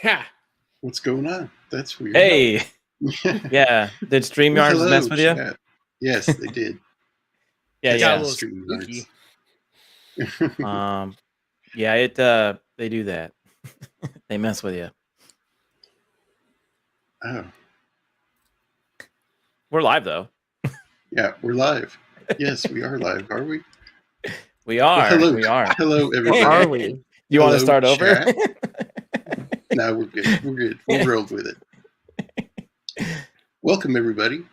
Yeah. What's going on? That's weird. Hey, yeah. Did Well, StreamYards hello, mess with you? chat. Yes, they did. Yeah, Got a yeah. little StreamYards. spooky. Yeah. They do that. They mess with you. Oh, We're live though. yeah, we're live. Yes, we are live, are we? We are. Well, hello, We are. hello, Or everybody. are we? You want to Hello, start over? chat. No, we're good. We're good. We're rolled with it. Welcome, everybody.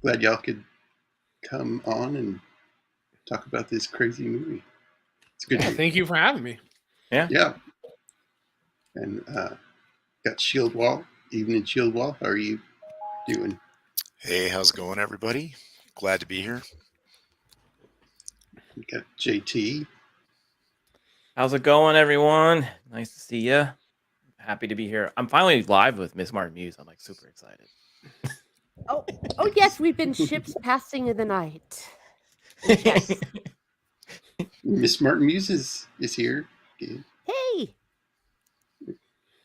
Glad y'all could come on and talk about this crazy movie. It's good. Yeah, thank you for having me. Yeah. And got Shieldwall. Evening, Shieldwall. How are you doing? Hey, how's it going, everybody? Glad to be here. We got JT. How's it going, everyone? Nice to see you. Happy to be here. I'm finally live with Miss Martin Muse. I'm like super excited. Oh yes, we've been ships passing in the night. Yes. Miss Martin Muses is here. Okay. Hey.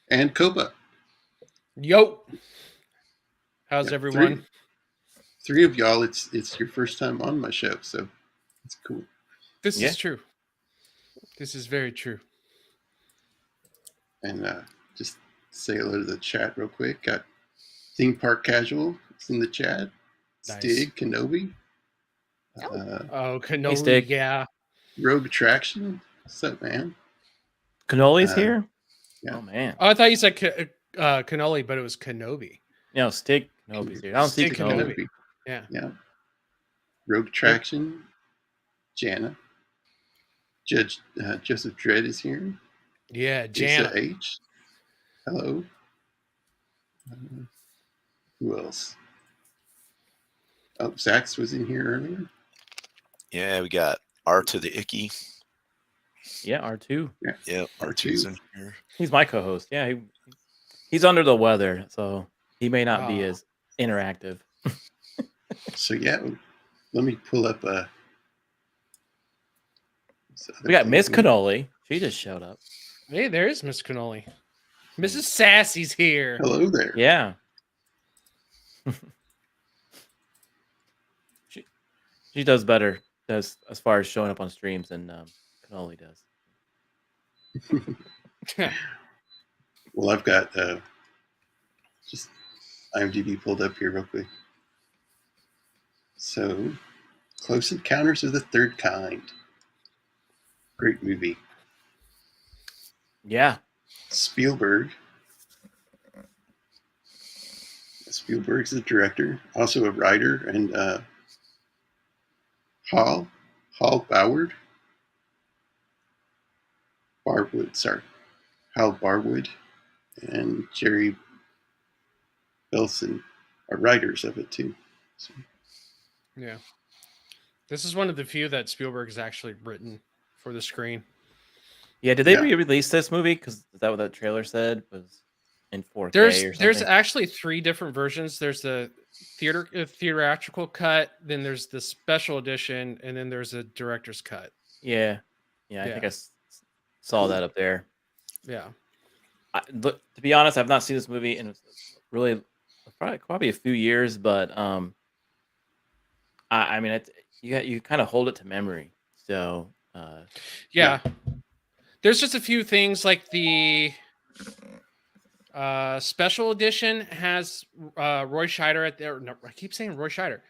And Copa. Yo. How's Yeah, everyone? Three of y'all. It's your first time on my show, so it's cool. This Yeah. is true. This is very true. And just say hello to the chat real quick. Got Theme Park Casual. It's in the chat. Nice. Stig, Kenobi. Oh, cannoli, Hey, Stig. yeah. Rogue Attraction. What's up, man? Cannoli's here? yeah. Oh, man. Oh, I thought you said cannoli, but it was Kenobi. No, Stig Kenobi's here. I don't see Stig Kenobi. Kenobi. Yeah. Yeah. Rogue Attraction. Jana. Judge Joseph Dredd is here. Yeah, Lisa Jana. H. Hello. Who else? Oh, Zax was in here earlier. Yeah, we got R to the Icky. Yeah, R2. Yeah, R2's in here. He's my co-host. Yeah, he's under the weather, so he may not be Oh. as interactive. So yeah, let me pull up We got Miss Cannoli. She just showed up. Hey, there is Miss Cannoli. Mrs. Sassy's here. Hello there. Yeah. She does better as far as showing up on streams than Cannoli does. Well, I've got just IMDb pulled up here real quick. So, Close Encounters of the Third Kind. Great movie. Yeah. Spielberg's the director, also a writer, and Hal Barwood, and Jerry Belson are writers of it too. So, Yeah. This is one of the few that Spielberg has actually written for the screen. Yeah, did they Yeah. re-release this movie? Because is that what that trailer said? Was in 4K or something? There's actually 3 different versions. There's the theatrical cut, then there's the special edition, and then there's a director's cut. Yeah. I think I saw that up there. Yeah. To be honest, I've not seen this movie in really probably a few years, but I mean, you kind of hold it to memory. So Yeah. There's just a few things like the special edition has Roy Scheider at there. No, I keep saying Roy Scheider.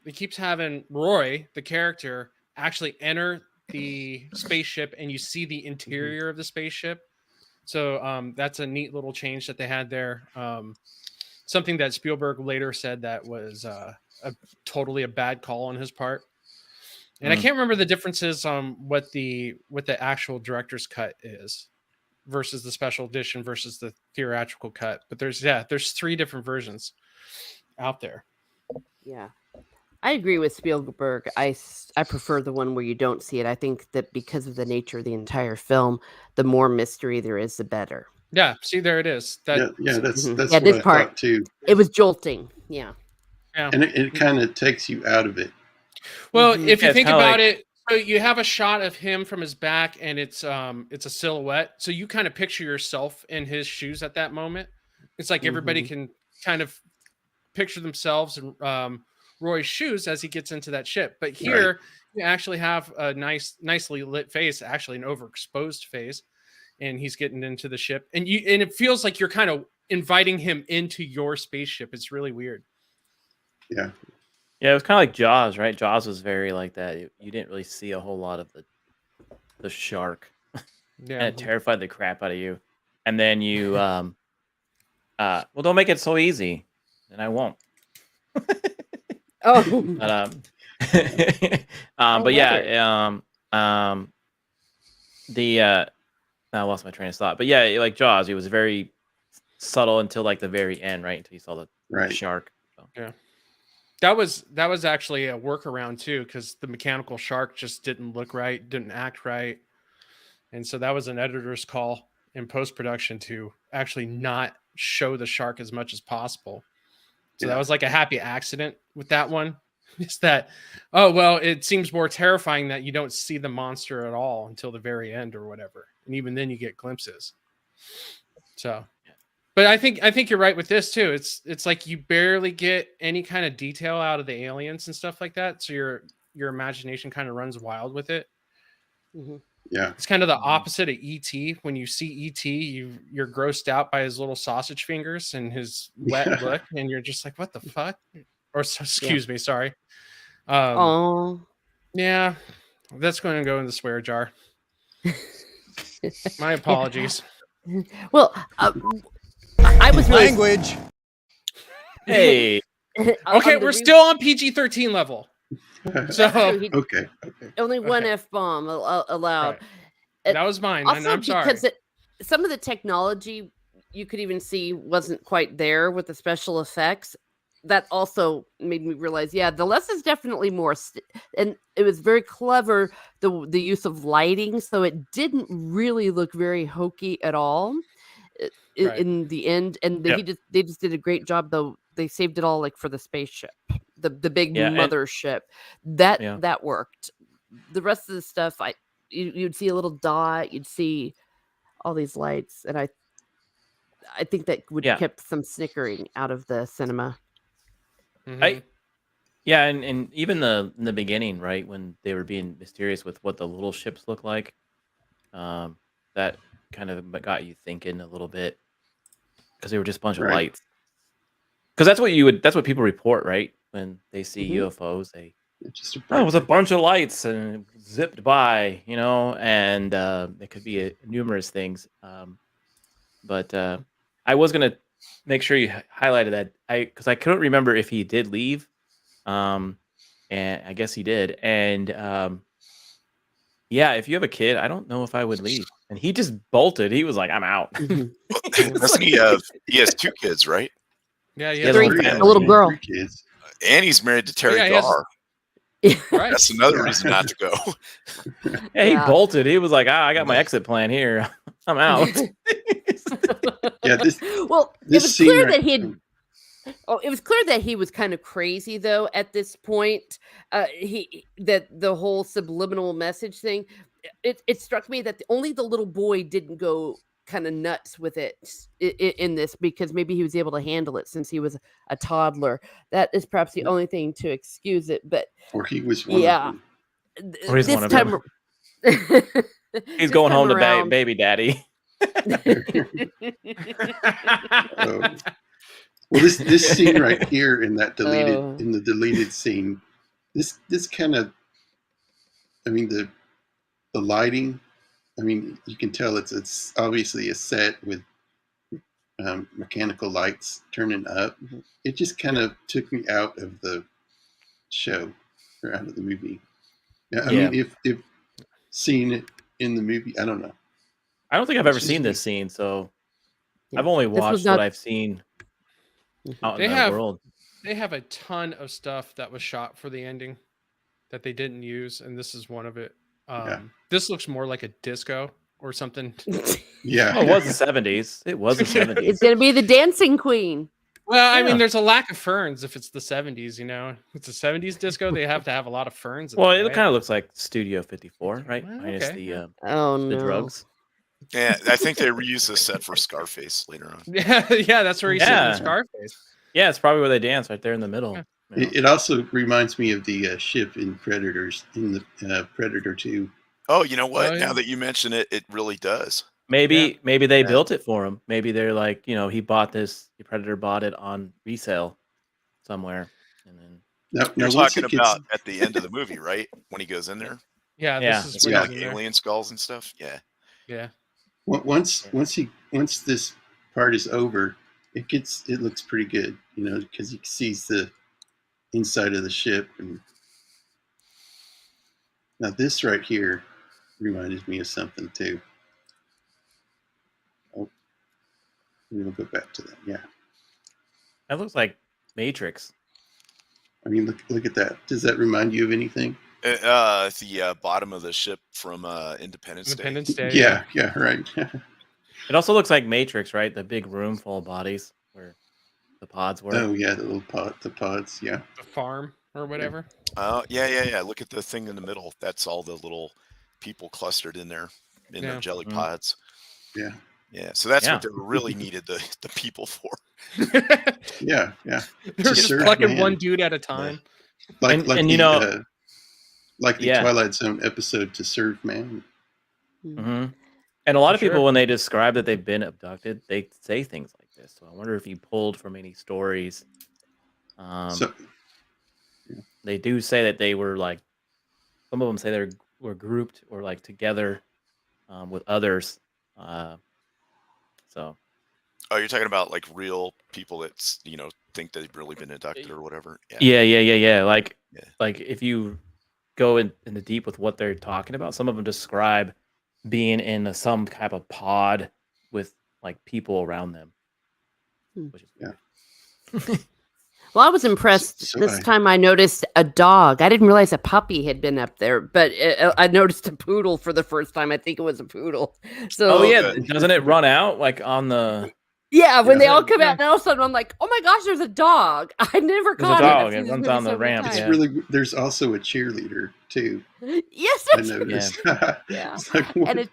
It keeps having Roy, the character, actually enter the spaceship, and you see the interior of the spaceship. So that's a neat little change that they had there. Something that Spielberg later said that was totally a bad call on his part. And I can't remember the differences on what the actual director's cut is versus the special edition versus the theatrical cut. But there's 3 different versions out there. Yeah. I agree with Spielberg. I prefer the one where you don't see it. I think that because of the nature of the entire film, the more mystery there is, the better. Yeah, see, there it is. that's Yeah, what this I part thought too. It was jolting. Yeah. And it kind of takes you out of it. Well, if you it's think kinda about like it, So you have a shot of him from his back, and it's a silhouette. So you kind of picture yourself in his shoes at that moment. It's like everybody can kind of picture themselves in Roy's shoes as he gets into that ship. But here you actually have a nicely lit face, actually an overexposed face, and he's getting into the ship, and it feels like you're kind of inviting him into your spaceship. It's really weird. Yeah. Yeah, it was kind of like Jaws, right? Jaws was very like that. You didn't really see a whole lot of the shark, Yeah, and it terrified the crap out of you. And then you, well, don't make it so easy, and I won't. Oh, But Oh, but yeah, I lost my train of thought. But yeah, like Jaws, it was very subtle until like the very end, right? Until you saw the shark. So. Yeah. That was actually a workaround too, because the mechanical shark just didn't look right, didn't act right. And so that was an editor's call in post-production to actually not show the shark as much as possible. So that was like a happy accident with that one. Is that, oh, well, it seems more terrifying that you don't see the monster at all until the very end or whatever. And even then you get glimpses. So, but I think you're right with this too. It's like you barely get any kind of detail out of the aliens and stuff like that. So your imagination kind of runs wild with it. Yeah. It's kind of the opposite of E.T. When you see E.T., you're grossed out by his little sausage fingers and his wet look, and you're just like, what the fuck? Or excuse me, sorry. oh, Yeah, that's going to go in the swear jar. My apologies. well, I was really Language. Hey, Okay, we're still on PG-13 level. So Okay. only one F-bomb allowed. Right. That was mine, Also, and I'm sorry. because some of the technology you could even see wasn't quite there with the special effects. That also made me realize, the less is definitely more, and it was very clever the use of lighting, so it didn't really look very hokey at all in the end. And they just did a great job, though. They saved it all like for the spaceship, the big mothership. That worked. The rest of the stuff, you'd see a little dot, you'd see all these lights, and I think that would keep some snickering out of the cinema. Mm-hmm. And even in the beginning, right, when they were being mysterious with what the little ships look like, that kind of got you thinking a little bit, because they were just a bunch of lights. Because that's what people report, right, when they see UFOs. It was a bunch of lights and it zipped by, and it could be numerous things. But I was gonna make sure you highlighted that, because I couldn't remember if he did leave, and I guess he did. And if you have a kid, I don't know if I would leave. And he just bolted. He was like, "I'm out." He has 2 kids, right? Yeah, he has a little girl. 3 kids. And he's married to Terry Garr. Right. That's another reason not to go. He bolted. He was like, I got my exit plan here. I'm out. This it was clear that it was clear that he was kind of crazy, though. At this point, that the whole subliminal message thing, it struck me that only the little boy didn't go kind of nuts with it in this, because maybe he was able to handle it since he was a toddler. That is perhaps the only thing to excuse it. But or he was one of them. Or he's one of them. He's going home to baby daddy. Well, this scene right here in that deleted scene, this kind of, the lighting, you can tell it's obviously a set with mechanical lights turning up. It just kind of took me out of the show or out of the movie. If seeing it in the movie, I don't know. I don't think I've ever seen this scene, so I've only watched what I've seen out in the world. They have a ton of stuff that was shot for the ending that they didn't use, and this is one of it. This looks more like a disco or something. Yeah. It was the 70s. It was the 70s. It's gonna be the Dancing Queen. Well, I mean, Yeah. there's a lack of ferns if it's the 70s, you know. It's a 70s disco, they have to have a lot of ferns in Well, there, it right? kind of looks like Studio 54, right? Well, Minus okay, yeah. Oh the no. drugs. Yeah, I think they reused this set for Scarface later on. Yeah, that's where he's sitting in Yeah. Scarface. Yeah, it's probably where they dance, right there in the middle. Yeah. you know? It also reminds me of the ship in Predators, in the Predator 2. Oh, you know what? Oh, yeah. Now that you mention it, it really does. Maybe they Yeah. built it for him. Maybe they're like, he bought this. The Predator bought it on resale somewhere, and then Now You're once talking it gets, about at the end of the movie, right? When he goes in there, Yeah, Yeah, this is it's when got he's like in there. alien skulls and stuff. Yeah. Yeah. once Yeah. once this part is over, it looks pretty good, because he sees the inside of the ship. And now this right here reminded me of something too. Oh, we'll go back to that. Yeah, that looks like Matrix. I mean, look at that. Does that remind you of anything? The bottom of the ship from Independence Day. Independence Day. Yeah, right. It also looks like Matrix, right? The big room full of bodies where the pods were. Oh yeah, the pods. Yeah. The farm or whatever. Yeah. Look at the thing in the middle. That's all the little people clustered in there in their Yeah. jelly Mhm. pods. Yeah. Yeah. So that's Yeah. what they really needed the people for. Yeah. They're To just serve plucking man. one dude at a time. Like And- like and the you know- like the Yeah. Twilight Zone episode To Serve Man. hmm And a lot For of people, sure. when they describe that they've been abducted, they say things like this. So I wonder if you pulled from any stories. So They do say that they were like, some of them say they were grouped or like together with others. So Oh, you're talking about like real people that think they've really been abducted or whatever. yeah. Like Yeah. like if you go in the deep with what they're talking about, some of them describe being in some type of pod with like people around them, Hmm. which is Yeah. weird. Well, I was impressed So this I- time. I noticed a dog. I didn't realize a puppy had been up there, but I noticed a poodle for the first time. I think it was a poodle. So Oh yeah, good. doesn't it run out like on the? yeah, when Yeah. they all come Yeah. out, and all of a sudden I'm like, oh my gosh, there's a dog. I never There's a caught dog. it. I've It seen this runs movie down the so many ramp, it's times. yeah. really, there's also a cheerleader too. Yes, I that's right. noticed. Yeah. It's like, what?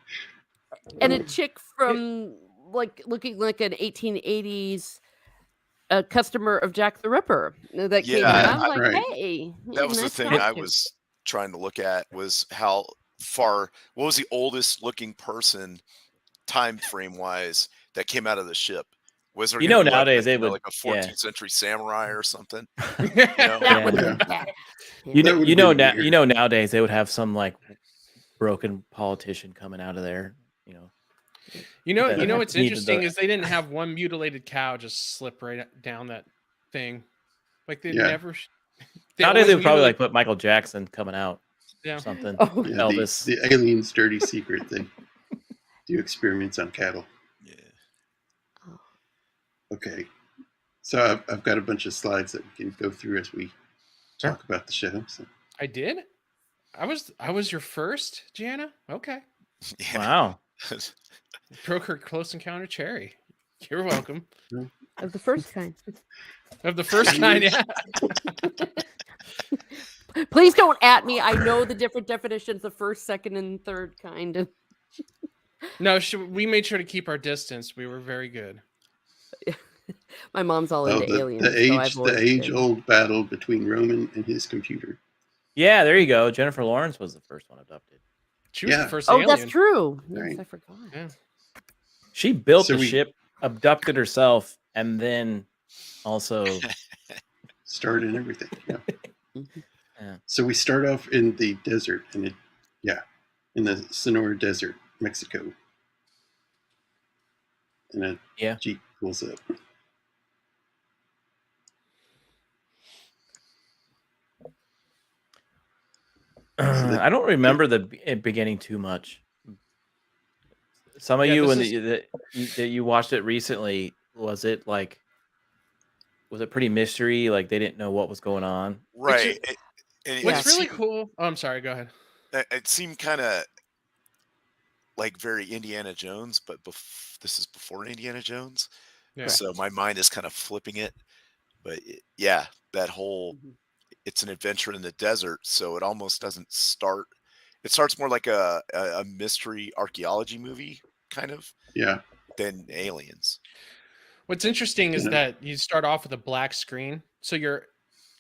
And a chick from like looking like an 1880s customer of Jack the Ripper that came in. Yeah, I was like, right. hey, that was the nice thing I costume. was trying to look at was how far. What was the oldest looking person, time frame wise, that came out of the ship? Was there? You gonna know, be nowadays they like, would- like a 14th century samurai or something. That Yeah. would Yeah. have been bad. You know, That would've been weird. nowadays they would have some like broken politician coming out of there. You know that what's needed interesting the- is they didn't have one mutilated cow just slip right down that thing. Like they Yeah. never. They Nowadays they always would probably mutilate- like put Michael Jackson coming out Yeah. or something. Oh, Yeah, Elvis. the alien's dirty secret. They do experiments on cattle. Yeah. Okay, so I've got a bunch of slides that we can go through as we Sure. talk about the show. So. I did. I was your first, Gianna. Okay. Yeah. Wow. Broker Close Encounter Cherry. You're welcome. of the first kind. Of the first kind, yeah. Please don't at me. I know the different definitions of first, second, and third kind. No, we made sure to keep our distance. We were very good. My mom's all into aliens. so I've The always been- age-old battle between Roman and his computer. Yeah, there you go. Jennifer Lawrence was the first one abducted. She was Yeah. the first Oh, alien. that's true. Yes, Right. I forgot. Yeah. She built So the ship, abducted herself, and then also Start and everything. Yeah. Mhm. Yeah. So we start off in the desert, in the Sonora Desert, Mexico. And a Yeah. Jeep pulls up. I don't remember the beginning too much. Some of Yeah, you, this when that you watched it recently, was it pretty mystery? Like they didn't know what was going on? Right. What's it really seemed- cool. Oh, I'm sorry. Go ahead. It seemed kind of like very Indiana Jones, but this is before Indiana Jones. Yeah. So my mind is kind of flipping it. But yeah, that whole it's an adventure in the desert, so it almost doesn't start. It starts more like a mystery archaeology movie kind of Yeah. than Aliens. What's interesting is Yeah. that you start off with a black screen. So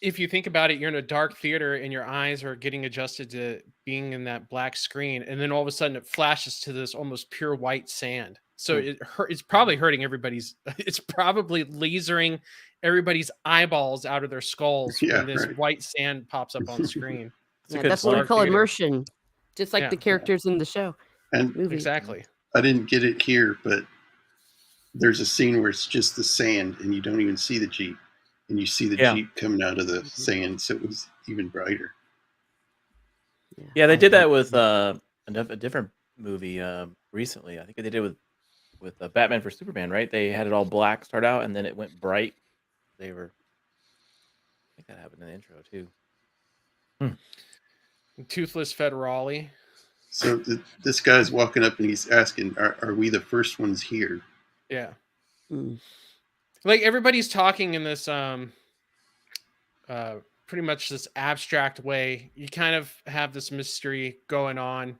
if you think about it, you're in a dark theater and your eyes are getting adjusted to being in that black screen. And then all of a sudden it flashes to this almost pure white sand. So it's probably hurting everybody's, it's probably lasering everybody's eyeballs out of their skulls Yeah, when this right. white sand pops up on screen. That's a Yeah, good that's what we point. call Theater. immersion, just like Yeah. the characters in the show And movie. Exactly. I didn't get it here, but there's a scene where it's just the sand and you don't even see the Jeep. And you see the Yeah. Jeep coming out of the sand, so it was even brighter. Yeah, they did that with a different movie recently. I think they did it with Batman for Superman, right? They had it all black start out, and then it went bright. I think that happened in the intro too. Toothless Federale. So this guy's walking up and he's asking, "Are we the first ones here?" Yeah. Mm. Like everybody's talking in this pretty much this abstract way. You kind of have this mystery going on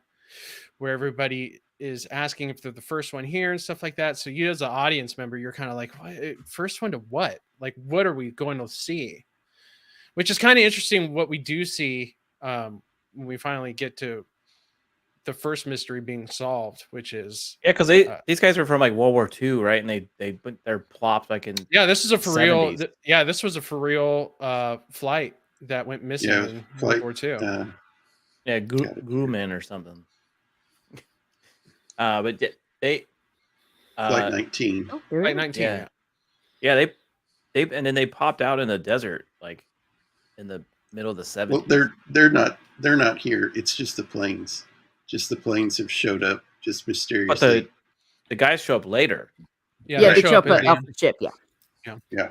where everybody is asking if they're the first one here and stuff like that. So you as an audience member, you're kind of like, what? First one to what? Like, what are we going to see? Which is kind of interesting what we do see when we finally get to the first mystery being solved, which is Yeah, because these guys were from like World War II, right? And they're plopped like in this is a for real. 70s. This was a for real flight that went missing in World War II. Grumman or something. But they Flight 19. Oh, there Flight it is. 19. yeah. Yeah, they and then they popped out in the desert, like in the middle of the 70s. Well, they're not here. It's just the planes. Just the planes have showed up just But mysteriously. the guys show up later. Yeah, they show up at the off end. the ship. Yeah. Yeah.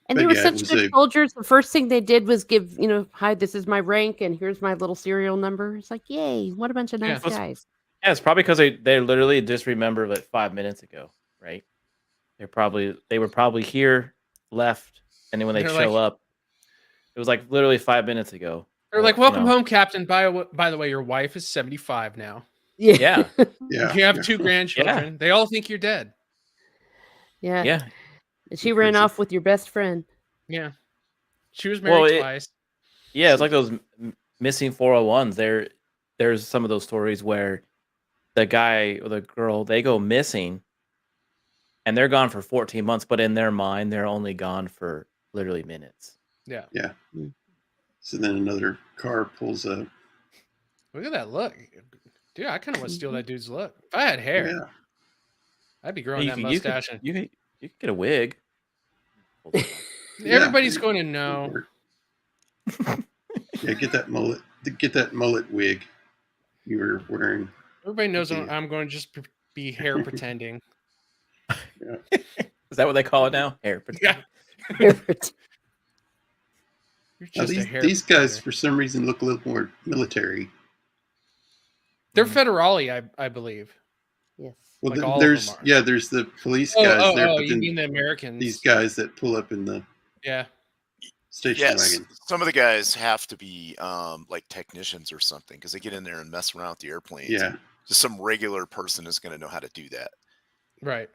And But they were yeah, it such was good soldiers. The first thing they did was give, hi, this is my rank, and here's my little serial number. It's like, yay, what a bunch of nice Yeah. guys. Yeah, it's probably because they literally just remember like 5 minutes ago, right? They were probably here, left, and then when they They're show like- up, it was like literally 5 minutes ago. They're Or, like, you welcome know. home, Captain. By the way, your wife is 75 now. Yeah, Yeah. You have 2 grandchildren. They all think you're dead. Yeah. yeah. And she ran Crazy. off with your best friend. Yeah. She was married Well, twice. Yeah, it's like those missing 401s. There's some of those stories where the guy or the girl, they go missing and they're gone for 14 months, but in their mind, they're only gone for literally minutes. Yeah. Yeah. So then another car pulls up. Look at that look. Dude, I kind of want to steal that dude's look. If I had hair, Yeah. I'd be growing that You mustache. could get a wig. Everybody's Yeah. going to know. Yeah, get that mullet. Get that mullet wig you were wearing. Everybody knows Yeah. I'm going to just be hair pretending. Is that what they call it now? Hair. Yeah. Yeah. You're Now, just a hair these guys, pretender. for some reason, look a little more military. They're federale, I believe. Yes. Well, Like all of there's them are. there's the police guys there, but you then mean the Americans? these guys that pull up in the Yeah. station Yes, wagon. some of the guys have to be like technicians or something because they get in there and mess around with the airplanes. Yeah. Just some regular person is going to know how to do that. Right.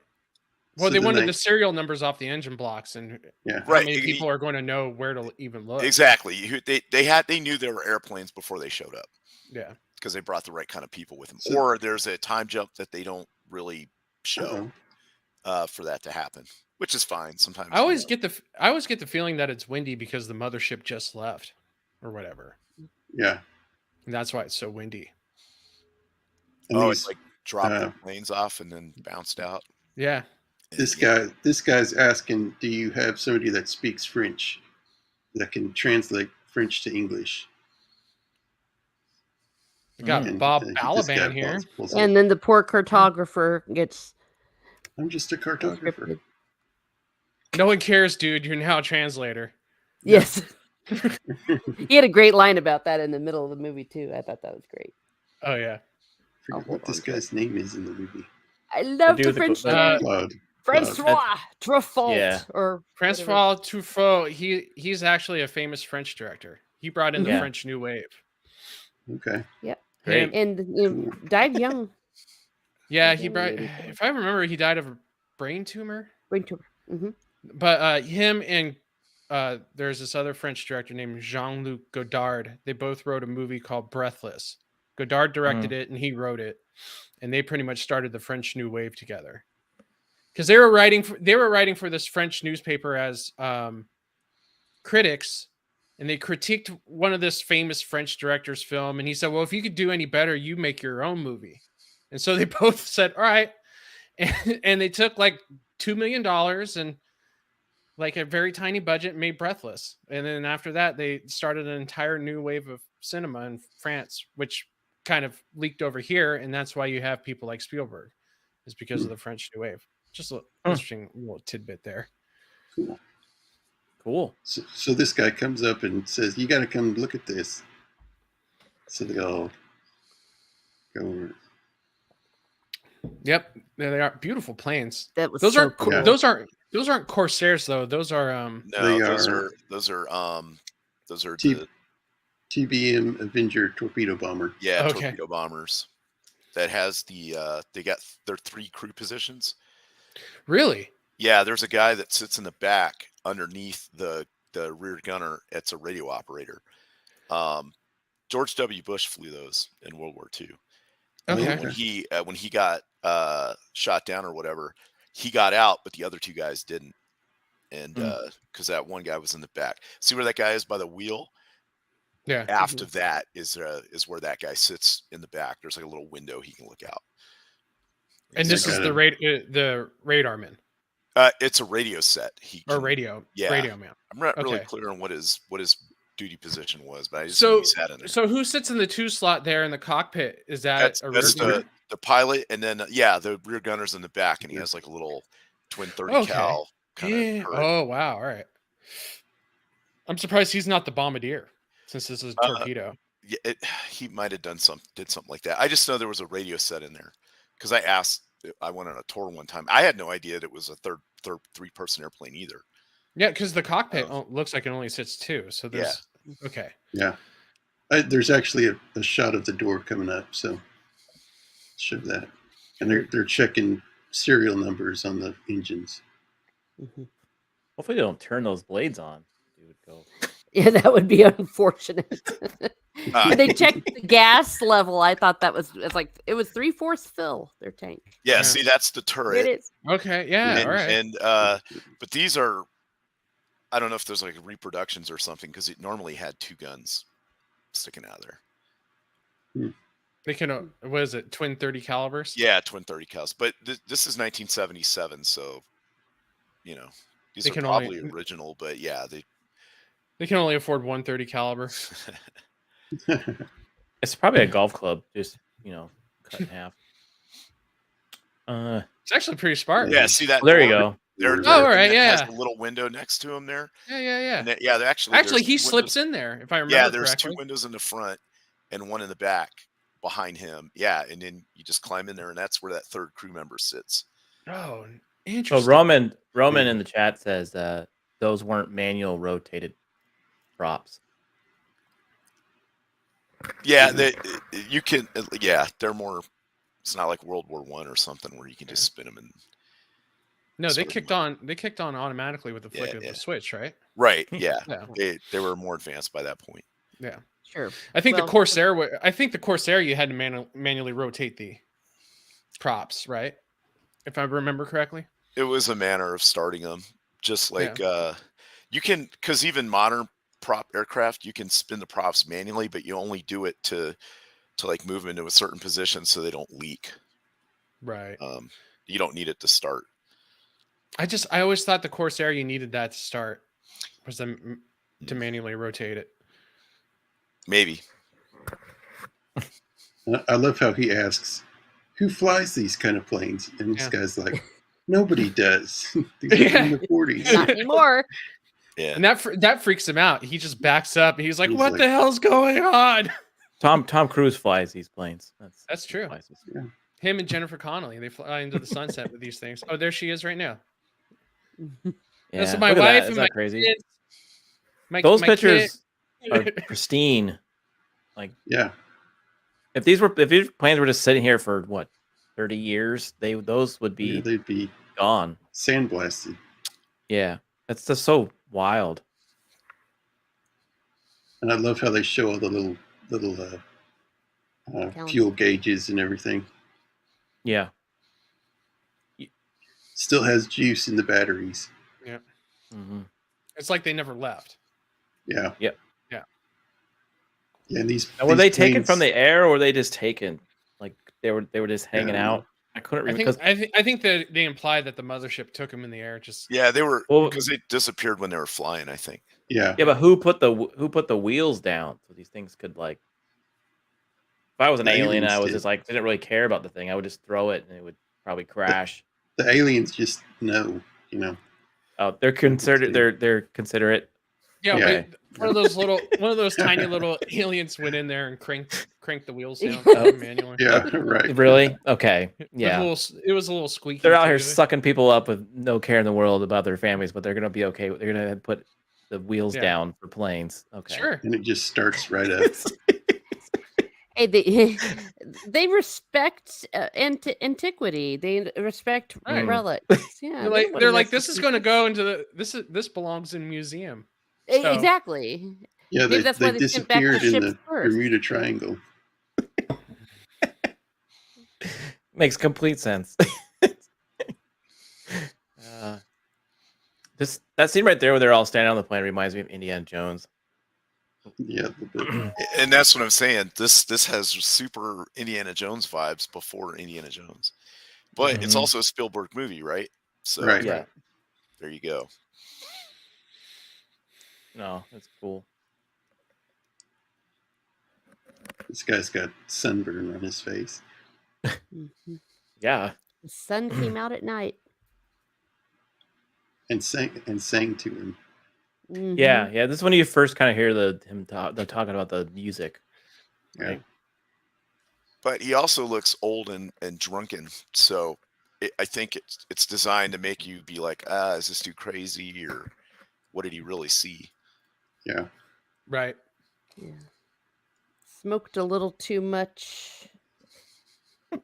Well, So they then wanted the serial numbers off the engine blocks, and Yeah. how Right. many people are going to know where to even look? Exactly. They knew there were airplanes before they showed up Yeah. because they brought the right kind of people with them. So- Or there's a time jump that they don't really show Uh-oh. for that to happen, which is fine. Sometimes I always get the feeling that it's windy because the mothership just left, or whatever, Yeah. and that's why it's so windy. And oh, these- it's like dropped uh, the planes off and then bounced out. Yeah. And this yeah, guy's asking, do you have somebody that speaks French that can translate French to English? We got And Bob this guy Balaban here. pulls up, And then the poor cartographer gets I'm just a cartographer. conscripted. No one cares, dude. You're now a translator. Yes. He had a great line about that in the middle of the movie too. I thought that was great. Oh yeah. I forget hold what this on to it. guy's name is in the movie. I love dude the with the French cl- man. Claude. Francois Truffaut Yeah. or whatever. Francois Truffaut. He's actually a famous French director. He brought in the Yeah. French New Wave. Okay. Great. And died young. Yeah, Died he young, brought. 84. If I remember, he died of a brain tumor. Brain tumor. Mm-hmm. But him and there's this other French director named Jean-Luc Godard. They both wrote a movie called Breathless. Godard directed it and he wrote it, and they pretty much started the French New Wave together. Because they were writing for this French newspaper as critics, and they critiqued one of this famous French director's film, and he said, "Well, if you could do any better, you make your own movie." And so they both said, "All right," and they took like $2 million and like a very tiny budget and made Breathless. And then after that, they started an entire new wave of cinema in France, which kind of leaked over here, and that's why you have people like Spielberg, is because of the French New Wave. Just an interesting little tidbit there. Cool. So this guy comes up and says, "You got to come look at this." So they all go over. Yep, they are beautiful planes. That was Those so aren't cool. Yeah. those aren't Corsairs though. Those are No, They those are- are T- the TBM Avenger torpedo bomber. Okay. torpedo bombers. That has they got their 3 crew positions. really. Yeah, there's a guy that sits in the back underneath the rear gunner. It's a radio operator. George W. Bush flew those in World War II. And Okay. then when he got shot down or whatever, he got out, but the other 2 guys didn't. And because that one guy was in the back. See where that guy is by the wheel? Yeah. Aft of that is where that guy sits in the back. There's like a little window he can look out. And this is got the radar man It's a radio set. or radio man. I'm not really Okay. clear on what his duty position was, but I just So knew he sat in there. so who sits in the 2 slot there in the cockpit? Is that a rear That's gunner? the pilot, and then the rear gunner's in the back, and he has like a little twin 30 Okay. cal kind Yeah. of turret. Oh wow. All right. I'm surprised he's not the bombardier, since this is a torpedo. Yeah, he might have did something like that. I just know there was a radio set in there because I went on a tour one time. I had no idea that it was a third 3-person airplane either. Yeah, because the cockpit looks like it only sits 2. So there's okay. Yeah. There's actually a shot of the door coming up, so show that. And they're checking serial numbers on the engines. Mhm. Hopefully they don't turn those blades on. They would go. Yeah, that would be unfortunate. When they checked the gas level, I thought it was 3/4 fill their tank. Yeah, Yeah. see, that's the turret. It is. Okay. Yeah. and, All right. and but these are, I don't know if there's like reproductions or something, because it normally had 2 guns sticking out of there. They can. What is it? Twin 30 calibers. Yeah, twin 30 cals. But this is 1977, so these They are can probably only- original. But yeah, They can only afford 130 caliber. It's probably a golf club, just cut in half. It's actually pretty smart. yeah. See that? There you door? go. There, Oh, all right, it has yeah. a little window next to him there. Yeah. And they're Actually, he there's 2 slips windows. in there, if I remember Yeah, there's correctly. 2 windows in the front and 1 in the back behind him. Yeah, and then you just climb in there, and that's where that 3rd crew member sits. Oh, So interesting. Roman in the chat says those weren't manual rotated props. Yeah, you can. Yeah, they're more. It's not like World War I or something where you can just spin them and. No, they sort of kicked on. They kicked on automatically with the flick Yeah, of yeah. the switch, right? Right. Yeah. Yeah. They were more advanced by that point. Yeah. Sure. I think Well, the Corsair. I think the Corsair you had to manually rotate the props, right? If I remember correctly. It was a manner of starting them, just like you can, because even modern prop aircraft, you can spin the props manually, but you only do it to like move them into a certain position so they don't leak. Right. You don't need it to start. I always thought the Corsair you needed that to start, was them to manually rotate it. Maybe. I love how he asks, "Who flies these kind of planes?" And this Yeah. guy's like, "Nobody does." These are from the 40s. Not anymore. Yeah. And that freaks him out. He just backs up and he's like, He's "What like- the hell's going on?" Tom Cruise flies these planes. That's true. Flies this. Yeah. Him and Jennifer Connelly, they fly into the sunset with these things. Oh, there she is right now. Yeah, So my look at that. wife Is and that my crazy? kids. Those My kid. pictures are pristine. Like Yeah. if these planes were just sitting here for what 30 years, those would Yeah, be they'd be gone. sandblasted. Yeah, that's just so wild. And I love how they show all the little fuel gauges and everything. Yeah. Still has juice in the batteries. Yeah. Mm-hmm. It's like they never left. Yeah. Yep. Yeah. Yeah. And Now, were they taken planes, from the air, or were they just taken? Like they were just hanging Yeah, out. I couldn't remember. I think that they imply that the mothership took them in the air. Just Yeah, they were Well- because they disappeared when they were flying. I think. Yeah. Yeah, but who put the wheels down so these things could like? If I was an The alien, and aliens I was did. just like didn't really care about the thing, I would just throw it and it would probably crash. The aliens just know, you know. Oh, they're considered. They're considerate. yeah, Yeah. but one of those tiny little aliens went in there and cranked the wheels down manually. Yeah. Right. Really? Okay. Yeah. It was a little squeaky. They're out here too. sucking people up with no care in the world about their families, but they're gonna be okay. They're gonna put the wheels Yeah. down for planes. Okay. Sure. And it just starts right up. Hey, they respect antiquity. They respect Right. relics. Yeah, They're like this is going to go into the this belongs in a museum. So- exactly. Yeah. Maybe that's why They they sent back the disappeared in ships the first. Bermuda Triangle. Makes complete sense. That scene right there where they're all standing on the plane reminds me of Indiana Jones. Yeah. And that's what I'm saying. This has super Indiana Jones vibes before Indiana Jones, but it's Mhm. also a Spielberg movie, right? So Right. Yeah. there you go. No, that's cool. This guy's got sunburn on his face. Mhm. Yeah. The sun came out at night. And sang to him. Mhm. Yeah. Yeah. This is when you first kind of hear him talking about the music. Yeah. Right. But he also looks old and drunken. So I think it's designed to make you be like, is this too crazy, or what did he really see? Yeah. Right. Yeah. Smoked a little too much.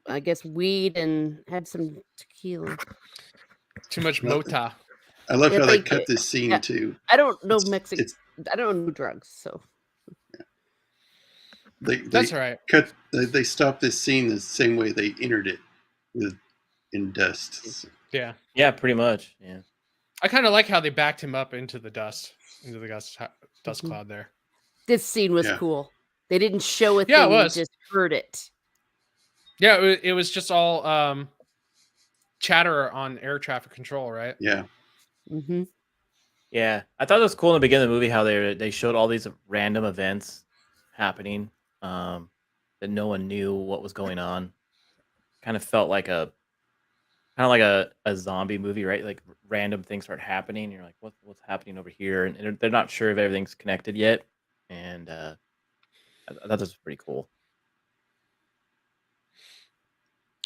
I guess weed and had some tequila. Too much Well, mota. I love Yeah, how they thank cut you. this scene Yeah. too. I don't know It's- Mexican. it's- I don't know drugs, so They That's right. cut. They stopped this scene the same way they entered it, in dust. Yeah. Yeah. Pretty much. Yeah. I kind of like how they backed him up into the dust Mhm. cloud there. this scene was Yeah. cool. They didn't show a Yeah, it thing; was. you just heard it. Yeah, it was just all chatter on air traffic control, right? Yeah. Mm-hmm. Yeah, I thought it was cool in the beginning of the movie how they showed all these random events happening that no one knew what was going on. Kind of felt like a zombie movie, right? Like random things start happening. And you're like, what's happening over here? And they're not sure if everything's connected yet. And I thought this was pretty cool.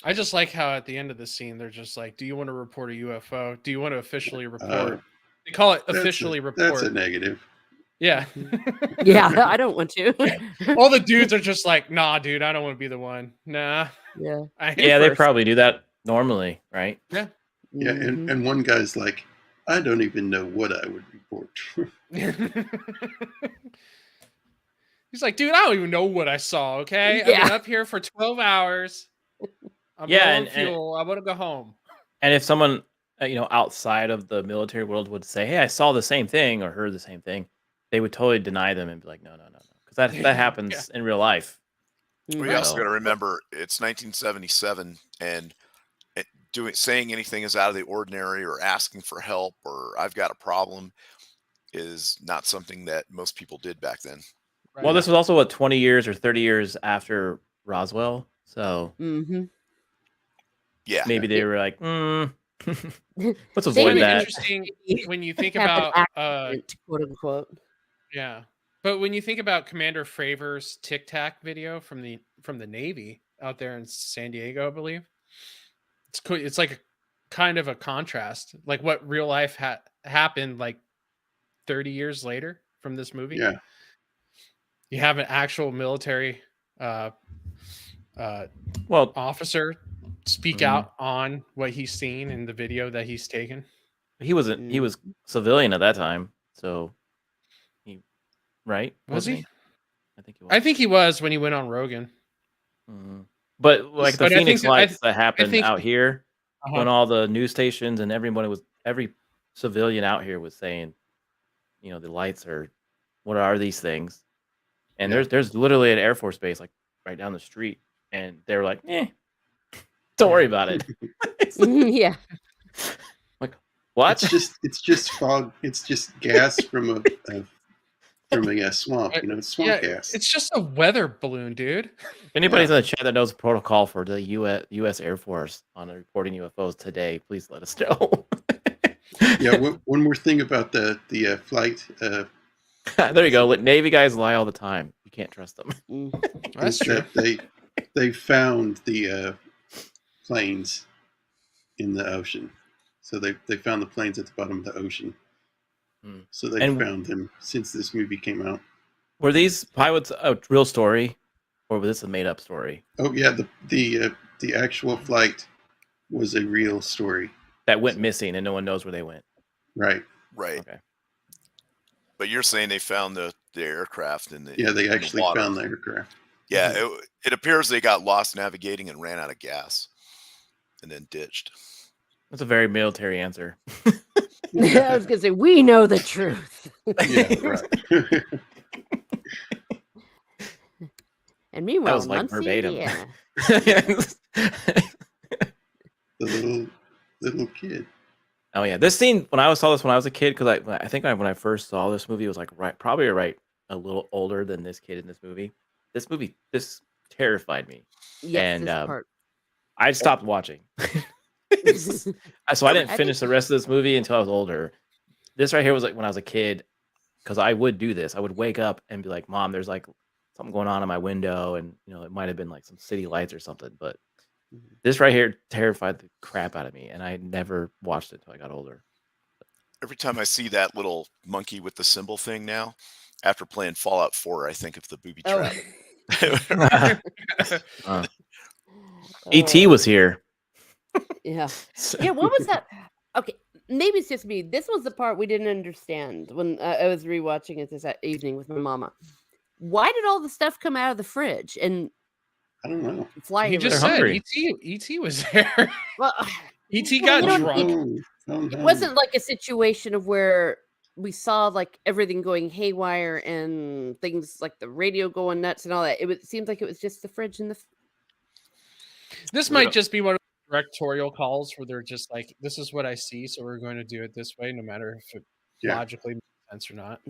I just like how at the end of the scene they're just like, "Do you want to report a UFO? Do you want to officially report?" They call it officially report. That's a negative. Yeah. Yeah, I don't want to. All the dudes are just like, "Nah, dude, I don't want to be the one. Nah." Yeah. I ain't Yeah, they first." probably do that normally, right? Yeah, Mhm. and one guy's like, I don't even know what I would report. He's like, "Dude, I don't even know what I saw. Okay, I've Yeah. been up here for 12 hours. I'm Yeah, low on and- fuel. I want to go home." And if someone outside of the military world would say, "Hey, I saw the same thing or heard the same thing," they would totally deny them and be like, "No," because that happens in real life. We Mhm. also So- got to remember it's 1977, and saying anything is out of the ordinary or asking for help or I've got a problem is not something that most people did back then. Right. Well, this was also 20 years or 30 years after Roswell, so Mhm. Yeah. maybe they were like, let's They avoid didn't that. Interesting when you think have an about accident, quote unquote. yeah. But when you think about Commander Fravors Tic Tac video from the Navy, out there in San Diego, I believe. It's cool. It's like a kind of a contrast, like what real life happened like 30 years later from this movie. Yeah. You have an actual military Well, officer speak Mhm. out on what he's seen in the video that he's taken. he was civilian at that time, so he right Was wasn't he? I think he was. I think he was when he went on Rogan. Mhm. But like the But I Phoenix think lights that I happened think out here, uh-huh. when all the news stations and every civilian out here was saying, the lights are, what are these things? And Yeah. there's literally an Air Force base like right down the street, and they were like, don't worry about it. It's like, Yeah. like, what? It's just fog. It's just gas from a swamp. It's swamp gas. It's just a weather balloon, dude. If anybody's in the chat that knows the protocol for the U.S. Air Force on reporting UFOs today, please let us know. Yeah. One more thing about the flight. There you go. Navy guys lie all the time. You can't trust them. That's is true. that they found the planes in the ocean. So they found the planes at the bottom of the ocean. So they found them since this movie came out. Were these pilots a real story, or was this a made up story? Oh yeah, the actual flight was a real story that went missing and no one knows where they went. Right. Okay. But you're saying they found the aircraft in the they actually water. found the aircraft. Yeah, it appears they got lost navigating and ran out of gas, and then ditched. That's a very military answer. I was gonna say we know the truth. Yeah, right. And meanwhile, that was like verbatim. The little kid. Oh yeah, this scene when I saw this when I was a kid, because I think when I first saw this movie, it was like probably a little older than this kid in this movie. This terrified me. Yes, and this part. I stopped watching. So I didn't finish the rest of this movie until I was older. This right here was like when I was a kid, because I would do this. I would wake up and be like, "Mom, there's like something going on in my window," and it might have been like some city lights or something. But this right here terrified the crap out of me, and I never watched it until I got older. Every time I see that little monkey with the symbol thing now, after playing Fallout 4, I think of the booby trap. E.T. was here. Yeah. Yeah, what was that? Okay, maybe it's just me. This was the part we didn't understand when I was rewatching it this evening with my mama. Why did all the stuff come out of the fridge and I don't know. fly? He just said E.T. was there. Well, E.T. got drunk. It wasn't like a situation of where we saw like everything going haywire and things like the radio going nuts and all that. It seems like it was just the fridge and the. This might just be one of the directorial calls where they're just like, "This is what I see, so we're going to do it this way, no matter if it logically makes sense or not."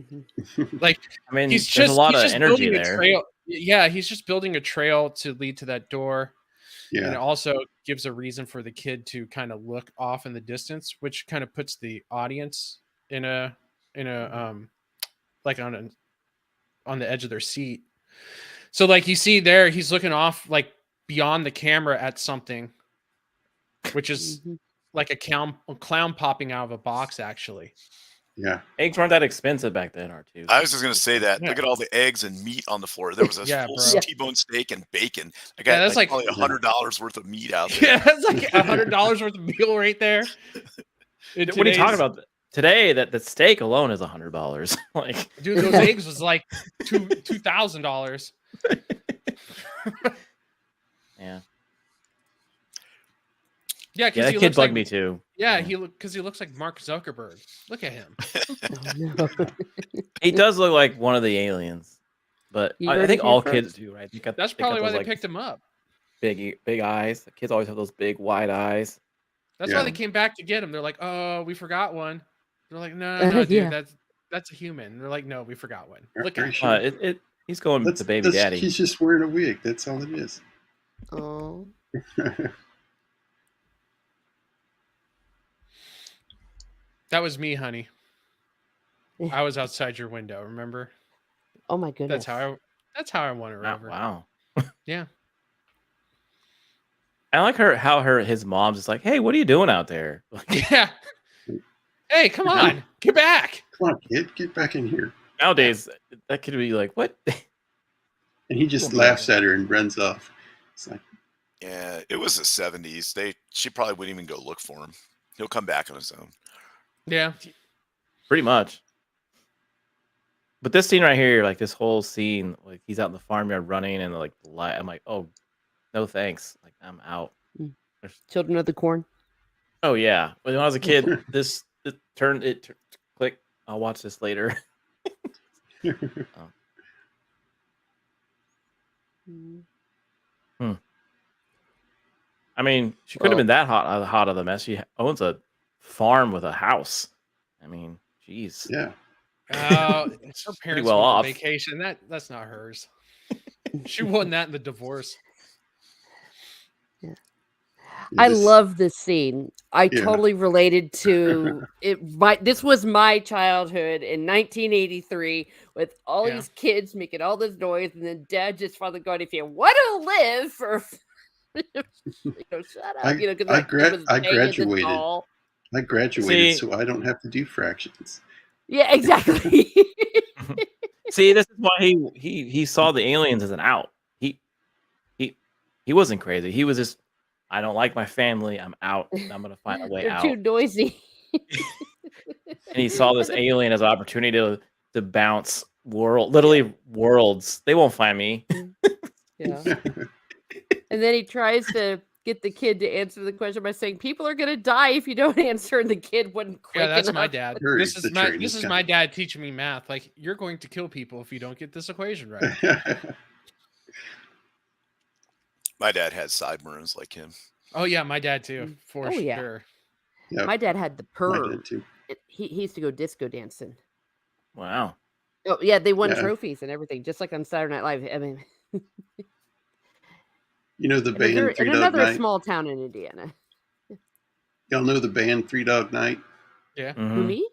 Like, I mean, he's there's just a lot of energy building there. a trail. Yeah, he's just building a trail to lead to that door. Yeah. And it also gives a reason for the kid to kind of look off in the distance, which kind of puts the audience in a like on the edge of their seat. So like you see there, he's looking off like beyond the camera at something, which is like a clown popping out of a box, actually. Yeah. Eggs weren't that expensive back then, R2. I was just going to say that. Yeah. Look at all the eggs and meat on the floor. There was a full T-bone steak and bacon. I got that's like probably $100 worth of meat out there. Yeah, that's like $100 worth of meal right there. What are you talking about? Today, that the steak alone is $100. Like, dude, those eggs was like $2,000. Yeah. Yeah, that kid bugged me too. Yeah, because he looks like Mark Zuckerberg. Look at him. He does look like one of the aliens, but I think all kids do, right? That's probably why they picked him up. Big eyes. The kids always have those big wide eyes. That's why they came back to get him. They're like, "Oh, we forgot one." They're like, "No, dude, that's a human." They're like, "No, we forgot one." Look at him. He's going to baby daddy. He's just wearing a wig. That's all it is. Oh. That was me, honey. I was outside your window. Remember? Oh my goodness. That's how I won her over. Wow. Yeah. I like his mom's just like, hey, what are you doing out there? Like, Yeah. Hey, come on, get back. Come on, kid, get back in here. nowadays, that could be like, what? And he just laughs at her and runs off. It's like, Yeah, it was the 70s. She probably wouldn't even go look for him. He'll come back on his own. Yeah. Pretty much. But this scene right here, like this whole scene, like he's out in the farmyard running and like the light. I'm like, oh, no thanks. Like I'm out. Children of the Corn. Oh yeah. When I was a kid, this click. I'll watch this later. I mean, she couldn't have been that hot of the mess. She owns a farm with a house. I mean, jeez. yeah. Her parents well went on off. vacation. That's not hers. She won that in the divorce. I love this scene. I totally related to it. This was my childhood in 1983 with all these kids making all this noise, and then Dad just finally going, "If you want to live for, shut up." I graduated. I graduated, so I don't have to do fractions. Yeah, exactly. See, this is why he saw the aliens as an out. He wasn't crazy. He was just, I don't like my family. I'm out. I'm gonna find a way They're out. too noisy. And he saw this alien as an opportunity to bounce literally worlds. They won't find me. Yeah. And then he tries to get the kid to answer the question by saying, "People are gonna die if you don't answer." And the kid wasn't quick Yeah, that's enough. my dad. This is my dad teaching me math. Like, you're going to kill people if you don't get this equation right. My dad had sideburns like him. Oh yeah, my dad too, for sure. Yeah. My dad had the perm. He used to go disco dancing. Wow. Oh yeah, they won trophies and everything, just like on Saturday Night Live. I mean, you know the band Three Dog another Night? small town in Indiana. Y'all know the band Three Dog Night? Yeah. Mm-hmm. Who, me?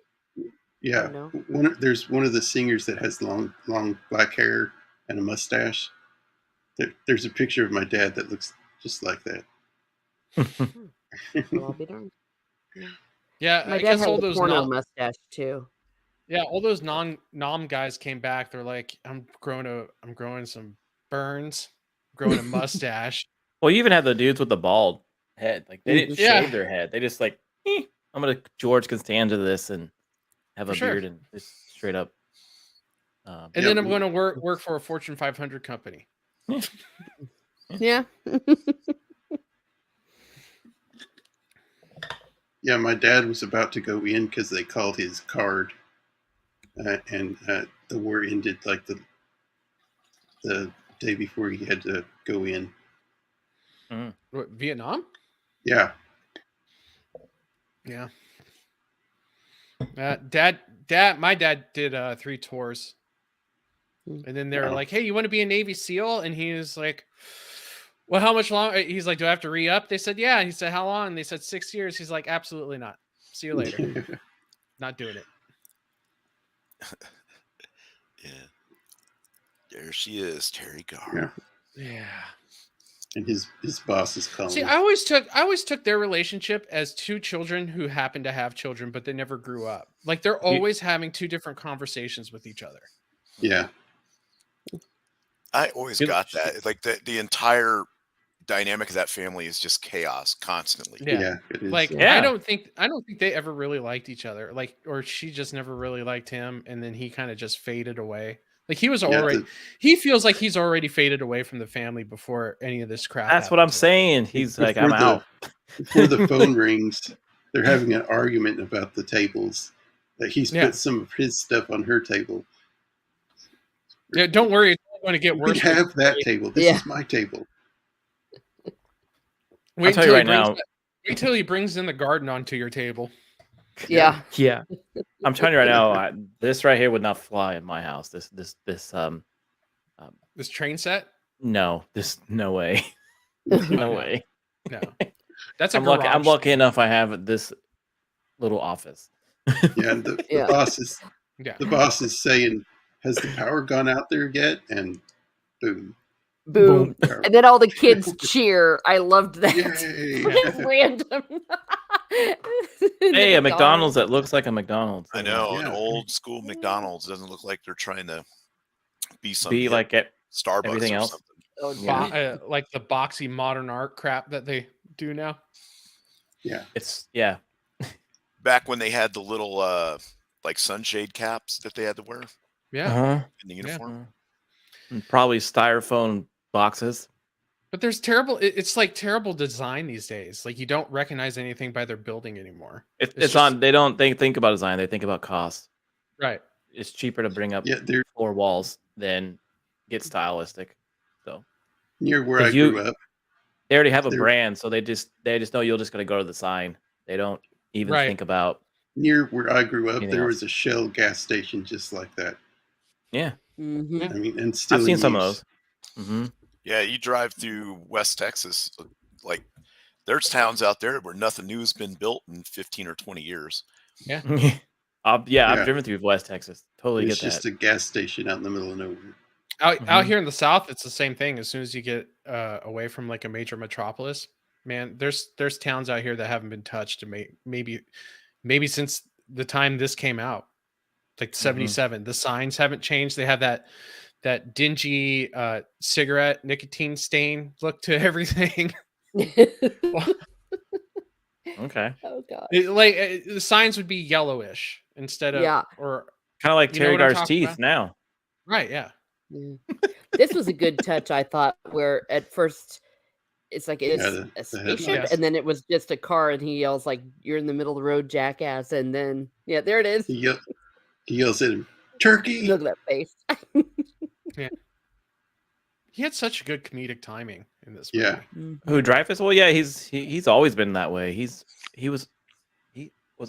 Yeah. There's one of the singers that has long black hair and a mustache. There's a picture of my dad that looks just like that. Well, I'll be darned. Yeah, my I dad guess had all a those porno mustache too. Yeah, all those nom guys came back. They're like, I'm growing some burns, growing a mustache. Well, you even have the dudes with the bald head. Like they didn't shave their head. They just like, I'm gonna George Costanza this and have a beard and just straight up. And then I'm going to work for a Fortune 500 company. Yeah. Yeah, my dad was about to go in because they called his card, and the war ended like the day before he had to go in. What, Vietnam? Yeah. Yeah. My dad did 3 tours, and then they're like, "Hey, you want to be a Navy SEAL?" And he was like, "Well, how much longer?" He's like, "Do I have to re-up?" They said, "Yeah." And he said, "How long?" And they said 6 years. He's like, "Absolutely not. See you later." Not doing it. Yeah. There she is, Terry Garr. Yeah. And his boss is calling. See, I always took their relationship as 2 children who happened to have children, but they never grew up. Like they're always having 2 different conversations with each other. Yeah. I always got that. Like the entire dynamic of that family is just chaos constantly. Yeah, it is. Like I don't think they ever really liked each other. Like, or she just never really liked him, and then he kind of just faded away. Like he was already, he feels like he's already faded away from the family before any of this crap. That's what I'm saying. He's like, I'm out. Before the phone rings, they're having an argument about the tables. That he's put some of his stuff on her table. Yeah, don't worry, it's not going to get worse. We have that table. This is my table. I'll tell you right now. Wait till he brings in the garden onto your table. Yeah. Yeah. I'm telling you right now, this right here would not fly in my house. This train set? No, no way. No way. No. That's I'm lucky enough I have this little office. Yeah, the boss is saying, "Has the power gone out there yet?" And boom. boom. Boom. And then all the kids cheer. I loved that. Yay. Random. Hey, a McDonald's that looks like a McDonald's. I know an Yeah. old school McDonald's doesn't look like they're trying to be some Be hip like it. Starbucks everything or else. something. Oh, Yeah. Like the boxy modern art crap that they do now. Yeah. It's Back when they had the little like sunshade caps that they had to wear Yeah. Uh-huh. in the uniform. And probably styrofoam boxes. But there's terrible. It's like terrible design these days. Like you don't recognize anything by their building anymore. It's just- on. They don't think about design. They think about cost. Right. It's cheaper to bring up Yeah, they're 4 walls than get stylistic. So near where I 'Cause you- grew up. they already have a They're- brand, so they just know you're just gonna go to the sign. They don't even Right. think about. Near where I grew up, Anything there else? was a Shell gas station just like that. Yeah, Mhm. I mean, and still I've seen in some of use. those. Mm-hmm. Yeah, you drive through West Texas, like there's towns out there where nothing new has been built in 15 or 20 years. yeah, Yeah. I've driven through West Texas. Totally It's get just that. a gas station out in the middle of nowhere. Out Mhm. here in the South, it's the same thing. As soon as you get away from like a major metropolis, man, there's towns out here that haven't been touched, and maybe since the time this came out, like '77. The signs haven't changed. They have that dingy cigarette nicotine stain look to everything. Okay, Oh god. The signs would be yellowish instead of Yeah. or kind of like You know Terry what I'm Gar's talking teeth about? now. right, yeah. Yeah. This was a good touch, I thought, where at first it's like it's Yeah, a the spaceship, headlights. and then it was just a car, and he yells like, "You're in the middle of the road, jackass!" And then there it is. He yells at him, "Turkey!" Look at that face. He had such good comedic timing in this movie. Yeah. Who Dreyfus? Well, yeah, he's always been that way. He was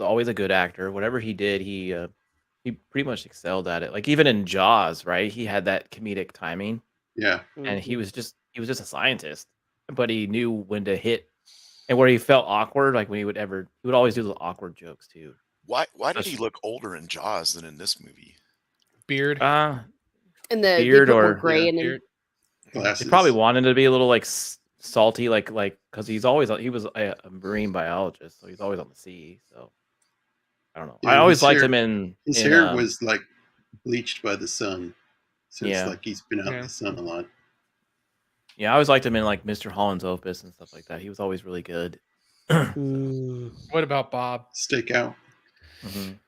always a good actor. Whatever he did, he pretty much excelled at it. Like even in Jaws, right? He had that comedic timing, Yeah. and he was just a scientist, but he knew when to hit, and where he felt awkward, like when he would always do those awkward jokes too. Why did he look older in Jaws than in this movie? Beard. Uh And they Beard put more or- gray yeah, in him. beard. Glasses. he probably wanted to be a little like salty, like because he was a marine biologist, so he's always on the sea. So I don't know. Yeah, I always his liked hair- him in His in, hair was like bleached by the sun. So Yeah. it's like he's been out in Yeah. the sun a lot. Yeah, I always liked him in like Mr. Holland's Opus and stuff like that. He was always really good. What about Bob? Stakeout. Mhm.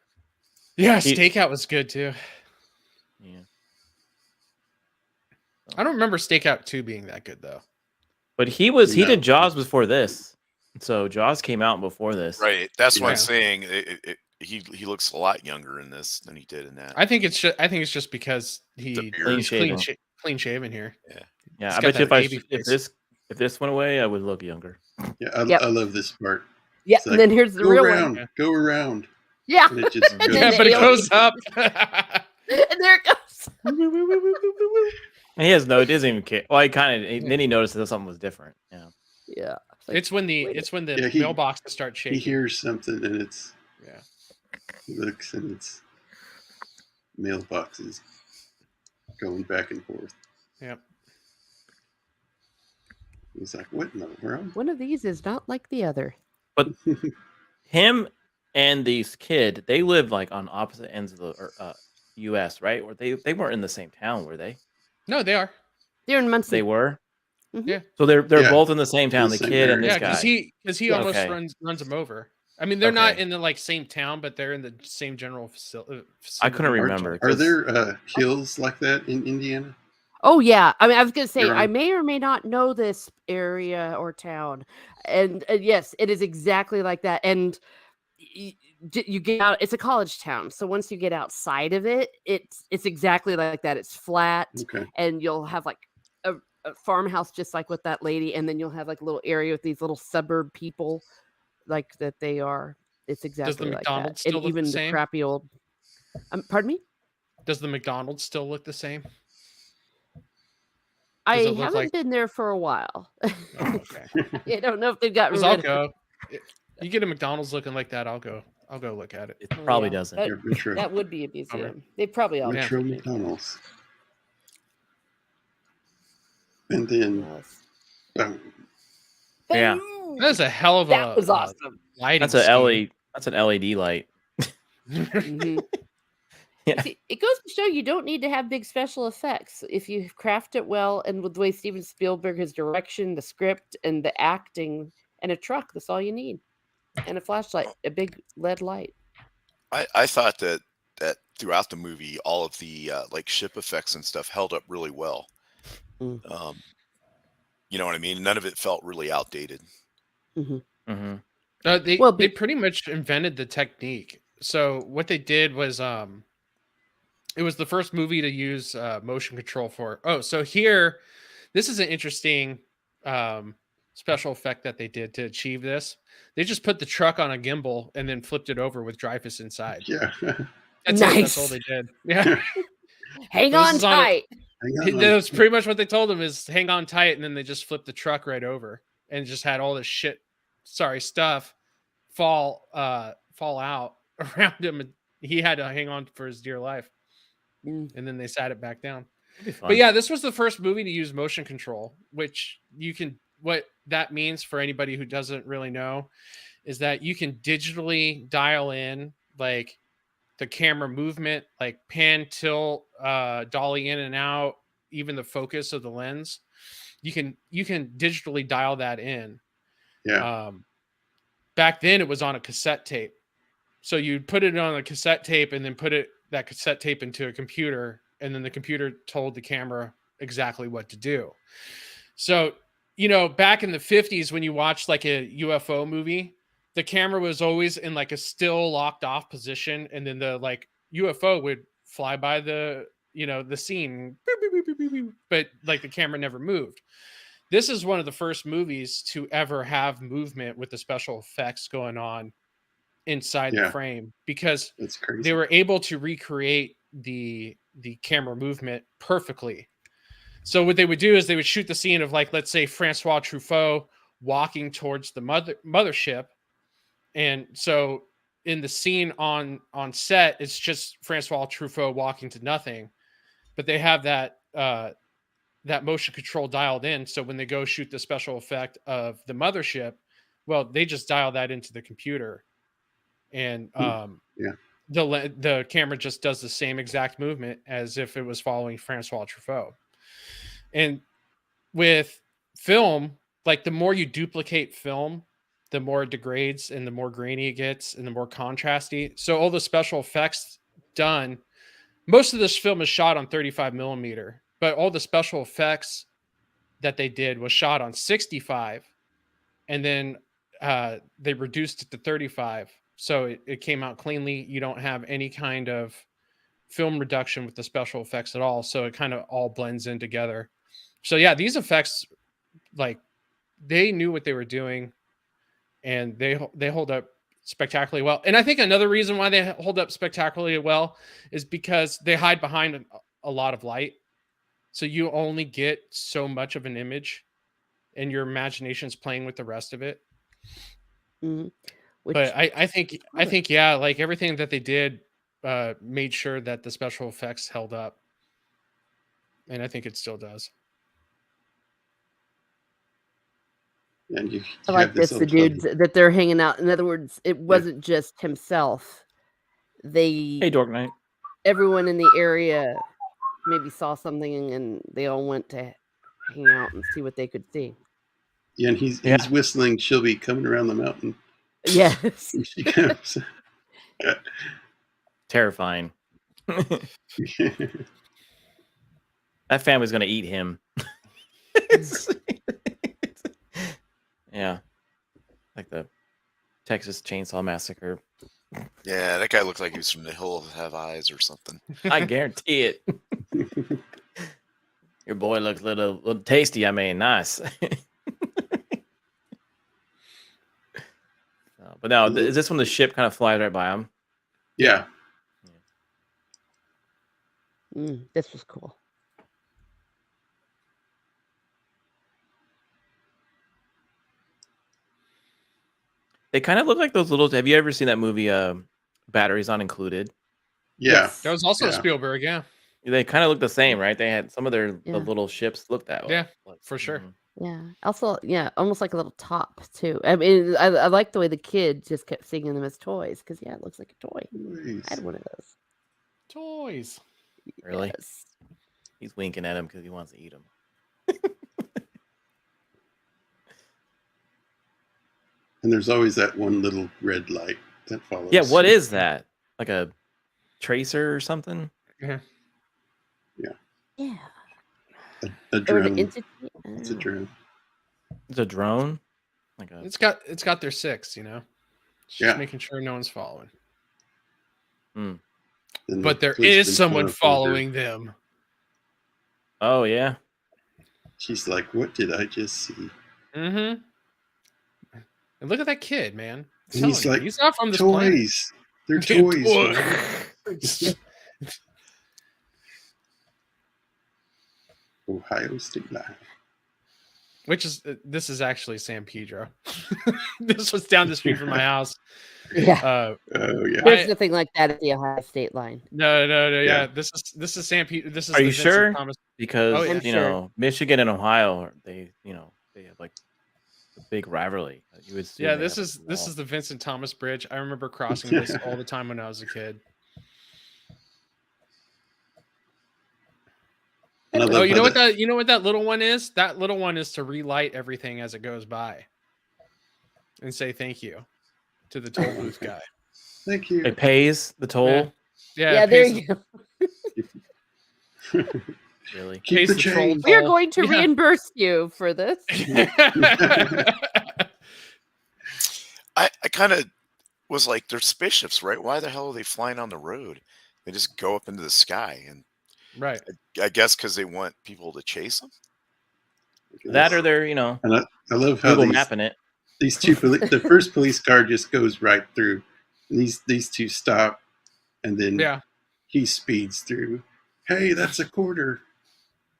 Yeah, He- Stakeout was good too. Yeah, I don't remember Stakeout 2 being that good though. but he No. did Jaws before this, so Jaws came out before this. Right. That's what Yeah. I'm saying. He looks a lot younger in this than he did in that. I think it's just because The he beard. he's clean shaven here. Yeah, He's I got bet you that baby if face. this went away, I would look younger. Yeah, Yep. I love this part. Yeah, It's and like, then here's the Go real around, Yeah. go around. one. Yeah, And it just And goes then Yeah, but it alien- goes up. and there it goes. And he has no, it doesn't even care. Well, then he noticed that something was different. Yeah, Yeah, like, it's when the wait a- Yeah, he- mailboxes start He shaking. hears something and Yeah. he looks and it's mailboxes going back and forth. Yep. He's like, "What in the world?" one of these is not like the other. him and these kid, they lived like on opposite ends of the U.S. Right? Where they weren't in the same town, were they? No, they are. They're in Muncie. They were. Mhm. Yeah. So they're Yeah. both in the same town. the The same kid and area. this Yeah, guy. because he Yeah. almost Okay. runs them over. I mean, they're not Okay. in the like same town, but they're in the same general facility. I couldn't remember. Are there hills like that in Indiana? Oh yeah, I mean, I was gonna say You're I right. may or may not know this area or town, and yes, it is exactly like that. And you get out; it's a college town, so once you get outside of it, it's exactly like that. It's flat, Okay. and you'll have like a farmhouse just like with that lady, and then you'll have like a little area with these little suburb people, like that they are. It's exactly like McDonald's that. still And look the even the same? crappy old. Pardon me. Does the McDonald's still look the same? I it look haven't like- been there for a while. Oh, okay. I don't know if they've gotten 'Cause rid I'll of go. You get a McDonald's looking like that, I'll go look at it. It Oh, probably yeah. doesn't. That- Your retro, That would be a museum. They probably all Yeah. retro McDonald's. And then, Yes. boom. Yeah. Boom! That was a hell of That a was awesome. lighting That's a scheme. LED. That's an LED light. Mhm. Yeah. See, it goes to show you don't need to have big special effects if you craft it well, and with the way Steven Spielberg, his direction, the script, and the acting, and a truck. That's all you need, and a flashlight, a big LED light. I thought that throughout the movie, all of the like ship effects and stuff held up really well. Mm. You know what I mean? None of it felt really outdated. Mhm. Mm-hmm. They Well, they pretty much invented the technique. So what they did was it was the first movie to use motion control for. Oh, so here, this is an interesting special effect that they did to achieve this. They just put the truck on a gimbal and then flipped it over with Dreyfus inside. Yeah. That's it. That's all Nice. they did. Yeah. Hang So this on is on a- tight. Hang on. That's pretty much what they told him is hang on tight, and then they just flipped the truck right over and just had all this stuff fall out around him, and he had to hang on for his dear life. Mm. And then they sat it back down. It'd be fun. But yeah, this was the first movie to use motion control, which what that means for anybody who doesn't really know is that you can digitally dial in like the camera movement, like pan, tilt, dolly in and out, even the focus of the lens. You can digitally dial that in. Yeah. Back then it was on a cassette tape. So you'd put it on a cassette tape and then put that cassette tape into a computer, and then the computer told the camera exactly what to do. So, back in the 50s when you watched like a UFO movie, the camera was always in like a still locked off position, and then the like UFO would fly by the scene, but like the camera never moved. This is one of the first movies to ever have movement with the special effects going on inside the Yeah. frame, because That's crazy. they were able to recreate the camera movement perfectly. So what they would do is they would shoot the scene of, like, let's say Francois Truffaut walking towards the mothership, and so in the scene on set it's just Francois Truffaut walking to nothing, but they have that motion control dialed in, so when they go shoot the special effect of the mothership, well, they just dial that into the computer, and Yeah. the camera just does the same exact movement as if it was following Francois Truffaut. And with film, like, the more you duplicate film, the more it degrades and the more grainy it gets and the more contrasty. So all the special effects done, most of this film is shot on 35 millimeter, but all the special effects that they did was shot on 65, and then they reduced it to 35. So it came out cleanly. You don't have any kind of film reduction with the special effects at all. So it kind of all blends in together. So yeah, these effects, like, they knew what they were doing, and they hold up spectacularly well. And I think another reason why they hold up spectacularly well is because they hide behind a lot of light. So you only get so much of an image, and your imagination's playing with the rest of it. Mhm. But I think yeah, like, everything that they did made sure that the special effects held up, and I think it still does. And you I like have this, this the little dudes that they're hanging out. In other words, it wasn't just himself. Hey, Dork Knight. Everyone in the area maybe saw something, and they all went to hang out and see what they could see. Yeah, and he's Yeah. whistling "She'll Be Coming Around the Mountain." Yes. Here she comes. Terrifying. That family's gonna eat him. Yeah, like the Texas Chainsaw Massacre. Yeah, that guy looked like he was from The Hill of Have Eyes or something. I guarantee it. Your boy looks a little tasty. I mean, nice. But now, is this when the ship kind of flies right by him? Yeah. This was cool. They kind of look like those little. Have you ever seen that movie, Batteries Not Included? Yeah. Yes. That was also Yeah. Spielberg, yeah. They kind of look the same, right? They had some of the Yeah. little ships looked that way. Yeah, for sure. Mhm. Yeah. Also, yeah, almost like a little top too. I mean, I like the way the kid just kept seeing them as toys because yeah, it looks like a toy. I Nice. had one of those. Toys. Really? Yes. He's winking at him because he wants to eat him. And there's always that one little red light that follows. Yeah, what is that? Like a tracer or something? Yeah. Yeah. a Or an drone? entity. It's a drone. It's a drone? Like a It's got their 6, you know. It's just Yeah. making sure no one's following. Then But the there policeman is someone come up on her. following them. Oh yeah. She's like, "What did I just see?" Mm-hmm. And look at that kid, man. I'm And he's telling you, like, he's not from this planet. "Toys. They're toys." man." Ohio State Line. Which is this is actually San Pedro. This was down the street from my house. Yeah. Oh yeah. There's nothing like that at the Ohio State line. No. Yeah, Yeah. this is San Pedro. This is Are the you Vincent sure? Thomas. Because Oh, yeah. you sure. know, Michigan and Ohio, they have like a big rivalry. You would assume Yeah, they this have, is like, a this wall. is the Vincent Thomas Bridge. I remember crossing this all the time when I was a kid. And I Oh, love you how know what that little one is? That little one is to relight everything as it goes by, and say thank you to the toll booth guy. Thank you. It pays the toll. Yeah, it there pays- you go. Really? Keep pays the the troll change. We are toll. going to Yeah. reimburse you for this. I kind of was like, they're spaceships, right? Why the hell are they flying on the road? They just go up into the sky, and Right. I guess because they want people to chase them. That or they're And I love how Google these mapping it. two the first police car just goes right through, and these two stop, and then Yeah. he speeds through. Hey, that's a quarter.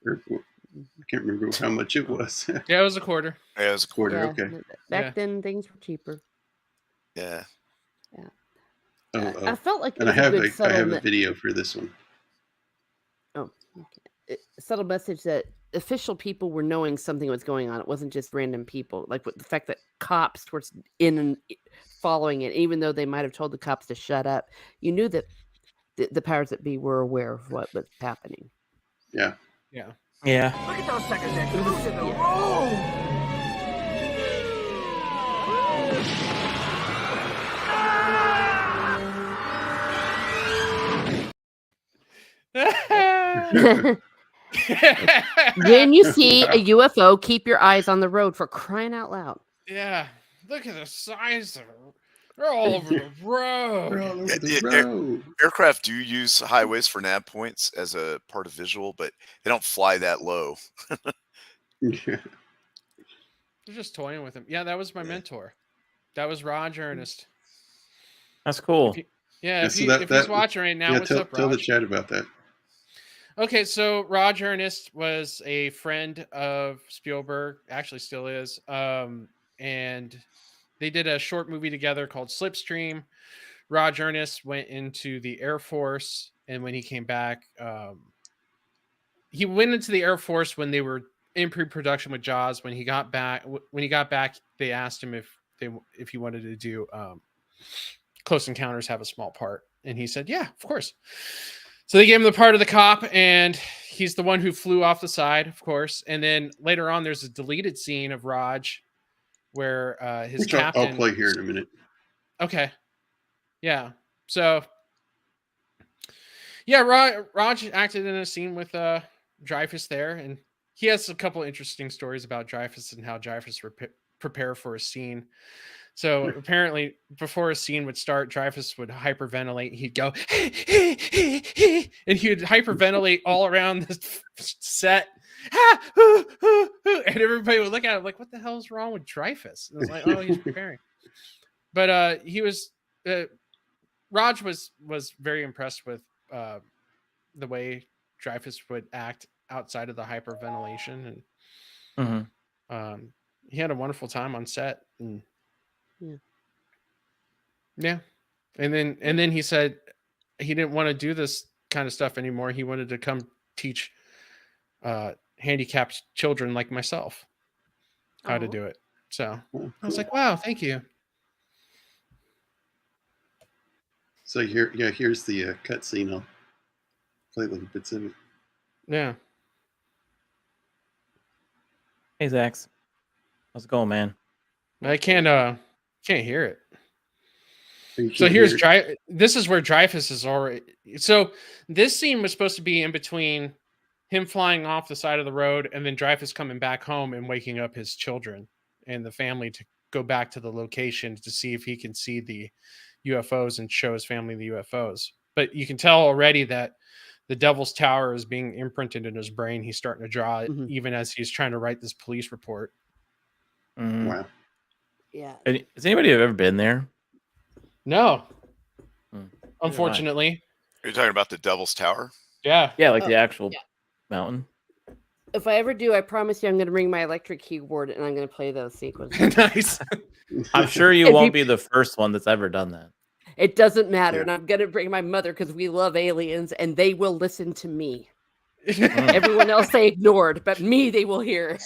Or, I can't remember how much it was. Yeah, it was a quarter. Yeah, it was a quarter. Quarter. Yeah, Okay. Back Yeah. then, things were cheaper. Yeah. Oh, I felt like it and I was a have good I subtle, have a video for this one. subtle message that official people were knowing something was going on. It wasn't just random people. Like with the fact that cops were in and following it, even though they might have told the cops to shut up, you knew that the powers that be were aware of what was happening. Yeah. Yeah. Yeah. Look at those suckers, they're It was- cruising the yeah. road. When you see a UFO, keep your eyes on the road, for crying out loud. Yeah. Look at the size of it. They're all over the road. We're all over Yeah, the yeah, road. Aircraft do use highways for nav points as a part of visual, but they don't fly that low. Yeah. They're just toying with him. Yeah, that was my mentor. That was Raj Ernest. That's cool. If Yeah, so if he's watching right now, Yeah, what's tell up, the Raj? chat about that. Okay, so Raj Ernest was a friend of Spielberg, actually still is. And they did a short movie together called Slipstream. Raj Ernest went into the Air Force, and when he came back, he went into the Air Force when they were in pre-production with Jaws. When he got back, they asked him if he wanted to do Close Encounters, have a small part, and he said, "Yeah, of course." So they gave him the part of the cop, and he's the one who flew off the side, of course. And then later on, there's a deleted scene of Raj where his Which captain. I'll play here in a minute. Okay. Yeah. So. Yeah, Raj acted in a scene with Dreyfuss there, and he has a couple interesting stories about Dreyfuss and how Dreyfuss prepare for a scene. So apparently, before a scene would start, Dreyfuss would hyperventilate. He'd go, and he would hyperventilate all around the set. And everybody would look at him like, "What the hell is wrong with Dreyfuss?" And I was like, "Oh, he's preparing." But he was Raj was very impressed with the way Dreyfuss would act outside of the hyperventilation, and Mhm. He had a wonderful time on set. And yeah. And then he said he didn't want to do this kind of stuff anymore. He wanted to come teach handicapped children like myself how to Aw. do it. So Oh, I was cool. like, wow, thank you. So here's the cutscene. I'll play little bits of it. Yeah. Hey, Zax. How's it going, man? I can't hear it. You So can't here's hear it? this is where Dreyfus is already. So this scene was supposed to be in between him flying off the side of the road and then Dreyfus coming back home and waking up his children and the family to go back to the location to see if he can see the UFOs and show his family the UFOs. But you can tell already that the Devil's Tower is being imprinted in his brain. He's starting to draw it Mhm. even as he's trying to write this police report. Mhm. Wow. Yeah. Has anybody ever been there? No, Hmm. unfortunately. Are you talking about the Devil's Tower? Yeah. Yeah, like Oh, the actual yeah. mountain. If I ever do, I promise you I'm going to bring my electric keyboard and I'm going to play those sequences. Nice. I'm sure you And won't be- be the first one that's ever done that. It doesn't matter. Yeah. And I'm going to bring my mother because we love aliens and they will listen to me. Mm. Everyone else they ignored, but me they will hear.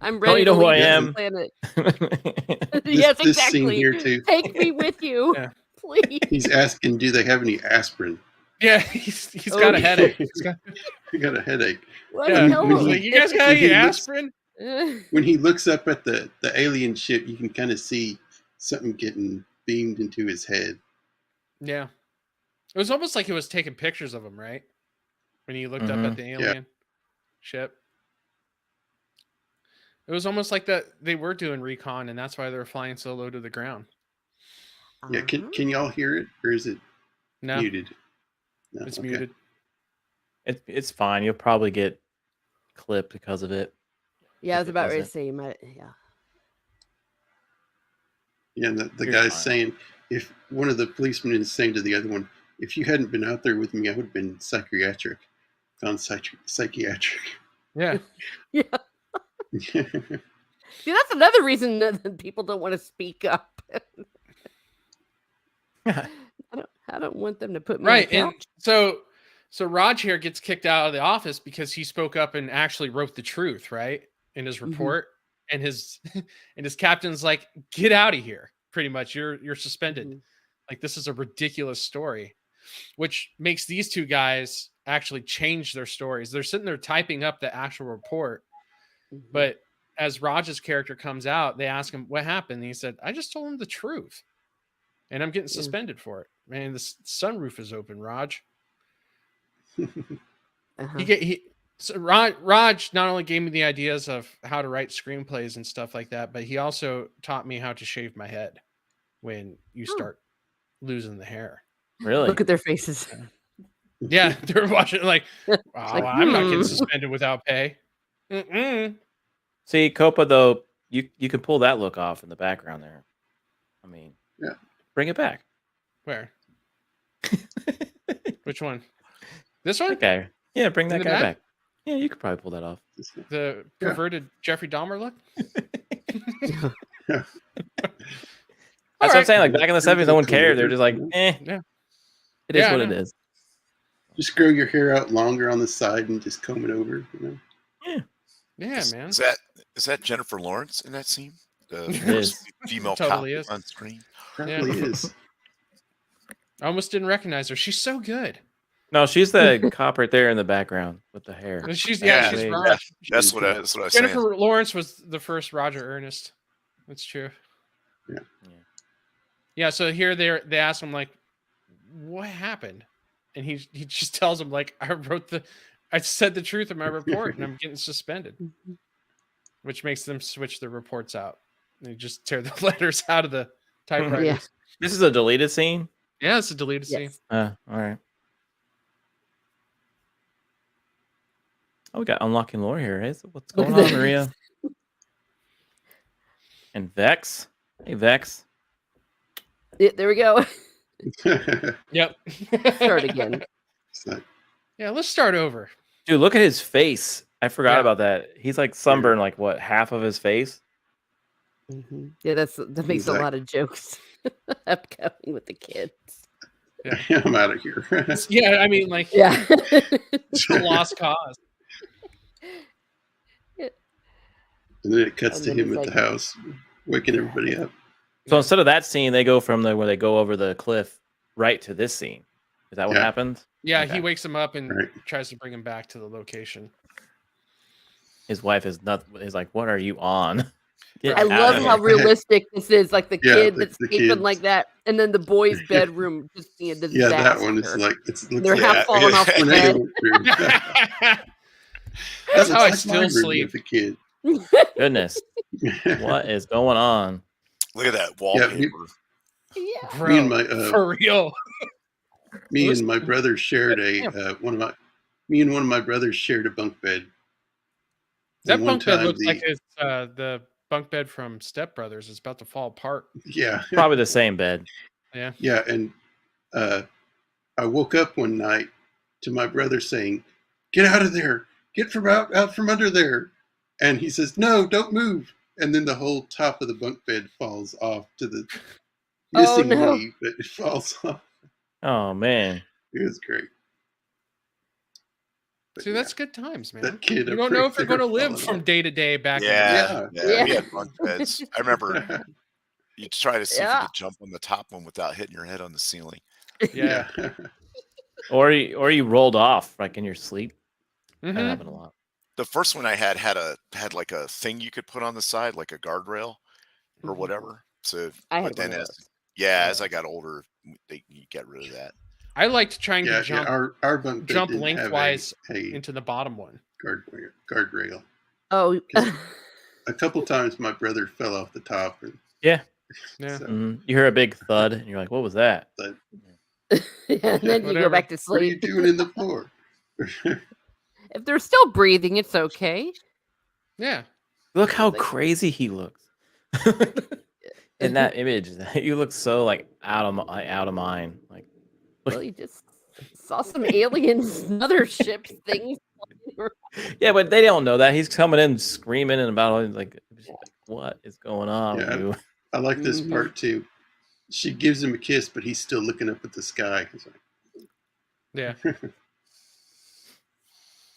I'm Don't ready you to know who I leave this am? planet. This, Yes, this scene exactly. here too. Take me with you, Yeah. please. He's asking, do they have any aspirin? Yeah, he's Oh, got a yeah. headache. He's got, I got a headache. Let yeah. me tell When He's him. like, you guys got when any he looks- aspirin? When he looks up at the alien ship, you can kind of see something getting beamed into his head. Yeah. It was almost like he was taking pictures of him, right? When he looked up at the alien ship. It was almost like that they were doing recon, and that's why they were flying so low to the ground. Yeah, can y'all hear it, or is it No, muted? No, it's okay. muted. It's fine. You'll probably get clipped because of it. Yeah, I if was it about ready to doesn't. say you might. Yeah. Yeah, and the You're guy's fine. saying, if one of the policemen is saying to the other one, if you hadn't been out there with me, I would have been psychiatric. Found psychiatric. Yeah. Yeah. See, that's another reason that people don't want to speak up. I don't want them to put me Right. on the And couch. so Raj here gets kicked out of the office because he spoke up and actually wrote the truth, right? In his report. And his captain's like, get out of here. Pretty much. You're suspended. Mhm. Like, this is a ridiculous story, which makes these two guys actually change their stories. They're sitting there typing up the actual report. Mhm. But as Raj's character comes out, they ask him what happened. And he said, I just told him the truth. And I'm getting Yeah. suspended for it. Man, the sunroof is open, Raj. Uh-huh. So Raj not only gave me the ideas of how to write screenplays and stuff like that, but he also taught me how to shave my head when you Oh. start losing the hair. Really? Look at their faces. Yeah, they're watching it like, oh, Like, I'm not getting hmm. suspended without pay. Mm-mm. See, Copa, though, you can pull that look off in the background there. I mean, Yeah. bring it back. Where? Which one? This one? Okay. Yeah, bring In that the guy back? back. Yeah, you could probably pull that off. The perverted Jeffrey Dahmer look? Yeah. That's what I'm saying. Like back in the 70s, no one cared. They're just like, Yeah. it is Yeah, I what it know. is. Just grow your hair out longer on the side and just comb it over. You know? Yeah, man. Is that Jennifer Lawrence in that scene? The It first is. female Totally cop is. on screen. Probably is. I almost didn't recognize her. She's so good. No, she's the cop right there in the background with the hair. And she's Yeah, she's yeah. Raj. That's what I was saying. Jennifer Lawrence was the first Roger Ernest. That's true. Yeah. Yeah. So here they ask him like, what happened? And he just tells them like, I said the truth in my report and I'm getting suspended, which makes them switch their reports out. They just tear the letters out of the typewriters. Yeah. This is a deleted scene? Yeah, it's a deleted scene. Yes. All right. Oh, we got unlocking lore here. Hey, so what's Look going at on, that. Maria? And Vex. Hey, Vex. Yeah, there we go. Yep. Start again. It's not- Yeah, let's start over. Dude, look at his face. I forgot Yeah. about that. He's like sunburned, like what, half of his face? Mhm. Yeah, that makes a Exact- lot of jokes upcoming with the kids. I'm out of here. Yeah, I mean, like, Yeah. it's a lost cause. And then it cuts And to then him he's at like- the house, waking everybody up. So instead of that scene, they go from where they go over the cliff right to this scene. Is that what Yeah. happens? Yeah, Okay. he wakes him up and Right. tries to bring him back to the location. His wife is like, "What are you on?" Get I out love of how here." realistic this is. Like the Yeah, kid the- that's the sleeping kids. like that, and then the boys' bedroom just being a disaster. Yeah, that one is like it looks They're like half falling off the tornado bed. went through. That's That how I looks like my still room sleep. with the kid. Goodness, what is going on? Look at that wallpaper. Yeah. Bro, Me and my for real. me Those- and my brother shared one of my brothers shared a bunk bed. That And one bunk bed time looks like it's the bunk bed from Step Brothers is about to fall apart. yeah, Probably the same bed. Yeah. yeah, and I woke up one night to my brother saying, "Get out of there! Get from out from under there!" And he says, "No, don't move!" And then the whole top of the bunk bed falls off to the Oh, missing no. me, but it falls off. Oh man, It was great. But See, that's good times, man. that kid. You up don't know right if you're there going to live falling from off. day to day back in the Yeah, Yeah. yeah, we Yeah. had bunk beds. I remember you try to see if Yeah. you could jump on the top one without hitting your head on the ceiling. Yeah. or you rolled off like in your sleep. That Mhm. happened a lot. The first one I had like a thing you could put on the side, like a guardrail or Mhm. whatever. So, I but had then one of as those. as I got older, you get rid of that. I liked trying to jump Our bunk bed jump didn't have lengthwise a into the bottom one. guardrail. Oh, A couple times my brother fell off the top, and Yeah. Yeah. so, Mhm. You hear a big thud, and you're like, "What was that?" but yeah, and then you Whatever. go back to what are you sleep. doing in the floor? If they're still breathing, it's okay. Yeah. Look how Like- crazy he looks in that image. You look so like out of mind. Like, Well, you just saw some aliens and other ships things. flying around. yeah, but they don't know that he's coming in screaming and about like, what is going on with Yeah. you? I like this Mhm. part too. She gives him a kiss, but he's still looking up at the sky. It's like- Yeah.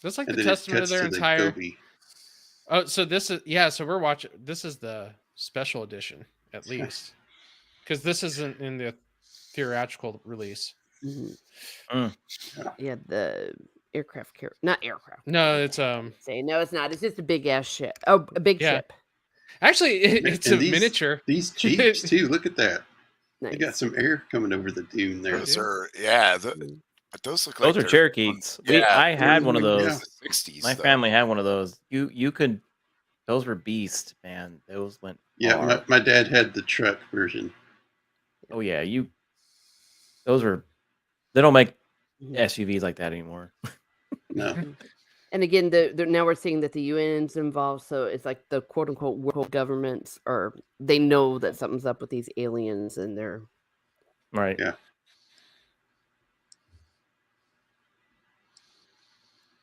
That's like and the then it testament of cuts their to the entire. Gobi. Oh, so this is so we're watching. This is the special edition, at least, because this isn't in the theatrical release. Mhm. Mm. Yeah, the aircraft carrier, not aircraft. No, it's Say no, it's not. It's just a big ass ship. Oh, a big Yeah. ship. actually it's And a miniature. These Jeeps too. Look at that. Nice. They got some air coming over the dune there. Those do. are Mm. but those look like Those are they're Cherokees. from- yeah, I had one of yeah. those. the 60s. My though. family had one of those. You could. Those were beast, man. Those went. Yeah, far. my dad had the truck version. Oh yeah, Those were. They don't make Mhm. SUVs like that anymore. No, And again, now we're seeing that the UN's involved, so it's like the quote unquote world governments they know that something's up with these aliens, and they're Right. Yeah.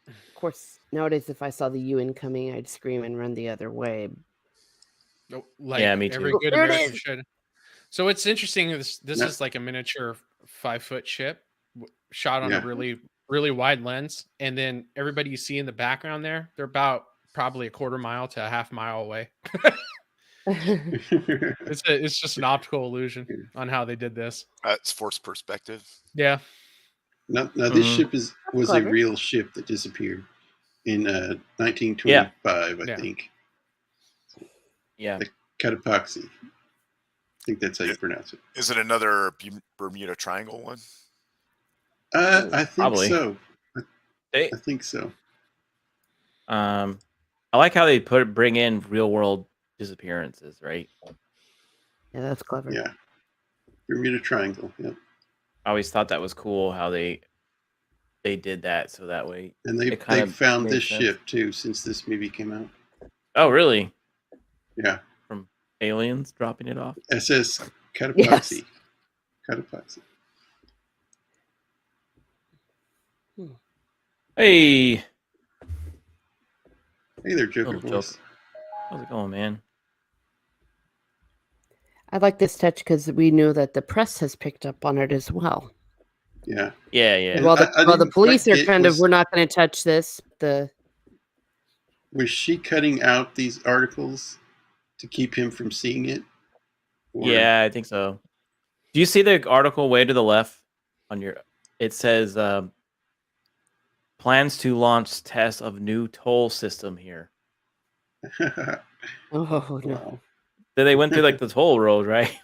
of course nowadays if I saw the UN coming, I'd scream and run the other way. No, like Yeah, me too. every Oh, good there it American is. should. So it's interesting. This No. is like a miniature 5-foot ship shot on Yeah. a really wide lens, and then everybody you see in the background there, they're about probably a quarter mile to a half mile away. It's just an optical illusion on how they did this. It's forced perspective. Yeah. now this Mhm. ship was a Clever. real ship that disappeared in 1925, I Yeah. think. Yeah. Cotopaxi. I think that's how you pronounce it. Is it another Bermuda Triangle one? I think Probably. so. They, I think so. I like how they bring in real world disappearances, right? Yeah, that's clever. Yeah. Bermuda Triangle. Yep. I always thought that was cool how they did that so that way. And It they kind of found made this sense. ship too since this movie came out. Oh, really? Yeah. From aliens dropping it off? SS Cotopaxi. Cotopaxi. Hey, Hey there, Joker Little Voice. Joker. how's it going, man? I like this touch because we know that the press has picked up on it as well. Yeah. Yeah. Well, I the didn't police quite are get, kind of, we're not going to touch this. was she cutting out these articles to keep him from seeing it? Or, Yeah, I think so. Do you see the article way to the left on your? It says plans to launch tests of new toll system here. Oh, no. wow. Then they went through like the toll road, right?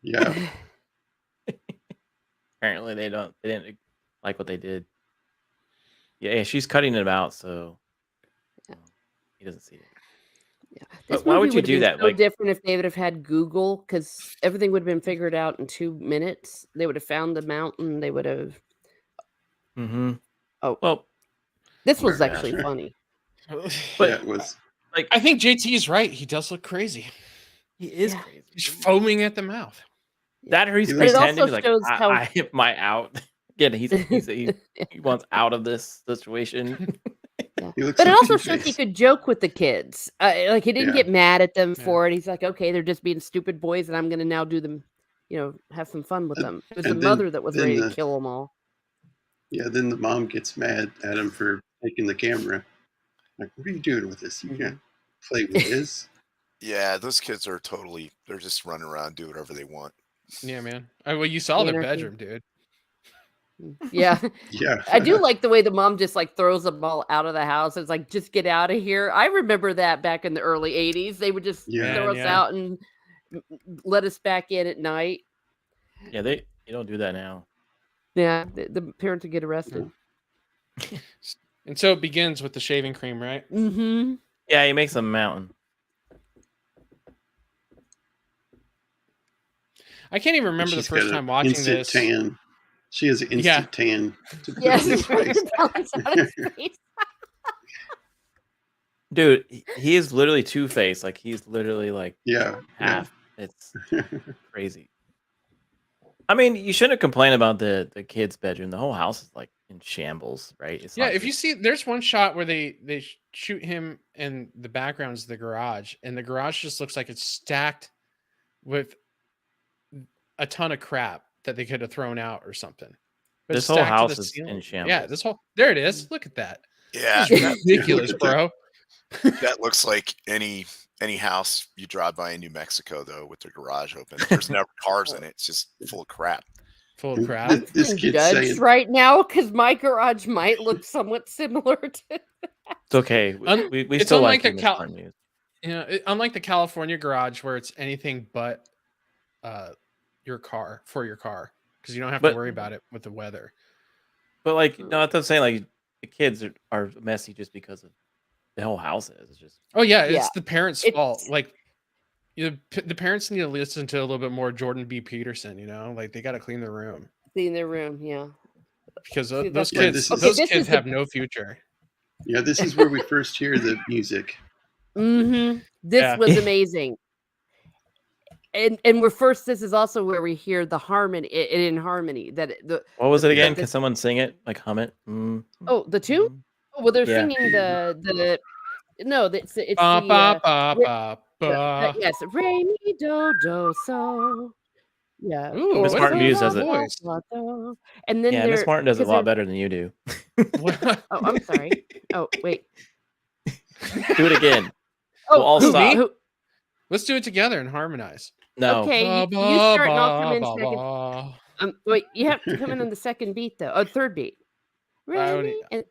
Yeah. Apparently they didn't like what they did. Yeah, she's cutting it out, so he doesn't see it. Yeah. But This why movie would you would have do been that? so Like, different if they would have had Google, because everything would have been figured out in 2 minutes. They would have found the mountain. They would have. Oh, well, this was yeah. actually funny. But yeah, it was. like, I think JT is right. He does look crazy. he is Yeah. crazy. He's foaming at the mouth. That or he's But it pretending also to like, shows how- I hit my out. Again, he wants out of this situation. He looks But it like also shows he Two-Face. could joke with the kids. Like, he didn't Yeah. get mad at them Yeah. for it. He's like, okay, they're just being stupid boys, and I'm going to now do them, have some fun with them. It was the and then- mother that was then ready to the- kill them all. Yeah, then the mom gets mad at him for taking the camera. Like, what are you doing with this? You Mhm. can't play with this. Yeah, those kids are they're just running around, do whatever they want. Yeah, man. Well, you saw their Anarchy. bedroom, dude. Yeah. Yeah. I do like the way the mom just like throws them all out of the house. It's like, just get out of here. I remember that back in the early 80s. They would just Yeah. throw us Yeah. out and let us back in at night. Yeah, you don't do that now. Yeah, the parents would get arrested. And so it begins with the shaving cream, right? Mm-hmm. Yeah, he makes a mountain. I can't even remember the She's first got an time watching instant this. Tan. She has an instant Yeah. tan to put Yes, on his face. balance on his face. Dude, he is literally Two-Face. Like, he's literally like Yeah. half. It's crazy. I mean, you shouldn't complain about the kid's bedroom. The whole house is like in shambles, right? It's Yeah, not if you just- see, there's one shot where they shoot him and the background's the garage, and the garage just looks like it's stacked with a ton of crap that they could have thrown out or something. But This it's whole stacked to house the is ceiling. in shambles. Yeah, there it is. Look at that. Yeah, It's ridiculous, Look at that. bro. that looks like any house you drive by in New Mexico, though, with their garage open. There's never cars in it. It's just full of crap. Full of And crap. This I'm kid's judged saying, right now because my garage might look somewhat similar to. It's okay. We It's still unlike like the you, Miss Cal- Martin News. Unlike the California garage where it's anything but your car, because you don't have to But- worry about it with the weather. But like, no, that's what I'm saying. Like, the kids are messy just because of the whole house is. It's just Oh yeah, it's Yeah. the parents' It's- fault. Like, the parents need to listen to a little bit more Jordan B. Peterson. Like they got to clean their room In their room, yeah. because See, those that's where- kids, Okay, those this kids is the- have no future. yeah, this is where we first hear the music. Mm-hmm. This Yeah. was amazing. And this is also where we hear the harmony in harmony what was it the- again? the- Can someone sing it? Like hum it? the tune. Oh, well, they're Yeah. singing the no, it's Ba, the ba, ba, re- ba, the- ba. yes, re mi do do so. Yeah. Ooh, Miss what Martin a Muse cool does it. voice. do. And then Yeah, Miss Martin does it a 'cause lot they're- better than you do. What? Oh, I'm sorry. Oh, wait. Do it again. Oh, We'll all who- stop. who- Let's do it together and harmonize. No. Okay, you Ba, start and I'll ba, come in ba, second. ba. Wait, you have to come in on the second beat though. Oh, third beat. Re, already- mi, and,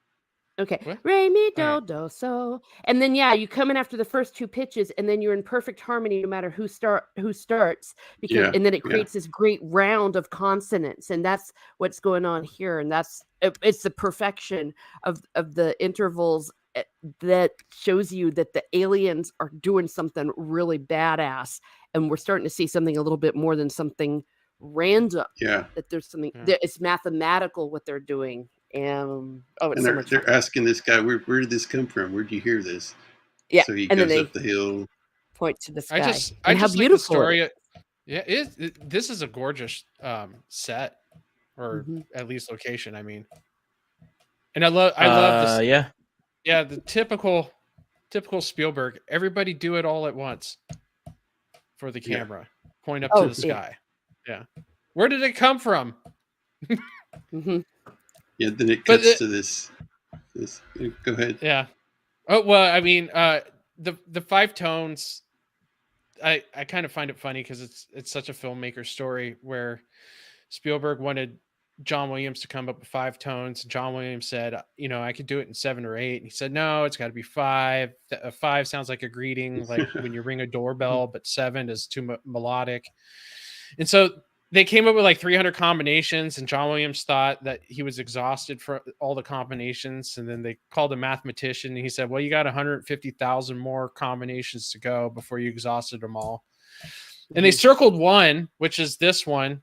okay. What? Re mi do Alright. do so. And then you come in after the first two pitches, and then you're in perfect harmony no matter who starts, because Yeah, and then it yeah. creates this great round of consonants, and that's what's going on here. And it's the perfection of the intervals that shows you that the aliens are doing something really badass, and we're starting to see something a little bit more than something random. Yeah. That there's something Yeah. that it's mathematical what they're doing. And it's And so much they're fun. asking this guy, where did this come from? Where'd you hear this? Yeah, So he and then goes they up the hill. point to the sky. I just and how like the beautiful story. it Yeah, this is a gorgeous set, or Mhm. at least location. I mean, and I love this. Yeah. Yeah, the typical Spielberg. Everybody do it all at once for the camera. Point up Oh, to the yeah. sky. Yeah. Where did it come from? Mm-hmm. Yeah, then it But cuts to this. Go ahead. Yeah. Oh well, I mean, the five tones. I kind of find it funny because it's such a filmmaker story where Spielberg wanted John Williams to come up with five tones. John Williams said, I could do it in 7 or 8. And he said, no, it's got to be 5. 5 sounds like a greeting, like when you ring a doorbell, but 7 is too melodic. And so they came up with like 300 combinations, and John Williams thought that he was exhausted for all the combinations. And then they called a mathematician, and he said, well, you got 150,000 more combinations to go before you exhausted them all. And they circled one, which is this one.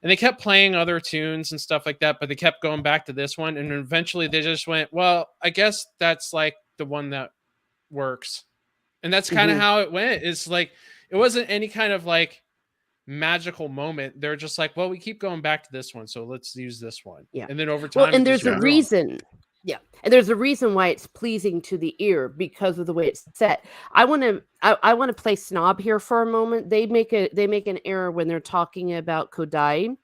And they kept playing other tunes and stuff like that, but they kept going back to this one. And eventually they just went, well, I guess that's like the one that works. And that's kind of how it went. It's like, it wasn't any kind of like magical moment. They're just like, well, we keep going back to this one, so let's use this one. Yeah. And then over time, well, and there's a reason. Yeah, and there's a reason why it's pleasing to the ear because of the way it's set. I want to play snob here for a moment. They make an error when they're talking about Kodai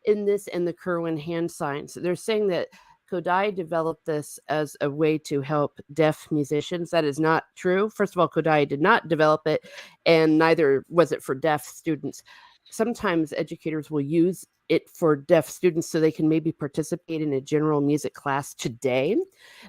in this and the Kerwin hand signs. They're saying that Kodai developed this as a way to help deaf musicians. That is not true. First of all, Kodai did not develop it, and neither was it for deaf students. Sometimes educators will use it for deaf students so they can maybe participate in a general music class today.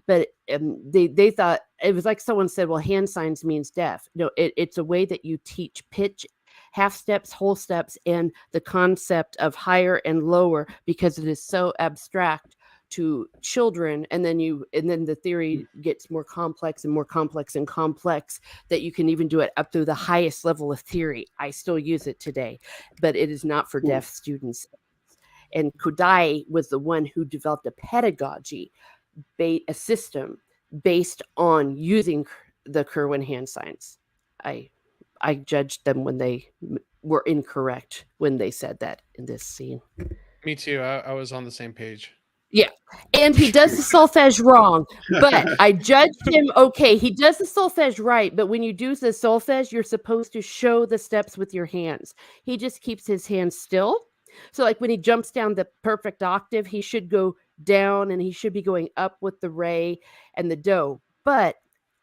But they thought, it was like someone said, well, hand signs means deaf. No, it's a way that you teach pitch, half steps, whole steps, and the concept of higher and lower, because it is so abstract to children, and then the theory gets more complex and more complex and complex, that you can even do it up to the highest level of theory. I still use it today, but it is not for deaf students. And Kodai was the one who developed a pedagogy, a system based on using the Kerwin hand signs. I judged them when they were incorrect when they said that in this scene. Me too. I was on the same page. Yeah, and he does the solfege wrong, but I judged him okay. He does the solfege right, but when you do the solfege, you're supposed to show the steps with your hands. He just keeps his hands still. So like when he jumps down the perfect octave, he should go down and he should be going up with the re and the do. But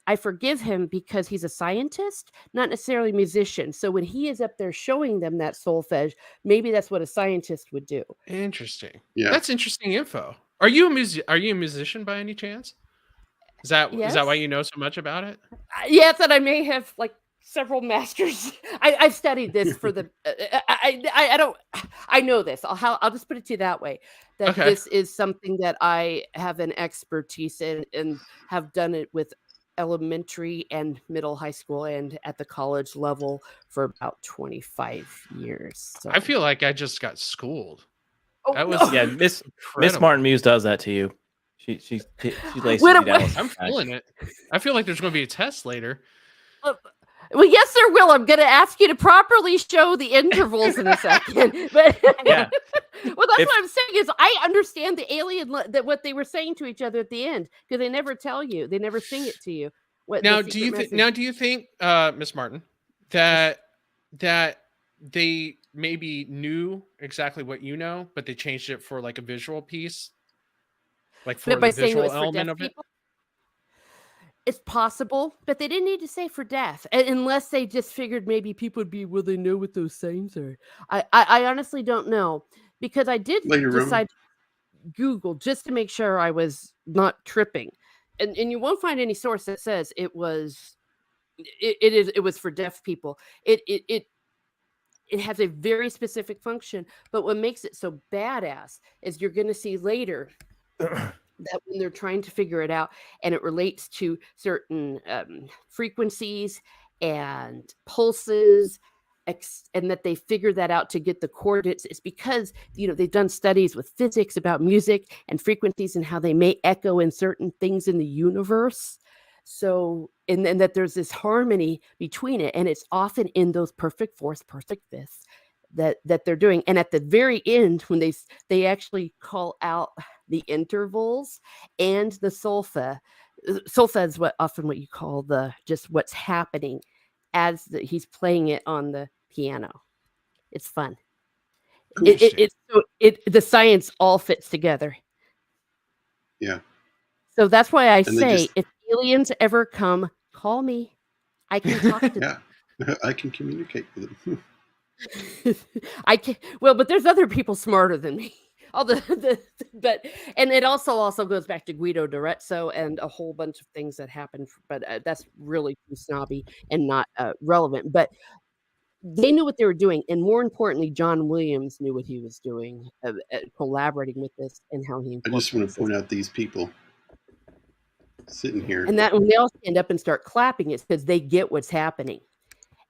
I forgive him because he's a scientist, not necessarily a musician. So when he is up there showing them that solfege, maybe that's what a scientist would do. Interesting. Yeah, that's interesting info. Are you a musician by any chance? Is that why you know so much about it? Yes, and I may have like several masters. I've studied this for the. I know this. I'll just put it to you that way. That this is something that I have an expertise in and have done it with elementary and middle high school and at the college level for about 25 years. So. I feel like I just got schooled. Oh, that was yeah, Miss Martin Muse does that to you. She lays you down. I'm feeling it. I feel like there's going to be a test later. Well, yes, there will. I'm going to ask you to properly show the intervals in a second. But yeah. Well, that's what I'm saying is I understand the alien that what they were saying to each other at the end, because they never tell you, they never sing it to you. Do you think, Miss Martin, that they maybe knew exactly what you know, but they changed it for like a visual piece, like for the visual element of it? It's possible, but they didn't need to say for deaf, unless they just figured maybe people would be, well, they know what those signs are. I honestly don't know, because I did decide to Google just to make sure I was not tripping, and you won't find any source that says it was for deaf people. It has a very specific function, but what makes it so badass is you're going to see later that when they're trying to figure it out, and it relates to certain frequencies and pulses, and that they figure that out to get the coordinates, it's because they've done studies with physics about music and frequencies and how they may echo in certain things in the universe. So, and that there's this harmony between it, and it's often in those perfect fourths, perfect fifths that they're doing. And at the very end, when they actually call out the intervals and the solfa is what you call just what's happening as he's playing it on the piano. It's fun. The science all fits together. Yeah. So that's why I And they say, just- if aliens ever come, call me. I can talk to them. Yeah. I can communicate with them. I can. Well, but there's other people smarter than me. All but and it also goes back to Guido d'Arezzo and a whole bunch of things that happened. But that's really too snobby and not relevant. But they knew what they were doing, and more importantly, John Williams knew what he was doing, collaborating with this and how he. I just want to point out these people sitting here. And that when they all stand up and start clapping, it's because they get what's happening.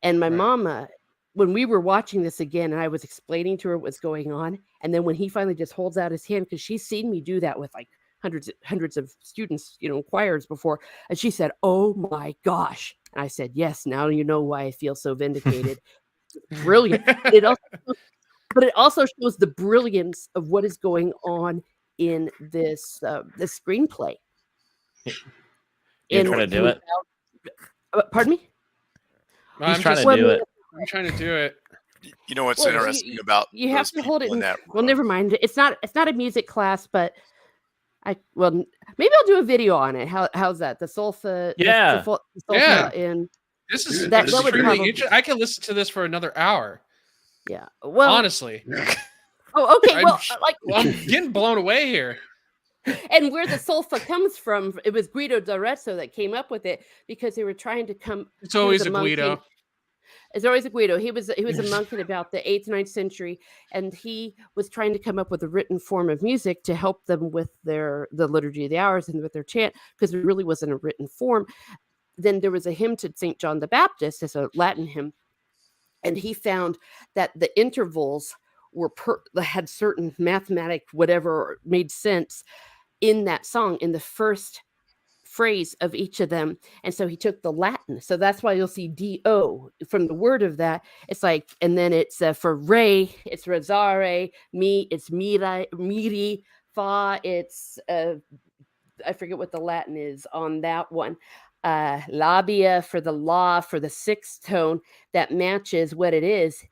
And my Right. mama, when we were watching this again, and I was explaining to her what's going on, and then when he finally just holds out his hand, because she's seen me do that with like hundreds of students, choirs before, and she said, "Oh my gosh!" And I said, "Yes, now you know why I feel so vindicated." Brilliant. But it also shows the brilliance of what is going on in this this screenplay. You're trying to do it? Pardon me? He's trying to do it. I'm trying to do it. You know what's Well, interesting about You have those to hold it. people in that Well, room? never mind. It's not a music class, but maybe I'll do a video on it. How's that? The solfa. Yeah. The solfa Yeah. in. This is Dude, that this is would really probably- interesting. I can listen to this for another hour. Yeah. Well. Honestly, Yeah. Oh, okay. I'm Well, sh- like, I'm getting blown away here. and where the solfa comes from, it was Guido d'Arezzo that came up with it because they were trying to come. It's he was always a monk Guido. in- It's always a Guido. He was a monk in about the 8th, 9th century, and he was trying to come up with a written form of music to help them with the liturgy of the hours and with their chant, because it really wasn't a written form. Then there was a hymn to St. John the Baptist as a Latin hymn, and he found that the intervals had certain mathematic whatever made sense in that song in the first phrase of each of them. And so he took the Latin. So that's why you'll see D-O from the word of that. It's like, and then it's for re, it's rezare, mi, it's miri, fa, it's, I forget what the Latin is on that one. Labia for the la, for the sixth tone that matches what it is.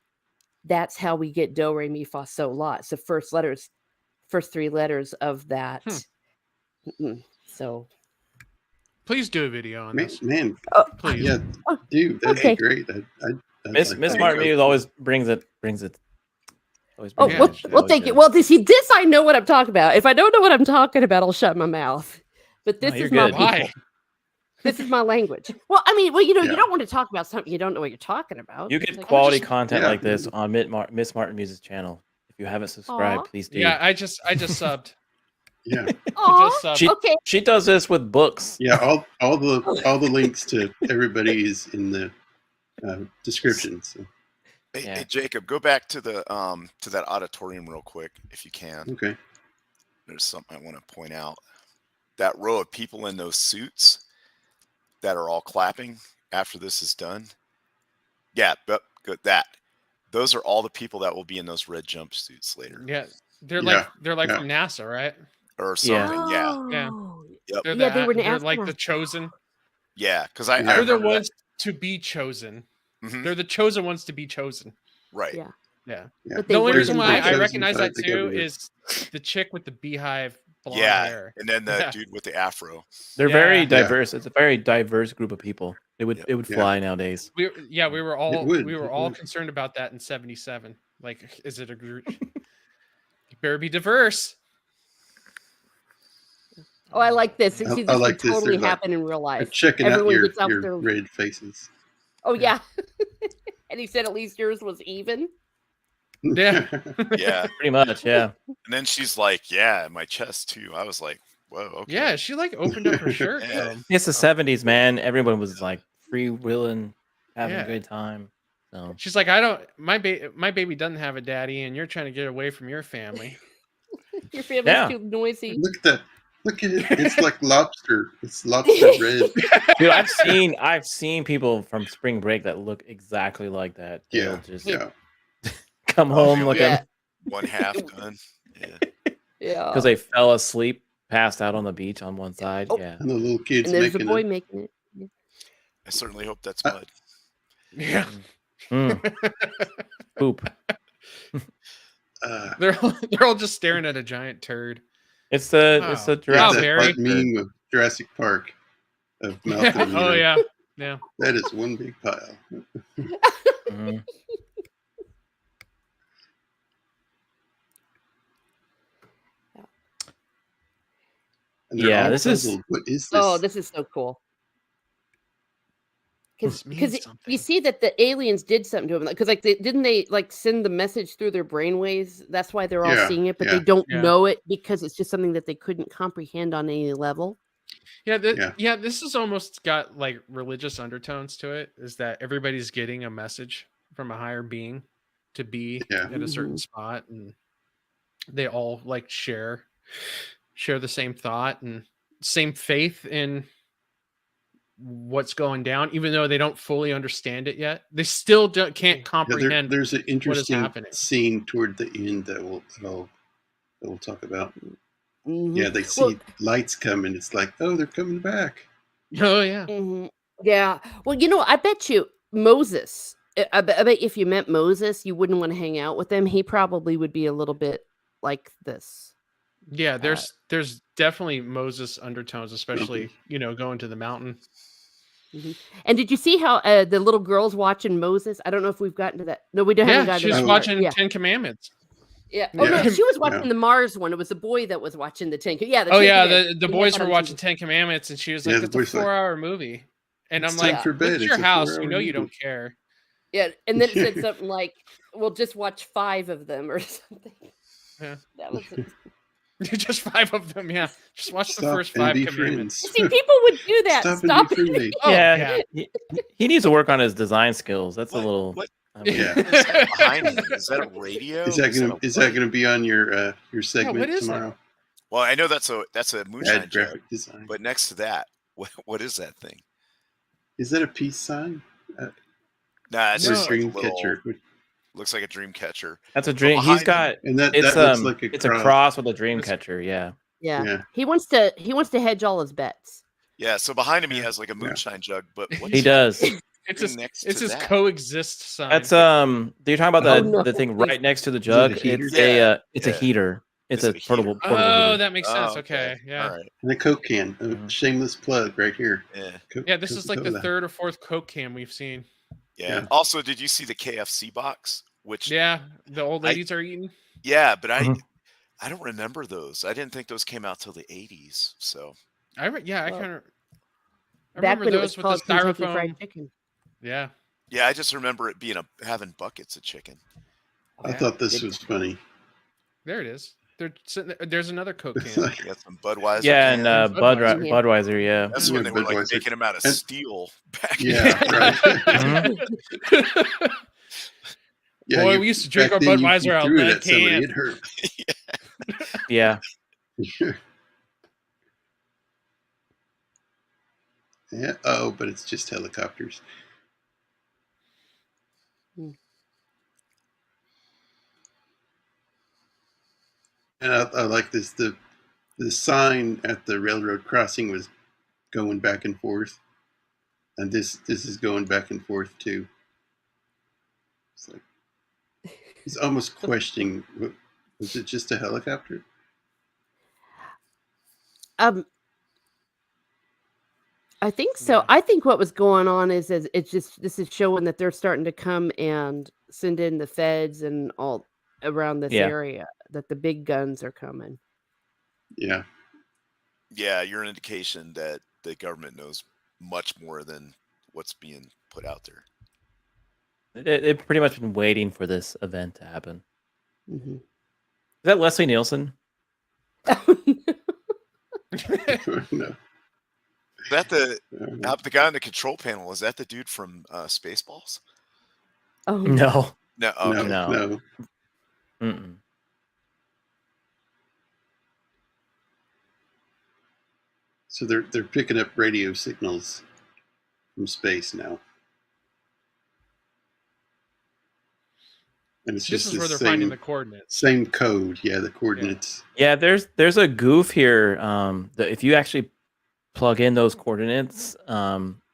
That's how we get do, re, mi, fa, sol, la. It's the first 3 letters of that. So Please do a video on this. Man, Please. yeah, dude, that'd Okay. be great. Miss Martin Muse always brings it. Always Oh, brings Yeah, it. She well, always thank you. does. Well, this I know what I'm talking about. If I don't know what I'm talking about, I'll shut my mouth. But No, this you're is my good. Why? people. This is my language. Well, I mean, you Yeah. don't want to talk about something you don't know what you're talking about. You It's get like, quality just- content Yeah. like this on Miss Martin Muse's channel. If you haven't subscribed, Aw. please do. Yeah, I just subbed. Yeah, I just Aw, subbed. She- okay. She does this with books. yeah. All the links to everybody is in the description. So Yeah. Hey, Jacob, go back to the to that auditorium real quick if you can. okay, There's something I want to point out. That row of people in those suits that are all clapping after this is done. Yeah, but good that. Those are all the people that will be in those red jumpsuits later. Yeah, they're Yeah, like yeah. from NASA, right? Or Yeah. something. Yeah. Yeah. Oh, Yep. They're Yeah, they were they're like the astronauts. chosen. Yeah. Because Yeah. I They're the remember ones to be chosen. that. Mhm. They're the chosen ones to be chosen. Right. Yeah. Yeah. yeah. But they The only weren't reason why I invited. recognize that Chosen too together. is the chick with the beehive blonde Yeah. hair. And then the Yeah. dude with the afro. They're Yeah. very Yeah. diverse. It's a very diverse group of people. It would Yep. it would Yeah. fly nowadays. We were all would, we were it all would. concerned about that in '77. Like, is it a group? You better be diverse. Oh, I like this. And I- see, I this like would this. totally They're like- happen in real life. checking Everyone out gets out your there- red faces. Oh, yeah. And he said at least yours was even. Yeah. Yeah. Pretty much, yeah. And then she's like, yeah, my chest too. I was like, whoa, okay. Yeah, she like opened up her shirt. Yeah. for him. It's the 70s, man. Everyone was like freewheeling, having Yeah. a good time. So She's like, my baby doesn't have a daddy, and you're trying to get away from your family. Your family's Yeah. too noisy. Look at that. Look at it. It's like lobster. It's lobster red. dude, I've seen people from spring break that look exactly like that. They'll Yeah. just Yeah. come home looking Yeah. One half done. Yeah. Yeah. because they fell asleep, passed out on the beach on one side. Oh. Yeah. And the little kids And there's a making boy it. making it. I certainly hope that's Uh, mud. Yeah. Mm. Poop. They're all just staring at a giant turd. It's the Wow. it's the Wow, Jurassic Barry. Park that turd. meme of Jurassic Park of Malcolm. Oh yeah. Yeah. That is one big pile. Mhm. And they're Yeah, all this is- puzzled. What is this? Oh, this is so cool. This Because means something. you see that the aliens did something to them. Because like didn't they like send the message through their brainwaves? That's why they're all Yeah, seeing it, but yeah. they don't Yeah. know it because it's just something that they couldn't comprehend on any level. Yeah, Yeah. this has almost got like religious undertones to it. Is that everybody's getting a message from a higher being to be Yeah. at a certain Mhm. spot, and they all like share the same thought and same faith in what's going down, even though they don't fully understand it yet. They still can't Yeah, comprehend. there's an interesting happening. scene toward the end that we'll talk about. Mhm. Yeah, they see Well, lights coming. It's like, oh, they're coming back. Oh yeah. mhm. Yeah. Well, I bet you Moses. I bet if you met Moses, you wouldn't want to hang out with him. He probably would be a little bit like this. Yeah, there's definitely Moses undertones, especially going to the mountain. And did you see how the little girl's watching Moses? I don't know if we've gotten to that. No, we haven't Yeah, gotten she to was that part. watching Yeah. Ten Commandments. Yeah. Oh no, Yeah. she was watching Yeah. the Mars one. It was the boy that was watching the Ten. Yeah. Oh Ten yeah, Commandments. the We boys have were that on watching TV. Ten Commandments, and she was Yeah, like, the "It's a boys like, 4-hour movie," and It's I'm time like, for "Look bed. at It's your a house. 4-hour We know you movie." don't care." Yeah, and then it said something like, "We'll just watch 5 of them" or something. Yeah. That was it. Just 5 of them. Yeah, just watch the Stop first and 5 be commandments. friends. See, people would do that. Stop Stop and be friendly. Oh Yeah, yeah. he needs to work on his design skills. That's a What- little. what- Yeah. What is that behind him? Is that a radio? Is that a light? gonna be on your segment is that? tomorrow? Well, I know that's a moonshine Bad jug, graphic design. but next to that, what is that thing? Is that a peace sign? Nah, it's No. just like a Dream little. catcher. Looks like a dream catcher. That's a dream. behind He's got. And that It's looks like a it's cross. a cross with a dream It's- catcher. Yeah. Yeah. Yeah. He wants to hedge all his bets. Yeah, so behind him he Yeah. has like a moonshine jug, but what's He does. It's doing his next it's to his that? coexist sign. That's you're talking about Oh, the no, the thing please. right next to the it a jug. heater? It's Yeah, it's a yeah. heater. It's Is a it a heater? portable Oh, heater. that makes sense. Okay. All Yeah. right. And a Coke can. A Mhm. shameless plug right here. Yeah. Yeah, this is like the Coca-Cola. 3rd or 4th Coke can we've seen. Yeah. Yeah. Also, did you see the KFC box? Which Yeah, the old I- ladies are eating. yeah, but Mhm. I don't remember those. I didn't think those came out till the 80s. So I Well, kind of. I Back remember when it was those with called the Kentucky styrofoam. Fried Chicken. Yeah. yeah, I just remember it being having buckets of chicken. I Yeah. thought this was funny. There it is. There's another Coke It's can. like, You got some Budweiser. Yeah, and cans. Budweiser. Budweiser. Yeah. That's Yeah, when they were like Budweiser. making them out of And- steel back. yeah, right. Mhm. Yeah, Boy, you- we used to drink back our then you Budweiser out of threw it lead at somebody, cans. it hurt. Yeah. Yeah. Oh, but it's just helicopters. Hmm. And I like this. The sign at the railroad crossing was going back and forth, and this is going back and forth too. It's like he's almost questioning: was it just a helicopter? I think so. Yeah. I think what was going on is it's just this is showing that they're starting to come and send in the feds and all around this Yeah. area, that the big guns are coming. Yeah. Yeah, you're an indication that the government knows much more than what's being put out there. They've pretty much been waiting for this event to happen. Mhm. Is that Leslie Nielsen? No. Is that the Uh, the guy on the control panel? Is that the dude from Spaceballs? Oh, No. No. no, Okay. No. no. Mm-mm. So they're picking up radio signals from space now, and it's This just is where the they're finding the coordinates. same code. Yeah, the coordinates. Yeah, there's a goof here. That if you actually plug in those coordinates,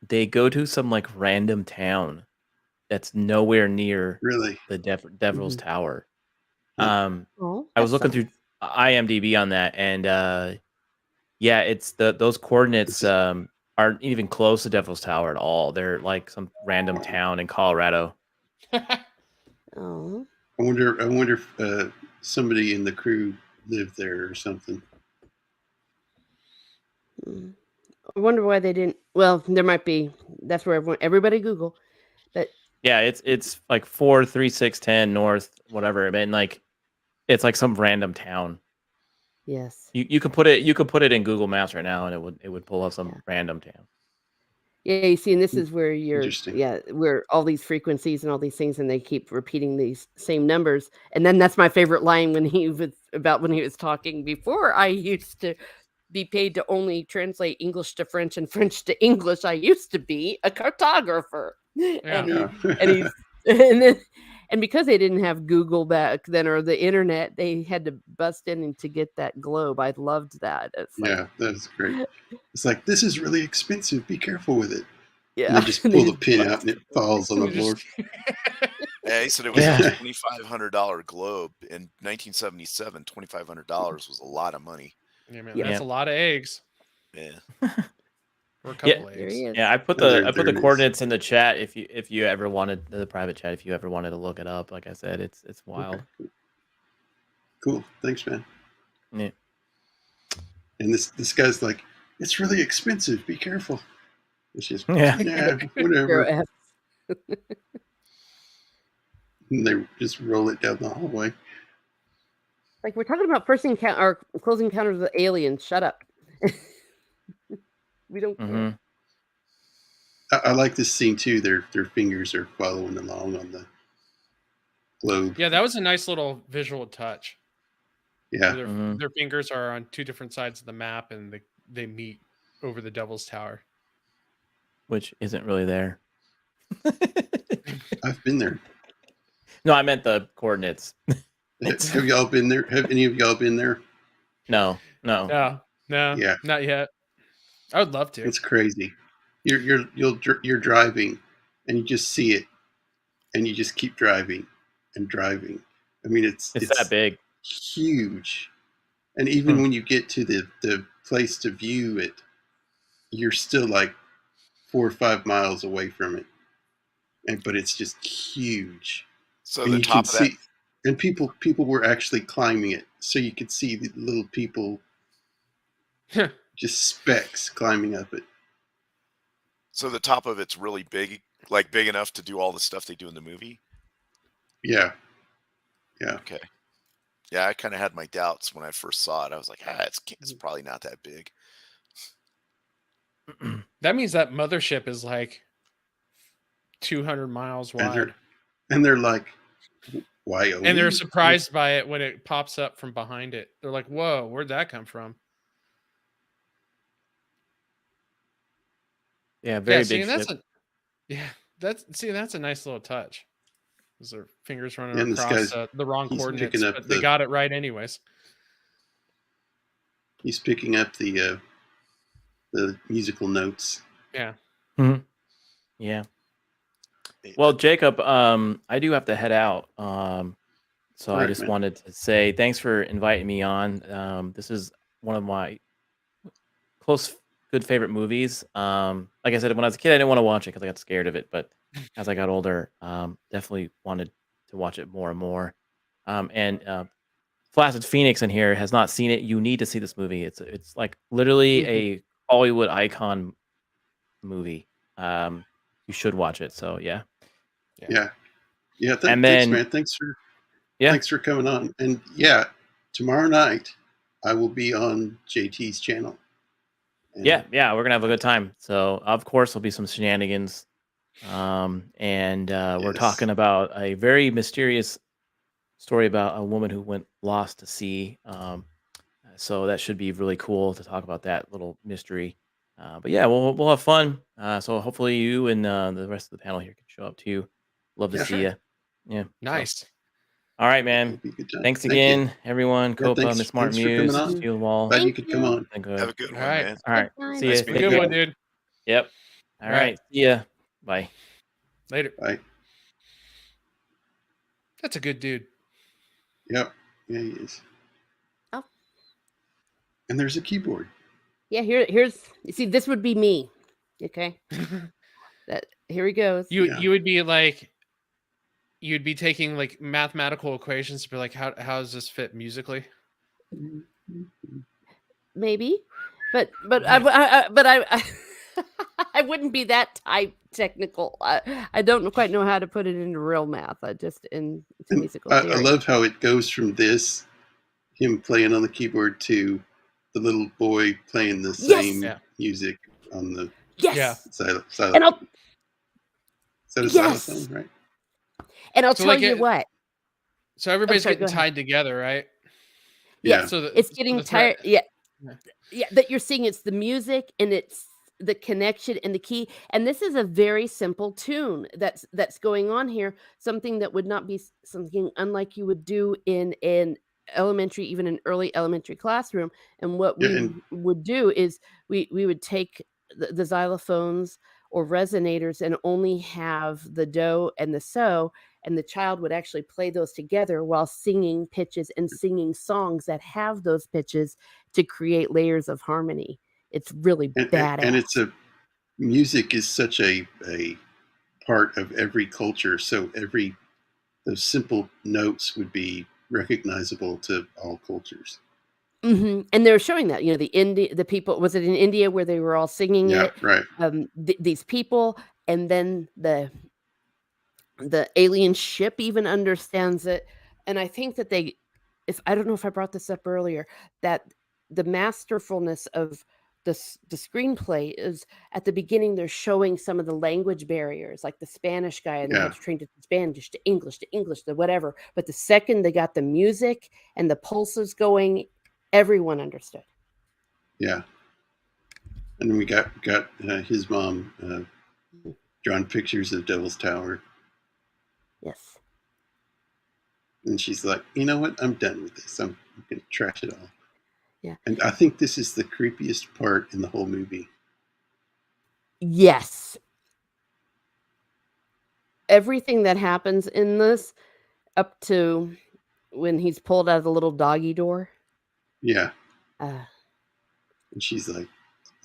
they go to some like random town that's nowhere near Really. the Devil's Mhm. Tower. Oh, I was that's looking something. through IMDb on that, and yeah, it's those coordinates aren't even close to Devil's Tower at all. They're like some random town in Colorado. Oh, I wonder if somebody in the crew lived there or something. I wonder why they didn't. Well, there might be. That's where everybody Google. But Yeah, it's like 43610 north, whatever. And like it's like some random town. yes, You could put it in Google Maps right now, and it would pull up some Yeah. random town. yeah. You see, and this is where Interesting. where all these frequencies and all these things, and they keep repeating these same numbers. And then that's my favorite line when he was talking before. I used to be paid to only translate English to French and French to English. I used to be a cartographer. And Yeah. he's and because they didn't have Google back then or the internet, they had to bust in to get that globe. I loved that. It's like, Yeah, that's great. It's like, this is really expensive. Be careful with it. yeah. And they just pull the pin out and it falls on the You floor. just- Yeah, he said it was Yeah. a $2,500 globe in 1977. $2,500 was a lot of money. Yeah, man, Yeah. that's a lot of eggs. Yeah. Or a couple There eggs. he is. Yeah, I put There the it is. coordinates in the chat if you ever wanted the private chat, if you ever wanted to look it up. Like I said, it's wild. Okay. Cool. Thanks, man. Yeah. And this guy's like, it's really expensive. Be careful. It's just, Yeah. yeah, whatever. Zero F. And they just roll it down the hallway. Like, we're talking about first encounter or close encounters with aliens. Shut up. We don't care. Mhm. I like this scene too. Their fingers are following along on the globe. Yeah, that was a nice little visual touch. Yeah. Their, Mhm. their fingers are on two different sides of the map, and they meet over the Devil's Tower. Which isn't really there. I've been there. No, I meant the coordinates. Have y'all been there? Have any of y'all been there? No. No, Yeah. not yet. I would love to. It's crazy. You're driving, and you just see it, and you just keep driving and driving. I mean, it's That big. huge, and even when you get to the place to view it, you're still like 4 or 5 miles away from it, but it's just huge. So And the you top can of that, see, and people were actually climbing it, so you could see the little people, just specks climbing up it. so the top of it's really big, like big enough to do all the stuff they do in the movie. Yeah. Okay. Yeah, I kind of had my doubts when I first saw it. I was like, it's probably not that big. That means that mothership is like 200 miles wide. And they're like, Wyoming? And they're surprised by it when it pops up from behind it. They're like, whoa, where'd that come from? Yeah, very see, big and ship. that's a nice little touch. Because their fingers running And this across guy's- the wrong he's coordinates, picking up but they the- got it right anyways. He's picking up the musical notes. Yeah. Mhm. Yeah. Well, Jacob, I do have to head out. So I Right, just man. wanted to say thanks for inviting me on. This is one of my good favorite movies. Like I said, when I was a kid, I didn't want to watch it because I got scared of it. But as I got older, definitely wanted to watch it more and more. And Flaccid Phoenix in here has not seen it. You need to see this movie. It's like literally a Hollywood icon movie. You should watch it. So yeah. Yeah. And Thanks, then- man. Thanks for coming on. And yeah, tomorrow night I will be on JT's channel. And Yeah, we're gonna have a good time. So of course there'll be some shenanigans. And we're Yes. talking about a very mysterious story about a woman who went lost to sea. So that should be really cool to talk about that little mystery. But yeah, we'll have fun. So hopefully you and the rest of the panel here can show up too. Love to Yeah. see you. Yeah. Nice. All right, it'll man. be a good time. Thanks Thank you. again, everyone. Copa, thanks- Miss Smart thanks for Muse, coming on. Shieldwall. Glad you Thank could you. come on. And Have a good All one, right. man. All right. Good See ya. Nice Have a meeting Take good care. one, dude. Yep. All All right. right. See ya. Bye. Later. Bye. That's a good dude. Yep. Yeah, he is. Oh. And there's a keyboard. Yeah, here's you see, this would be me. Okay. Here he goes. You would be like, you'd be taking like mathematical equations to be like, how does this fit musically? Maybe, but I I wouldn't be that type technical. I don't quite know how to put it into real math. I just into musical I theory. love how it goes from this, him playing on the keyboard, to the little boy playing the same music on the xylophone. And Is that a xylophone, right? And I'll tell you what. So everybody's getting tied together, right? Yeah. So it's getting tired. Yeah. That you're seeing, it's the music and it's the connection and the key. And this is a very simple tune that's going on here. Something that would not be something unlike you would do in an elementary, even an early elementary classroom. And what we would do is we would take the xylophones or resonators and only have the do and the so, and the child would actually play those together while singing pitches and singing songs that have those pitches to create layers of harmony. It's really badass. And music is such a part of every culture, so those simple notes would be recognizable to all cultures. Mm-hmm. And they're showing that, the people, was it in India where they were all singing it? Right. These people, and then the alien ship even understands it. And I think that I don't know if I brought this up earlier, that the masterfulness of the screenplay is at the beginning, they're showing some of the language barriers, like the Spanish guy, and they had to train to Spanish to English to whatever. But the second they got the music and the pulses going, everyone understood. Yeah. And then we got his mom drawing pictures of Devil's Tower. Yes. And she's like, you know what? I'm done with this. I'm going to trash it all. Yeah. And I think this is the creepiest part in the whole movie. Yes. Everything that happens in this, up to when he's pulled out of the little doggy door. Yeah. And she's like,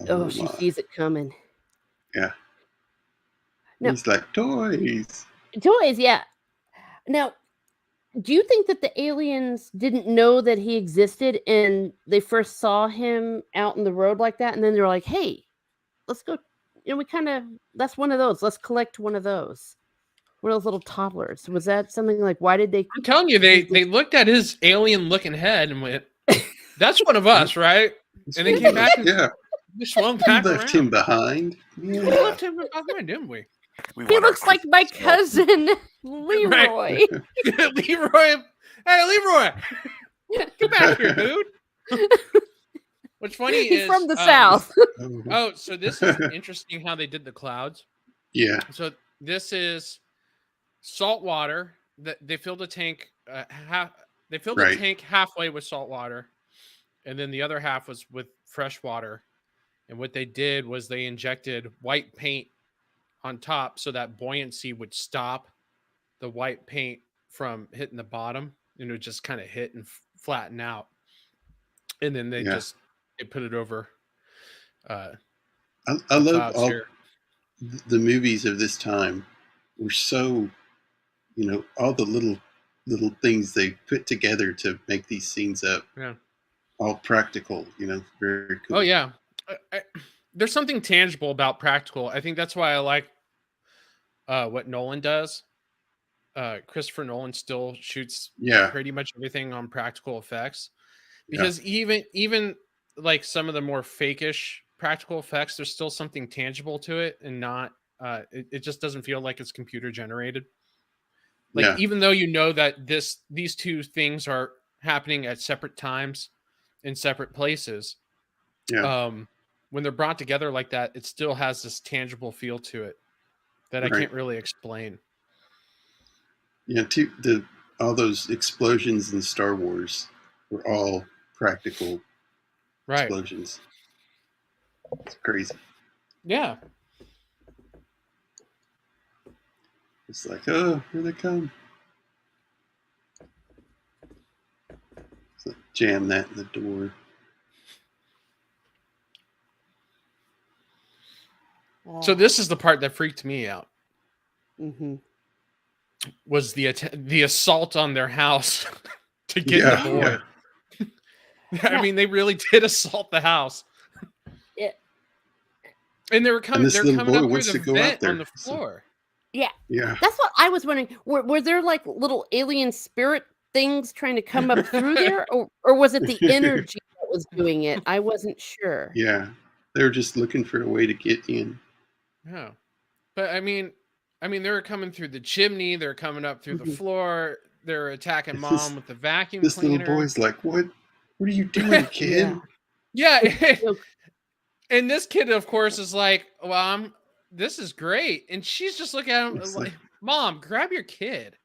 oh she sees it coming. Yeah. Now, he's like, toys. Toys, yeah. Now, do you think that the aliens didn't know that he existed and they first saw him out in the road like that, and then they're like, hey, let's go, that's one of those, let's collect one of those little toddlers? Was that something like, why did they... I'm telling you, they looked at his alien looking head and went, that's one of us, right? And they came back and they swung back around. Left him behind. Yeah. We left him behind, didn't we? He looks like my cousin Leroy. Right. Leroy. Hey, Leroy. Get back here, dude. What's funny is... He's from the South. Oh, so this is interesting how they did the clouds. Yeah. So this is salt water. They filled the tank the tank halfway with salt water, and then the other half was with fresh water. And what they did was they injected white paint on top so that buoyancy would stop the white paint from hitting the bottom, and it would just kind of hit and flatten out. And then they put it over. I love all the movies of this time were so, all the little things they put together to make these scenes up. Yeah. All practical, very cool. Oh yeah. There's something tangible about practical. I think that's why I like what Nolan does. Christopher Nolan still shoots pretty much everything on practical effects, because even like some of the more fakish practical effects, there's still something tangible to it, and not it just doesn't feel like it's computer generated. Like even though that these two things are happening at separate times in separate places, when they're brought together like that, it still has this tangible feel to it that I can't really explain. Yeah, all those explosions in Star Wars were all practical explosions. It's crazy. Yeah. It's like, oh, here they come. jam that in the door. So this is the part that freaked me out. Mm-hmm. Was the assault on their house to get Yeah, the boy. I mean, they really did assault the house. Yeah. And they were coming. this They're little coming boy up through wants the to go out vent there. on the floor. Yeah. Yeah. That's what I was wondering. Were there like little alien spirit things trying to come up through there, or was it the energy that was doing it? I wasn't sure. Yeah. They were just looking for a way to get in. Yeah, but I mean, they were coming through the chimney. They're coming up through the floor. They're attacking It's mom with the vacuum This cleaner. little boy's like, "What are you doing, kid?" Yeah. And this kid, of course, is like, "Well, this is great," and she's just looking at him It's like, "Mom, grab your kid."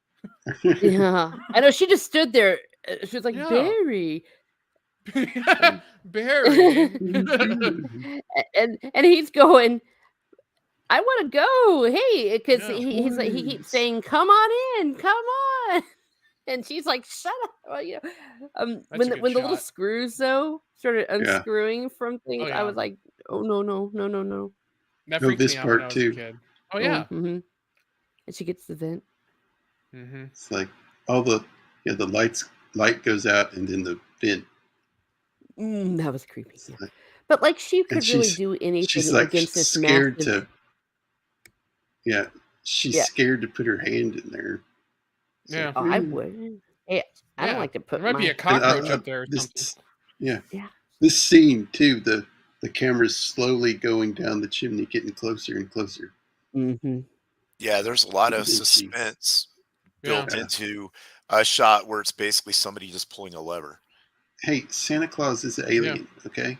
Yeah, I know. She just stood there. She was like, Yeah. Barry. Barry. and he's going, I want to go. Hey, because Yeah. he's like, he keeps saying, come on in, come on. And she's like, shut up. Well, you know, That's a good when the little shot. screws though started unscrewing from things, Oh, I yeah. was like, oh no. That No, freaked this me out when part I was too. a kid. Oh yeah. Mm-hmm. And she gets the vent. Mm-hmm. It's like all the light goes out and then the vent. That was creepy. Yeah. Like, But like she could really she's- do She's anything like against this scared massive. to. Yeah, she's scared to put her hand in there. So, Yeah. Oh, I would. Hey, I don't Yeah. like to put There might my be a and cockroach up there or something. Yeah. Yeah. This scene too, the camera's slowly going down the chimney, getting closer and closer. Mm-hmm. Yeah, there's a lot of And she- suspense built Yeah. into a shot where it's basically somebody just pulling a lever. Hey, Santa Claus is an alien, okay?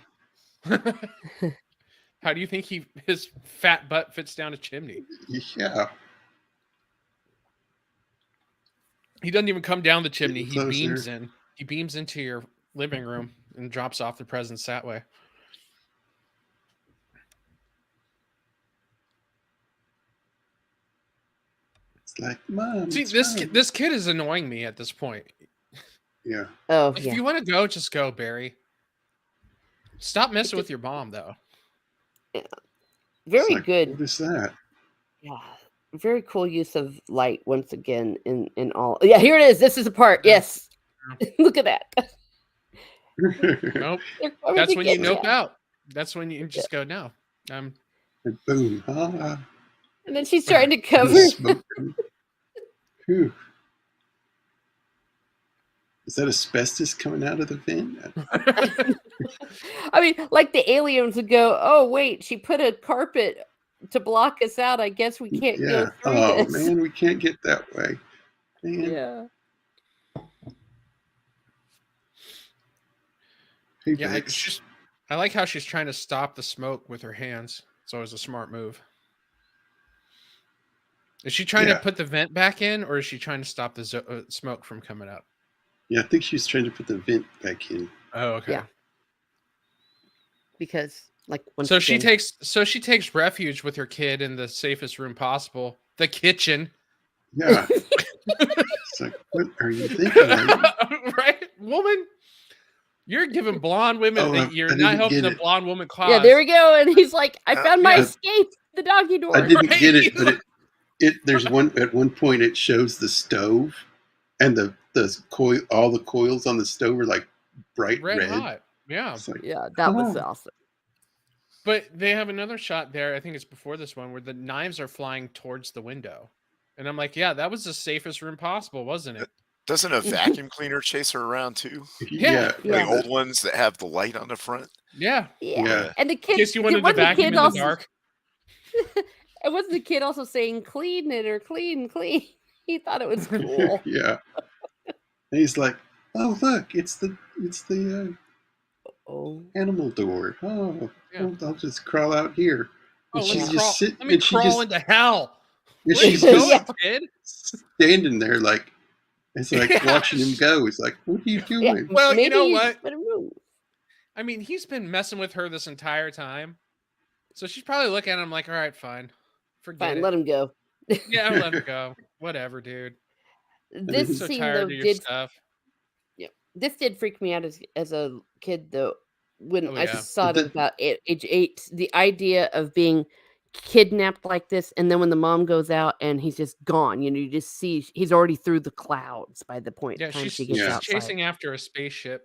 How do you think his fat butt fits down a chimney? Yeah. He doesn't even come down the chimney. Getting He beams closer. in. He beams into your living room and drops off the presents that way. It's like, Mom. See, it's this fine." this kid is annoying me at this point. Yeah. Oh, If yeah. you want to go, just go, Barry. Stop messing with your mom, though. Very It's like, good. What is that? Yeah. Very cool use of light once again in all. Yeah, here it is. This is a part. Yes. Look at that. Nope. They're coming That's to when you get nope ya. out. That's when you just go, no. And boom. Ah. And then she's trying to And cover. the smoke. Whew. Is that asbestos coming out of the vent? I mean, like the aliens would go, oh, wait, she put a carpet to block us out. I guess we can't go Yeah. through Oh this. man, we can't get that way. Man. Yeah. Hey, Yeah, Bex. I like how she's trying to stop the smoke with her hands. It's always a smart move. Is she trying to Yeah. put the vent back in, or is she trying to stop the smoke from coming up? Yeah, I think she's trying to put the vent back in. Oh, okay. Yeah. Because, like, once So she again- takes refuge with her kid in the safest room possible, the kitchen. Yeah. It's like, what are you thinking, lady? Right, woman? You're giving blonde women. Oh, I you're didn't not helping get the it. blonde woman cause. Yeah, there we go. And he's like, I found my yeah. escape, the doggy door. I didn't Right? get it, but there's at one point it shows the stove and the coil, all the coils on the stove are like bright red. hot. Yeah. It's like, Yeah, that was Oh. awesome. But they have another shot there. I think it's before this one where the knives are flying towards the window. And I'm like, yeah, that was the safest room possible, wasn't it? Doesn't a vacuum cleaner chase her around too? Yeah. Yeah. The old ones that have the light on the front. Yeah. Yeah. Yeah. And the In kid, case you wanted to wasn't the vacuum kid in the also, dark. and wasn't the kid also saying clean it or clean? He thought it was cool. yeah. And he's like, oh look, it's the Oh. animal door. Oh, Yeah. I'll just crawl out here. Oh, And let she's me just crawl, sitting. let me And she crawl just into hell. and Where you she's going, just kid? standing there like it's like Yeah. watching him go. It's like, what are you doing? Well, you know Maybe what? let him move. I mean, he's been messing with her this entire time. So she's probably looking at him like, all right, fine. Forget Fine, it. let him go. Yeah, let him go. Whatever, dude. This I'm so scene tired though of your did stuff. This did freak me out as a kid, though. When Oh, I yeah. saw it But at about age 8, the idea of being kidnapped like this, and then when the mom goes out and he's just gone, you just see he's already through the clouds by the Yeah, time she she's gets Yeah. she's outside. chasing after a spaceship.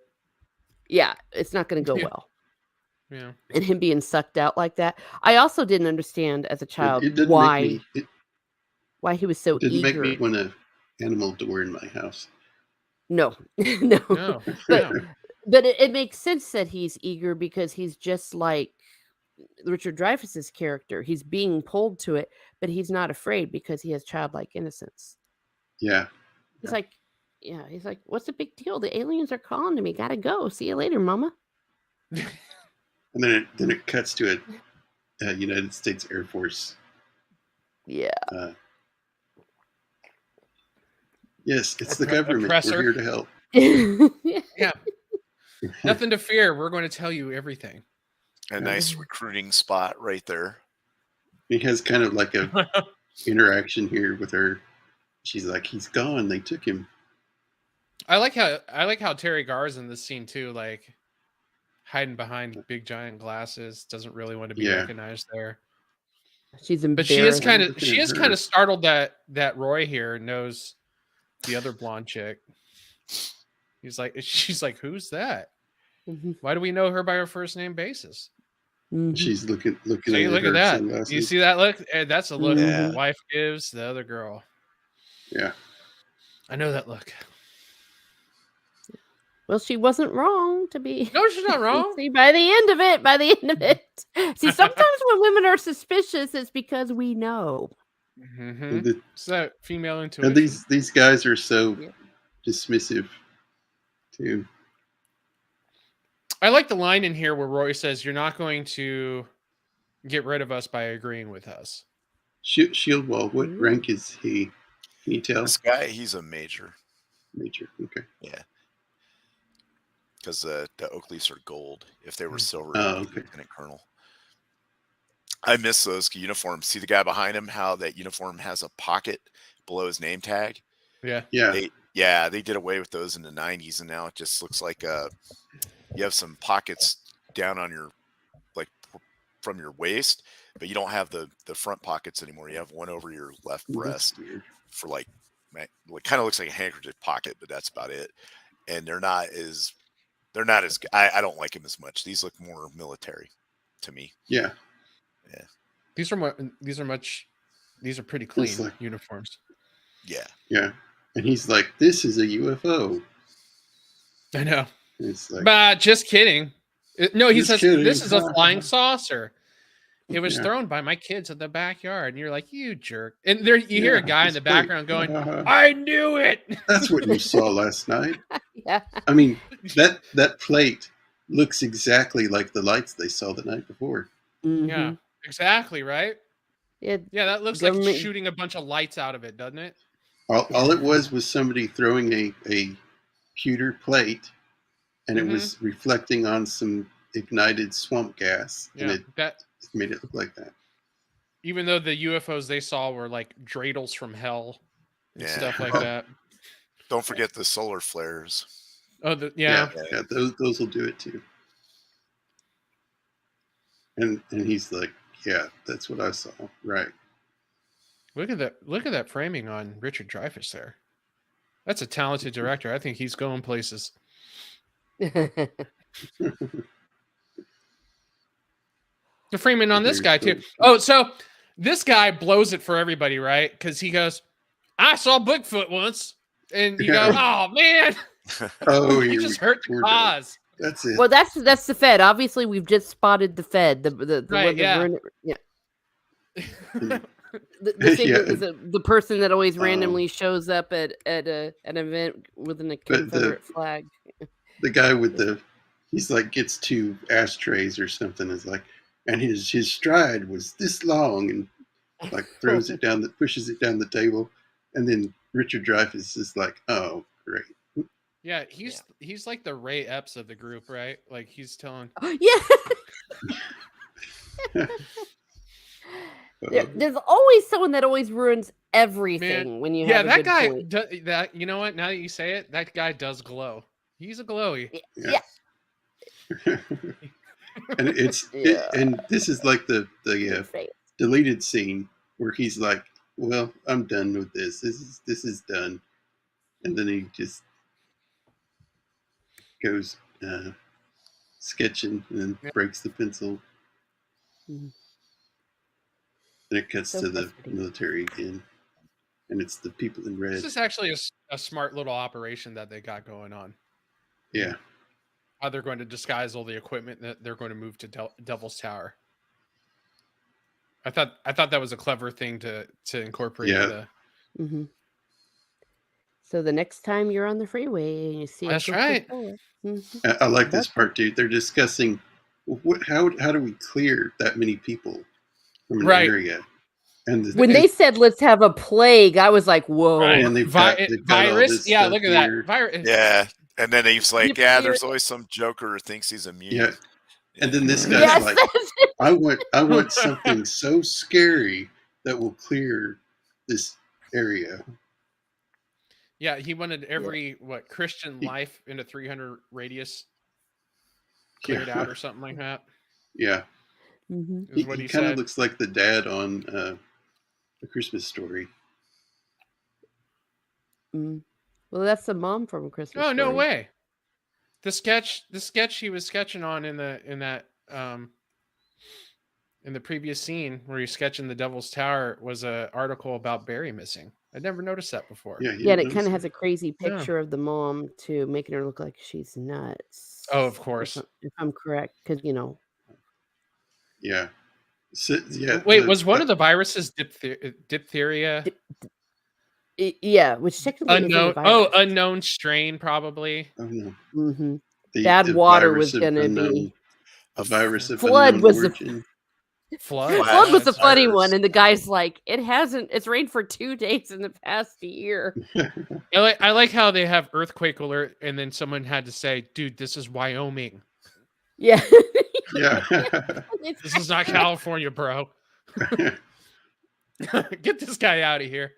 Yeah, it's not going to go Yeah. well. Yeah. And him being sucked out like that. I also didn't understand as a child it didn't why make me. It why he was so didn't make me eager. want an animal door in my house. No, no. No. But No. but it makes sense that he's eager because he's just like Richard Dreyfuss's character. He's being pulled to it, but he's not afraid because he has childlike innocence. Yeah. He's Yeah. like, yeah, he's like, what's the big deal? The aliens are calling to me. Gotta go. See you later, mama. And then it cuts to a United States Air Force. Yeah. Yes, it's the Oppre- government. oppressor. We're here to help. Yeah. Nothing to fear. We're going to tell you everything. A nice recruiting spot right there. He has kind of like a interaction here with her. She's like, he's gone. They took him. I like how Terry Garr's in this scene too, like hiding behind big giant glasses, doesn't really want to be Yeah. recognized there. She's But embarrassed. she is Looking at her. kind of startled that Roy here knows the other blonde chick. She's like, who's that? Mhm, Why do we know her by her first name basis? mhm. She's looking See, at look her at that. sunglasses. You see that look? That's a look Yeah. the wife gives the other girl. Yeah. I know that look. Well, she wasn't wrong to be. No, she's not wrong. See, by the end of it. See, sometimes when women are suspicious, it's because we know. Mm-hmm. The- It's that female intuition. and these guys are so Yeah. dismissive too. I like the line in here where Roy says, "You're not going to get rid of us by agreeing with us." Shieldwall, what Mhm. rank is he? Can you tell? This guy, he's a major. Major. Okay. Yeah. Because the Oakleys are gold. If they were Mm. silver, Oh, he'd be okay. lieutenant colonel. I miss those uniforms. See the guy behind him, how that uniform has a pocket below his name tag? Yeah. Yeah. They did away with those in the 90s, and now it just looks like you have some pockets down on your, like, from your waist, but you don't have the front pockets anymore. You have one over your left That's breast weird. for like it kind of looks like a handkerchief pocket, but that's about it. And they're not as I don't like them as much. These look more military to me. Yeah. These are pretty clean like- uniforms. Yeah. Yeah. And he's like, this is a UFO. I know. And it's like, But just kidding. No, he Just says kidding. this is a flying saucer. It was Yeah. thrown by my kids in the backyard. And you're like, you jerk. And there you hear a guy in it's the great. background going, Uh-huh. I knew it. That's what you saw last night. Yeah. I mean, that plate looks exactly like the lights they saw the night before. Yeah, exactly, right? Yeah. Yeah, that looks like Government- shooting a bunch of lights out of it, doesn't it? All it was somebody throwing a pewter plate, and Mhm. it was reflecting on some ignited swamp gas, and Yeah. it That made it look like that. even though the UFOs they saw were like dreidels from hell and Yeah. stuff like that. Don't forget the solar flares. Oh, yeah. Yeah, those will do it too. And he's like, yeah, that's what I saw. Right. Look at that framing on Richard Dreyfuss there. That's a talented director. I think he's going places. The framing on this guy too. Oh, so this guy blows it for everybody, right? Because he goes, "I saw Bigfoot once," and you go, "Oh man, Oh, you here just we- hurt the we're done. cause." That's it. Well, that's the Fed. Obviously, we've just spotted the Fed. The Right, one that yeah. we're in- the thing Yeah. is the person that always Oh. randomly shows up at an event with a Confederate flag. The guy with he's like gets 2 ashtrays or something. Is like, and his stride was this long, and like throws it down, pushes it down the table, and then Richard Dreyfuss is like, oh great. Yeah, he's like the Ray Epps of the group, right? Like he's telling. Yeah. There's always someone that always ruins everything when you Yeah, have a that good guy. point. That you know what? Now that you say it, that guy does glow. He's a glowy. Yeah. And and this is like the Good face. deleted scene where he's like, "Well, I'm done with this. This is done," and then he just goes sketching and then breaks the pencil. Mhm. Then it cuts So to the frustrating. military again, and it's the people in red. This is actually a smart little operation that they got going on. Yeah, How they're going to disguise all the equipment that they're going to move to Devil's Tower. I thought that was a clever thing to incorporate. Yeah. Mm-hmm. So the next time you're on the freeway and you see That's a right. Coca-Cola, I like this That's part too. They're discussing how do we clear that many people from an Right. area, and when they said let's have a plague, I was like, whoa. Right. and they've got all virus. this Yeah, stuff look at here. that virus. Yeah. And then he's like, yeah, Diphtheria. there's always some joker who thinks he's immune. Yeah. And then this guy's Yes. like, I want something so scary that will clear this area. Yeah, he wanted every Christian life in a 300 radius cleared Yeah. out or something like that. Yeah. Mhm. Is what He he kind of said. looks like the dad on A Christmas Story. Mm. Well, that's the mom from A Christmas Oh, no Story. way. The sketch he was sketching on in the previous scene where he's sketching the Devil's Tower was an article about Barry missing. I'd never noticed that before. Yeah, Yeah, and it kind of has a crazy Yeah. picture of the mom too, making her look like she's nuts. Oh, of course. If I'm correct, because Yeah. So, yeah. Wait, was one of the viruses diphtheria? Yeah, which technically Unknown. isn't a virus. Unknown strain, probably. Oh no. Mm-hmm. The Bad water virus was of going to unknown- be. The virus of Flood unknown was the- origin. Flood. Flood was the That's funny virus. one, and the guy's like, it's rained for 2 days in the past year. I like how they have earthquake alert, and then someone had to say, "Dude, this is Wyoming. Yeah. Yeah. This is not California, bro. Get this guy out of here."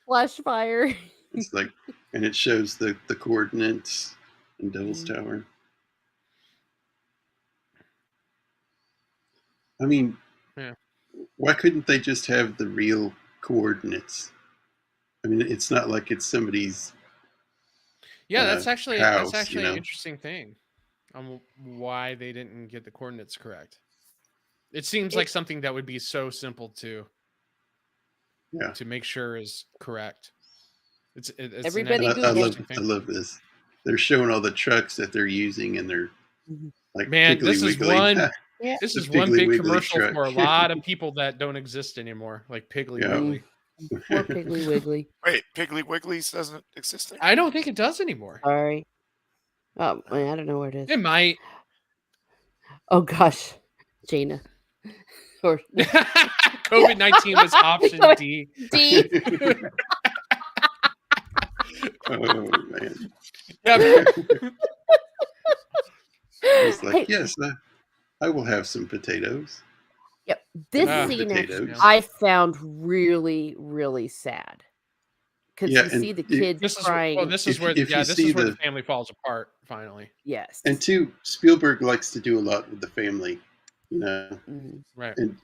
Flash fire. It's like, and it shows the coordinates in Devil's Tower. I mean, Yeah. why couldn't they just have the real coordinates? I mean, it's not like it's somebody's. Yeah, that's actually house, an interesting thing on why they didn't get the coordinates correct. It seems like something that would be so simple to make sure is correct. It's Everybody I Google. love this. They're showing all the trucks that they're using, and they're like, Man, this is Piggly Wiggly. one. Yeah. This The is one Piggly big Wiggly commercial truck. for a lot of people that don't exist anymore, like Piggly Yeah. Wiggly. Poor Piggly Wiggly. Wait, Piggly Wiggly's doesn't exist anymore? I don't think it does anymore. Sorry. Oh, I don't know where it is. It might. Oh gosh, Jaina. Or COVID-19 was option D. D. Oh man! Yeah. It's like, Hey. yes, I will have some potatoes. This Ah. scene Potatoes. actually, I found really, really sad because Yeah, you and see the it- kids This is crying. this is If- where if you this see is where the the- family falls apart finally. Yes. And two, Spielberg likes to do a lot with the family. You know, Mhm. Right. and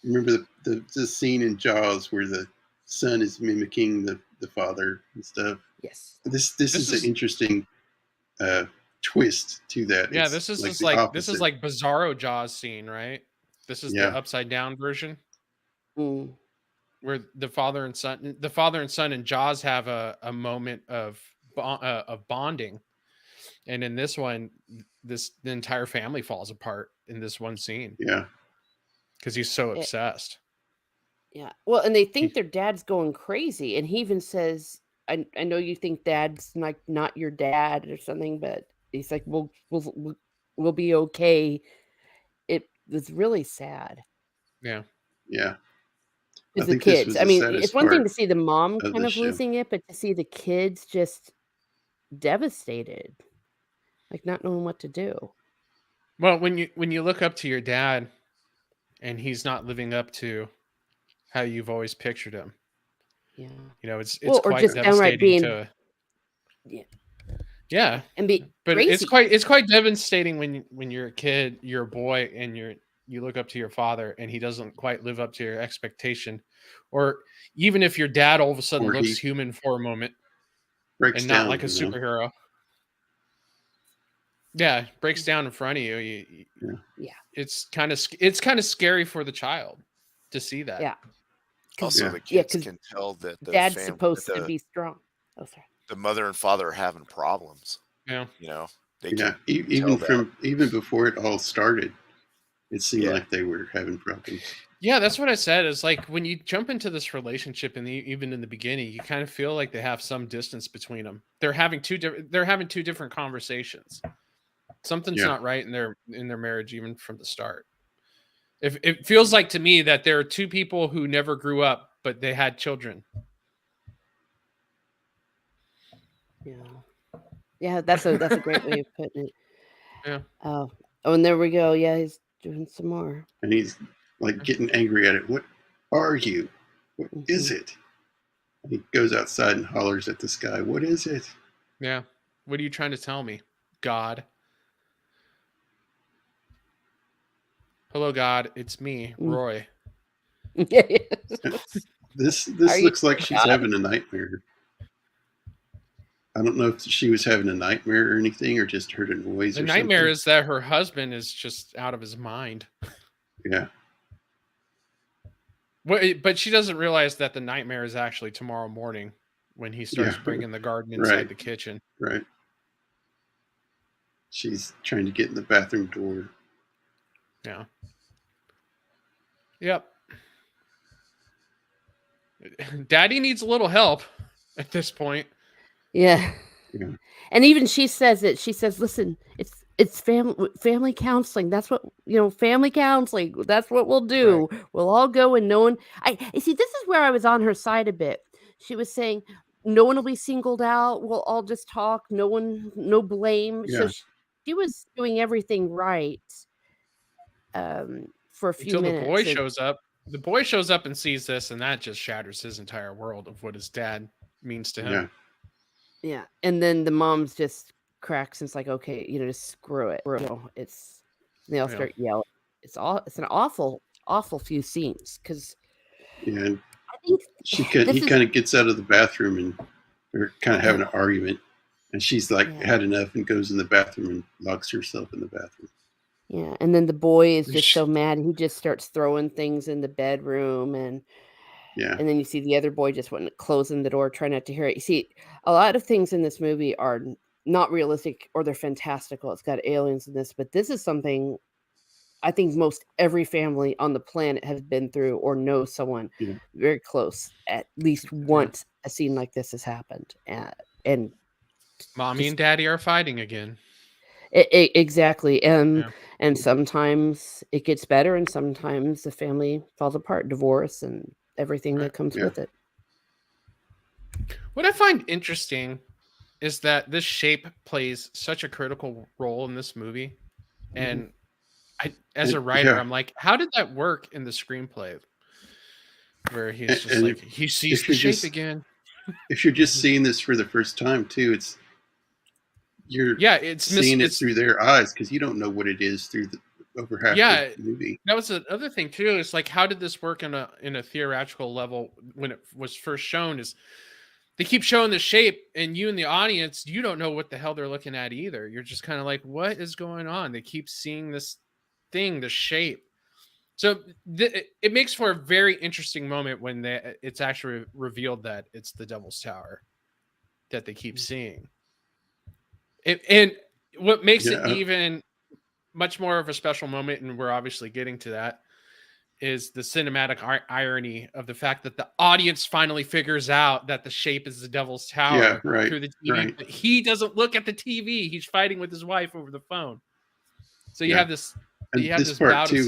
remember the scene in Jaws where the son is mimicking the father and stuff. Yes. This This is is- an interesting twist to that. Yeah, It's this is the this is opposite. like Bizarro Jaws scene, right? This is Yeah. the upside down version Mm. where the father and son in Jaws have a moment of bonding, and in this one, the entire family falls apart in this one scene Yeah, because he's so It- obsessed. Yeah. Well, and they think their dad's going crazy, and he even says, "I know you think dad's like not your dad or something, but he's like, we'll be okay." It was really sad. Yeah. yeah. I Because the think this kids. was I the mean, saddest it's one thing to part see the mom of kind the of show. losing it, but to see the kids just devastated, like not knowing what to do. Well, when you look up to your dad, and he's not living up to how you've always pictured him, Yeah. you know, it's Well, or quite just downright devastating being- to. Yeah. Yeah, and be but crazy. it's quite devastating when you're a kid, you're a boy, and you look up to your father and he doesn't quite live up to your expectation, or even if your dad all of a sudden Or looks he human for a moment breaks and not down, like a superhero. Yeah, breaks down in front of you. Yeah. It's kind of scary for the child to see that. Yeah. Also, Yeah. the Yeah, kids because can tell that dad's supposed to be strong. Oh, sorry. the mother and father are having problems. Yeah. You know, they Yeah, can tell that. even before it all started, it seemed Yeah. like they were having problems. Yeah, that's what I said. Is like when you jump into this relationship, and even in the beginning, you kind of feel like they have some distance between them. They're having two different conversations. Something's Yeah. not right in their marriage, even from the start. If it feels like to me that there are two people who never grew up, but they had children. Yeah. Yeah, that's a great way of putting it. Yeah. Oh, and there we go. Yeah, he's doing some more. And he's like getting angry at it. What are you? What is Mhm. it? And he goes outside and hollers at the sky. What is it? Yeah. What are you trying to tell me, God? Hello, God. It's me, Roy. Yeah. This Are you looks like she's God? having a nightmare. I don't know if she was having a nightmare or anything, or just heard a noise The or nightmare something. is that her husband is just out of his mind. Yeah, But she doesn't realize that the nightmare is actually tomorrow morning when he starts yeah, bringing the garden inside right, the kitchen. right. She's trying to get in the bathroom door. Yeah. Yep. Daddy needs a little help at this point. Yeah. Yeah, And even she says it. She says, "Listen, it's family counseling. That's what family counseling. That's what we'll do. We'll all go and no one." I you see. This is where I was on her side a bit. She was saying, "No one will be singled out. We'll all just talk. No one, no blame." So yeah, she was doing everything right for a few Until the boy minutes. And shows up. The boy shows up and sees this, and that just shatters his entire world of what his dad means to him. yeah, yeah, and then the mom's just cracks and it's like, okay, just screw it. It's they all Yeah. start yelling. It's an awful, awful few scenes because yeah. And I think he kind of gets out of the bathroom and they're kind of having an yeah, argument, and she's like yeah, had enough and goes in the bathroom and locks herself in the bathroom. yeah. And then the boy is just so mad. He just starts throwing things in the bedroom Yeah, and then you see the other boy just went closing the door, trying not to hear it. You see, a lot of things in this movie are not realistic or they're fantastical. It's got aliens in this, but this is something I think most every family on the planet has been through or knows someone yeah, very close. At least Yeah. once a scene like this has happened, and Mommy just and daddy are fighting again. exactly. Yeah. And sometimes it gets better, and sometimes the family falls apart, divorce, and everything Right. that comes yeah, with it. What I find interesting is that this shape plays such a critical role in this movie. Mhm. And as a and, writer, yeah. I'm like, how did that work in the screenplay? Where he's just And like, he sees if the you're shape just again. seeing this for the first time too, you're Yeah, it's seeing it it's through their eyes because you don't know what it is through the over half the yeah, movie. that was the other thing too. It's like, how did this work in a theatrical level when it was first shown? Is they keep showing the shape, and you in the audience, you don't know what the hell they're looking at either. You're just kind of like, what is going on? They keep seeing this thing, the shape. So it makes for a very interesting moment when it's actually revealed that it's the Devil's Tower that they keep seeing. And what makes it Yeah, even much more of a special moment, and we're obviously getting to that, is the cinematic irony of the fact that the audience finally figures out that the shape is the Devil's yeah, Tower right, through the TV, right, but he doesn't look at the TV. He's fighting with his wife over the phone. So you yeah. have this And this part bout of too,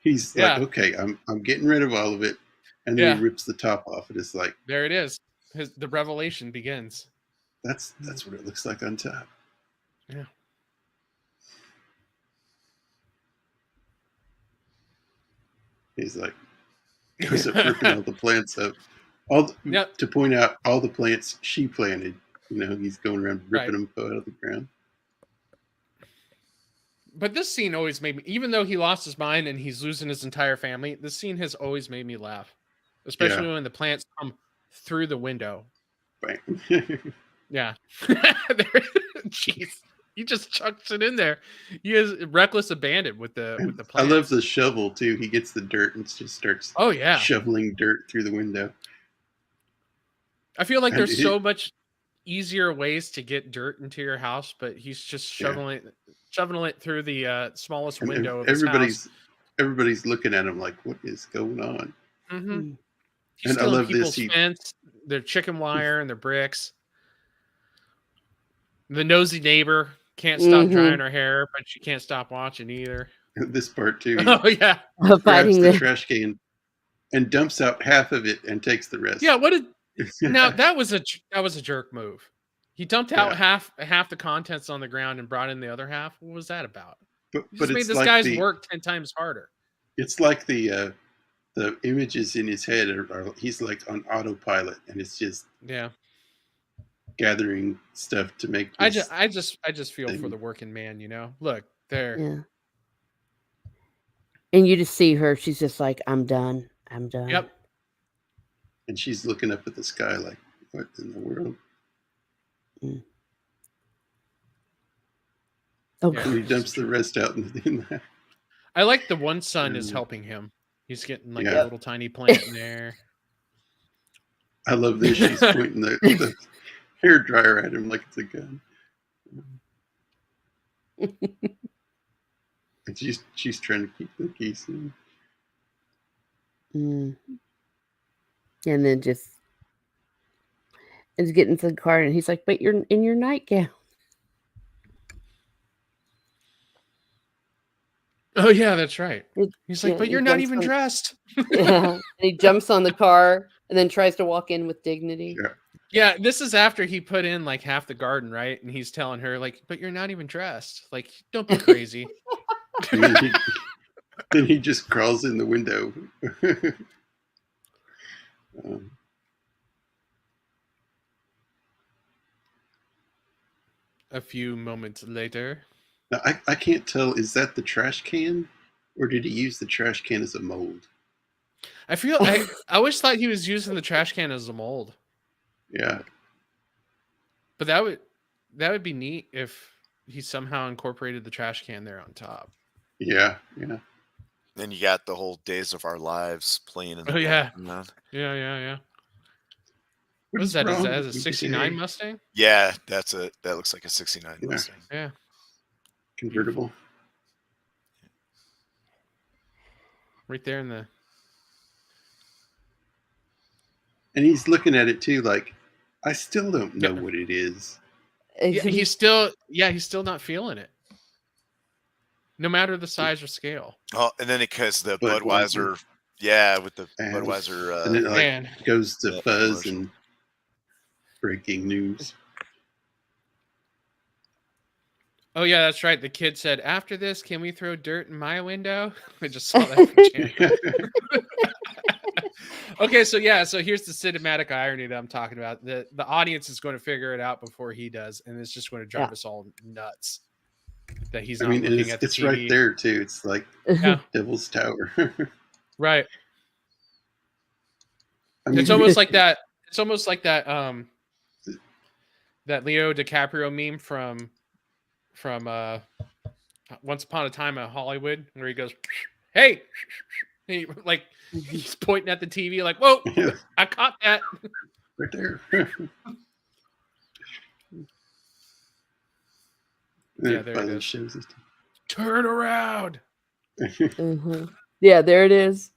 he's like, yeah, okay, I'm getting rid of all of it, and then he yeah. rips the top off. And it's like There it is. The revelation begins. that's what it looks like on top. Yeah. He's like goes up ripping all the plants up, all Yeah. to point out all the plants she planted he's going around ripping them out of the ground. But this scene always made me, even though he lost his mind and he's losing his entire family, this scene has always made me laugh, especially when the plants come through the window. Bang. Yeah. Jeez. He just chucks it in there. He is reckless abandon with the plants. I love the shovel too. He gets the dirt and just starts shoveling dirt through the window. I feel like there's so much easier ways to get dirt into your house, but he's just shoveling it through the smallest window of his house. Everybody's looking at him like, what is going on? Mm-hmm. And I love this. Fence, their chicken wire and their bricks. The nosy neighbor can't stop drying her hair, but she can't stop watching either. This part too. Oh yeah, grabs the trash can and dumps out half of it and takes the rest. Yeah, now that was a jerk move. He dumped out half the contents on the ground and brought in the other half. What was that about? But it made this guy's work 10 times harder. It's like the images in his head are he's like on autopilot, and it's just gathering stuff to make. I just feel for the working man. Look there. Yeah. And you just see her. She's just like, I'm done. Yep. And she's looking up at the sky like, what in the world? Oh, and he dumps the rest out in that. I like the one son is helping him. He's getting like a little tiny plant in there. I love this. She's pointing the hair dryer at him like it's a gun. And she's trying to keep the geese in. And then just is getting to the car, and he's like, "But you're in your nightgown." Oh yeah, that's right. He's like, "But you're not even dressed." And he jumps on the car and then tries to walk in with dignity. Yeah, this is after he put in like half the garden, right? And he's telling her like, "But you're not even dressed. Like, don't be crazy." Then he just crawls in the window. A few moments later. Now, I can't tell, is that the trash can? Or did he use the trash can as a mold? I always thought he was using the trash can as a mold. Yeah. But that would be neat if he somehow incorporated the trash can there on top. Yeah. Then you got the whole Days of Our Lives playing in the background. Yeah. What is that? Is that a 69 Mustang? Yeah, that looks like a 69 Mustang. Yeah. Convertible. Right there in the. And he's looking at it too, like, I still don't know what it is. Yeah, he's still not feeling it. No matter the size or scale. Oh, and then because the Budweiser, with the Budweiser, and it goes to fuzz and breaking news. Oh yeah, that's right. The kid said, "After this, can we throw dirt in my window?" I just saw that. Okay, so here's the cinematic irony that I'm talking about. The audience is going to figure it out before he does, and it's just going to drive us all nuts. That he's not looking at the it's TV. Right there too. It's like Devil's Tower. Right. I mean, it's almost like that. It's almost like that. That Leo DiCaprio meme from Once Upon a Time in Hollywood, where he goes, "Hey," he's pointing at the TV, like, "Whoa, I caught that right there." Yeah, there it is. Shows us. Turn around. Yeah, there it is.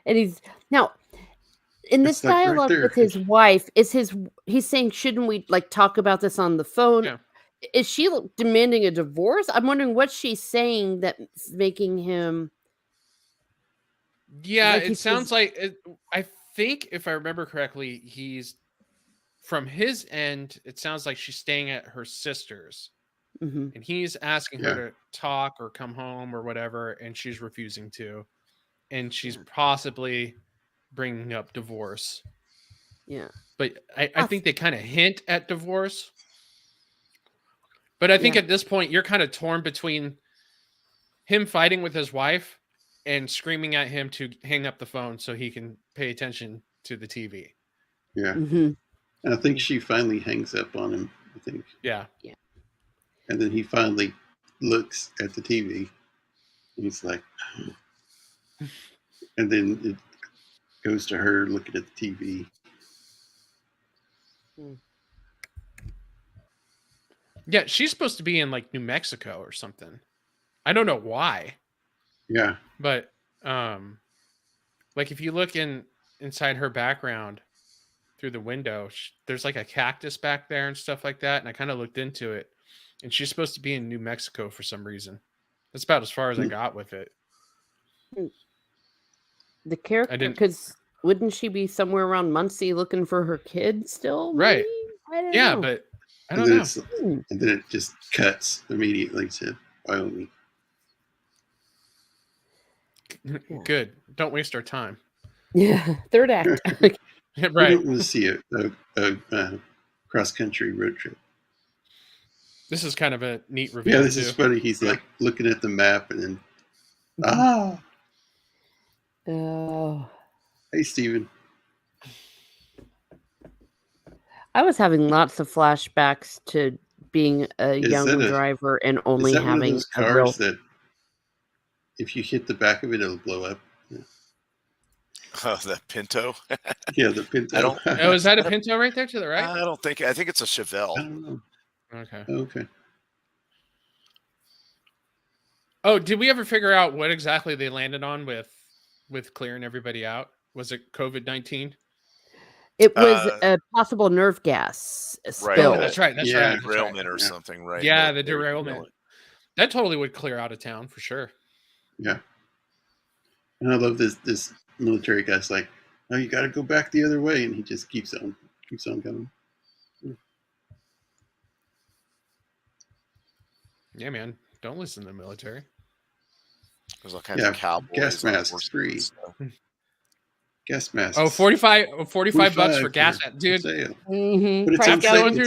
And he's now in this dialogue with his wife. He's saying, "Shouldn't we talk about this on the phone?" Yeah. Is she demanding a divorce? I'm wondering what she's saying that's making him. Yeah, it sounds like it. I think if I remember correctly, he's from his end. It sounds like she's staying at her sister's, and he's asking her to talk or come home or whatever, and she's refusing to, and she's possibly bringing up divorce. Yeah. But I think they kind of hint at divorce. But I think Yeah. at this point, you're kind of torn between him fighting with his wife and screaming at him to hang up the phone so he can pay attention to the TV. Yeah. Mm-hmm. And I think she finally hangs up on him, I think. Yeah. And then he finally looks at the TV. And he's like, and then it goes to her looking at the TV. Yeah, she's supposed to be in like New Mexico or something. I don't know why, Yeah. but like if you look inside her background through the window, there's like a cactus back there and stuff like that, and I kind of looked into it, and she's supposed to be in New Mexico for some reason. That's about as far as I got with it. The character, because wouldn't she be somewhere around Muncie looking for her kid still? Right. Maybe? I don't Yeah, know. but I don't know. And then it just cuts immediately to Wyoming. Good. Don't waste our time. Yeah. Third act. Right. We don't want to see a cross-country road trip. This is kind of a neat reveal. Yeah, this is funny. He's like looking at the map and then, Oh. Hey, Steven. I was having lots of flashbacks to being a young driver and only having one of those a real... cars that if you hit the back of it, it'll blow up? Yeah. Oh, the Pinto? Yeah, the Pinto. Oh, is that a Pinto right there to the right? I think it's a Chevelle. I don't know. Okay. Oh, did we ever figure out what exactly they landed on with clearing everybody out? Was it COVID-19? It was a possible nerve gas spill. Oh, that's right. That's right. Derailment or something, right? Yeah, the derailment. That totally would clear out of town for sure. Yeah. And I love this military guy's like, "Oh, you got to go back the other way," and he just keeps on coming. Yeah, man. Don't listen to the military. There's all kinds of cowboys. Gas masks free. Gas masks. Oh, 45 bucks for gas mask, dude. Mm-hmm. But it's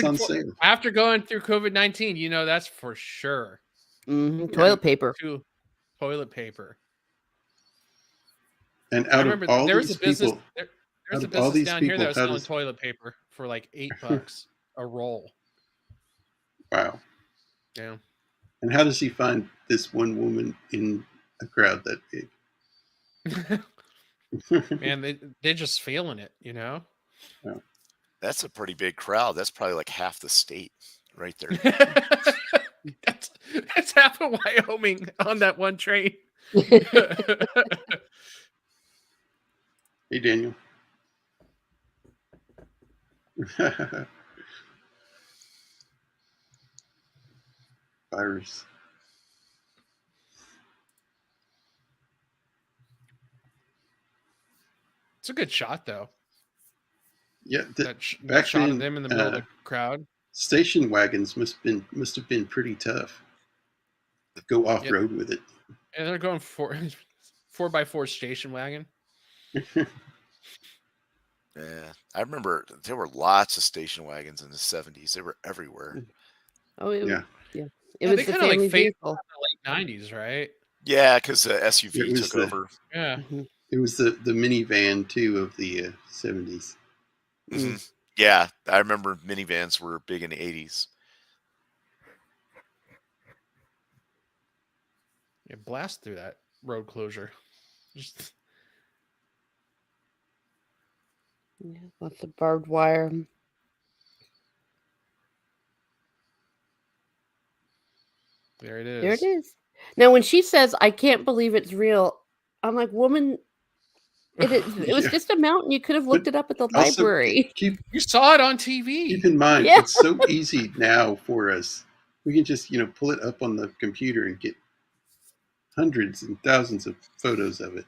on sale. After going through COVID-19, you know that's for sure. Mm-hmm. Toilet paper. Toilet paper. And out of all these people, there's a business down here that was selling toilet paper for like $8 a roll. Wow. Yeah. And how does he find this one woman in a crowd that big? Man, they're just feeling it, you know? Yeah. That's a pretty big crowd. That's probably like half the state right there. That's half of Wyoming on that one train. Hey, Daniel. Virus. It's a good shot, though. Yeah, that back shot then, of them in the middle of the crowd. Station wagons must have been pretty tough to go off road with it. And they're going 4x4 station wagon. Yeah, I remember there were lots of station wagons in the 70s. They were everywhere. Oh, yeah. It was the kind of like vehicle. in the late 90s, right? Yeah, because the SUV took over. Yeah. Mm-hmm. It was the minivan, too, of the 70s. Mm-hmm. Yeah, I remember minivans were big in the 80s. Yeah, blast through that road closure. Just... Yeah, lots of barbed wire. There it is. There it is. Now, when she says, "I can't believe it's real," I'm like, "Woman, it was just a mountain. You could have looked it up at the library. You saw it on TV. Keep in mind, it's so easy now for us. We can just, pull it up on the computer and get hundreds and thousands of photos of it.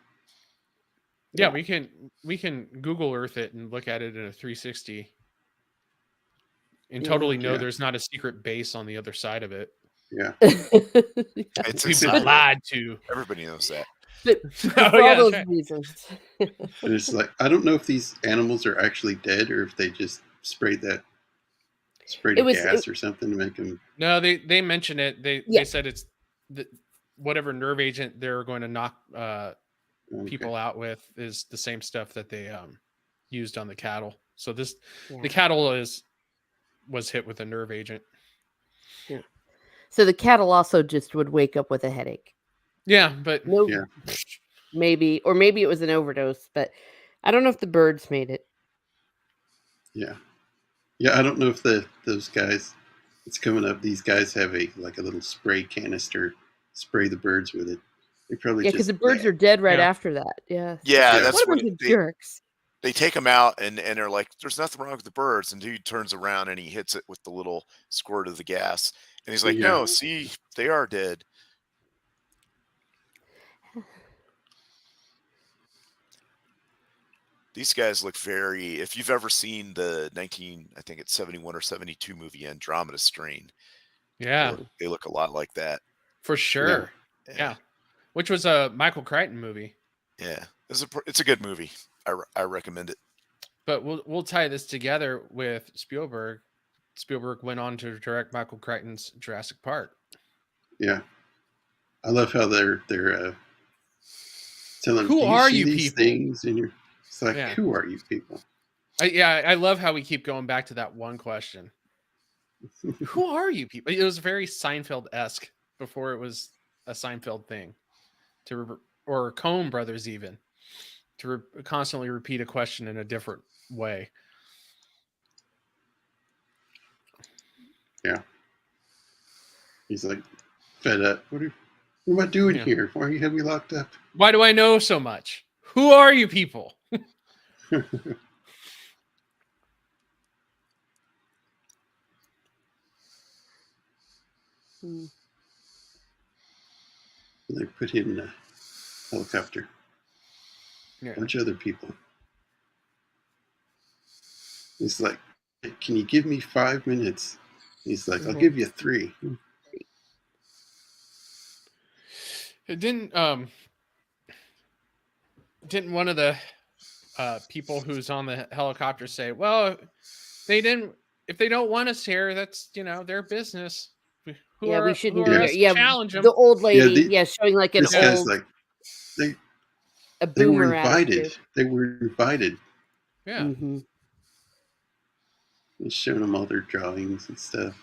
Yeah, we can Google Earth it and look at it in a 360 and totally know there's not a secret base on the other side of it. Yeah. It's We've been lied to. Everybody knows that. But Oh, for yeah, all that's those right. reasons. And it's like, I don't know if these animals are actually dead or if they just sprayed a It gas or something to make them. No, they mentioned it. They Yeah. said it's whatever nerve agent they're going to knock people out with is the same stuff that they used on the cattle. So the Yeah. cattle was hit with a nerve agent. So the cattle also just would wake up with a headache. Yeah, but No, Yeah. maybe it was an overdose, but I don't know if the birds made it. Yeah. I don't know if those guys. It's coming up. These guys have a little spray canister, spray the birds with it. They probably Yeah, because just the birds are dead right Yeah. after that. Yeah. Yeah, Yeah. that's What a what bunch of they jerks. take them out and they're like, "There's nothing wrong with the birds." And dude turns around and he hits it with the little squirt of the gas, and he's like, Yeah. "No, see, they are dead." These guys look very. If you've ever seen the I think it's 71 or 72 movie Andromeda Strain, yeah, they look a lot like that. for sure. Yeah. Which was a Michael Crichton movie. Yeah. It's a good movie. I recommend it. But we'll tie this together with Spielberg. Spielberg went on to direct Michael Crichton's Jurassic Park. Yeah. I love how they're telling Who "Do are see you these people?" things, and it's like, Yeah. who are you people? I love how we keep going back to that one question. Who are you people? It was very Seinfeld-esque before it was a Seinfeld thing, or Coen Brothers even, to constantly repeat a question in a different way. Yeah. He's like fed up. What am I doing Yeah. here? Why you have me locked up? Why do I know so much? Who are you people? They put him in a helicopter. Yeah. A bunch of other people. He's like, "Can you give me 5 minutes?" He's like, "I'll give you 3." It didn't one of the people who's on the helicopter say, "Well, if they don't want us here, that's their business. We shouldn't who be are here. us to Yeah, challenge them?" the old lady, Yeah, showing like an This guy's old like, they a they were boomer invited. attitude. They were invited. Yeah. Mm-hmm. He's showing them all their drawings and stuff.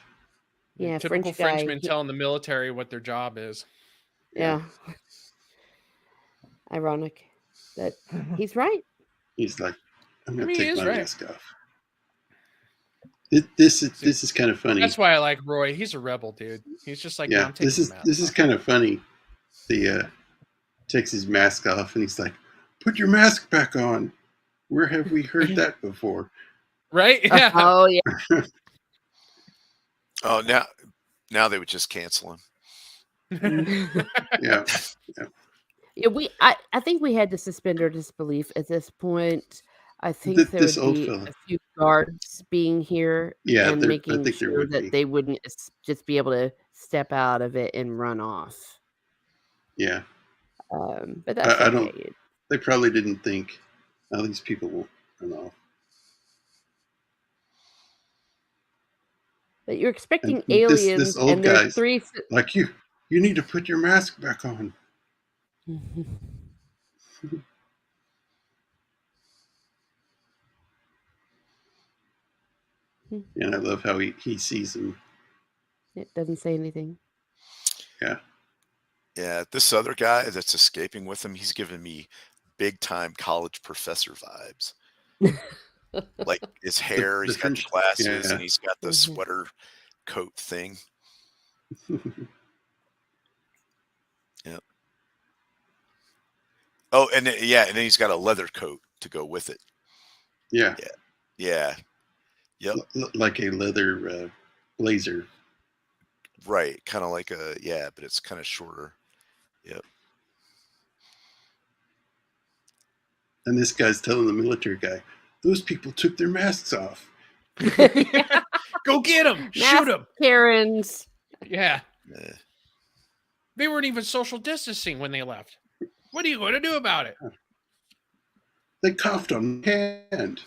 Yeah, Typical French guy. Frenchmen telling the military what their job is. Yeah. Ironic that he's right. He's like, "I'm gonna he take is my right. mask off." This is kind of funny. That's why I like Roy. He's a rebel, dude. He's just like, Yeah, I'm taking this is kind of funny. The takes his mask off and he's like, "Put your mask back on." Where have we heard that before? right. Yeah. Oh yeah. Oh, now they would just cancel him. Yeah. Yeah, I think we had to suspend our disbelief at this point. I think there This would old be fella. a few guards being here Yeah, and I making think there sure would that be. they wouldn't just be able to step out of it and run off. Yeah. But that's I okay. don't. They probably didn't think, "Oh, these people will run off." But you're expecting And aliens, this old and there's guy's 3. like, you need to put your mask back on." And I love how he sees him. It doesn't say anything. Yeah, this other guy that's escaping with him, he's giving me big time college professor vibes. Like his hair, the he's got the French- glasses, yeah. and he's got the Mhm. sweater coat thing. Yep. Oh, and then then he's got a leather coat to go with it. Yeah. Yeah. Yep. Like a leather blazer. Right. Kind of like but it's kind of shorter. Yep. And this guy's telling the military guy, "Those people took their masks off." Go get him. Shoot him. Karens. Yeah. Yeah. They weren't even social distancing when they left. What are you going to do about it? They coughed on my hand.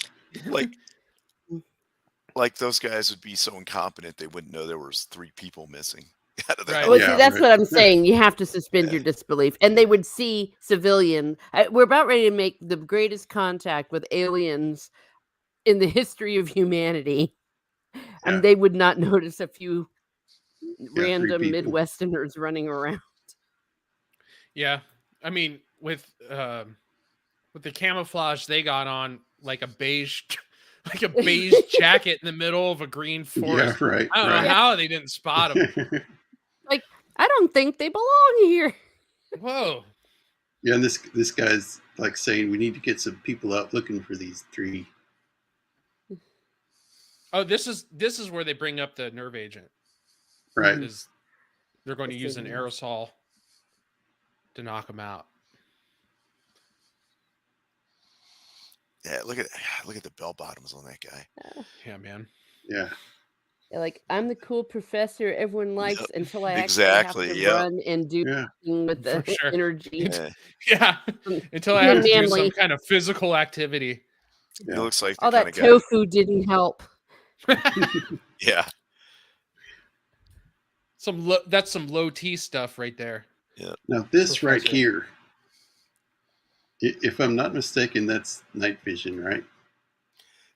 Like those guys would be so incompetent they wouldn't know there was 3 people missing out of the Right. Well, Yeah, see, that's right. what I'm saying. You have to suspend Yeah. your disbelief. And they would see civilian. We're about ready to make the greatest contact with aliens in the history of humanity. Yeah. And they would not notice a few 3 random people. Midwesterners running around. Yeah. I mean, with the camouflage they got on, like a beige jacket in the middle of a green forest. Yeah, right. I don't know right. how they didn't spot them. Like, I don't think they belong here. Whoa. Yeah, and this guy's like saying we need to get some people out looking for these 3. Oh, this is where they bring up the nerve agent. Right. Is they're going to Let's use see an here. aerosol to knock them out. Yeah, look at the bell bottoms on that guy. Yeah, man. Yeah. They're like, I'm the cool professor everyone likes Yep, until I exactly, actually have to yep. run and do Yeah. something with the For sure. energy. Yeah. Yeah. Until I Being have to do some manly. kind of physical activity. He Yeah. looks like the All kind that of guy. tofu didn't help. Yeah. That's some low T stuff right there. Now this right Professor. here, if I'm not mistaken, that's night vision, right?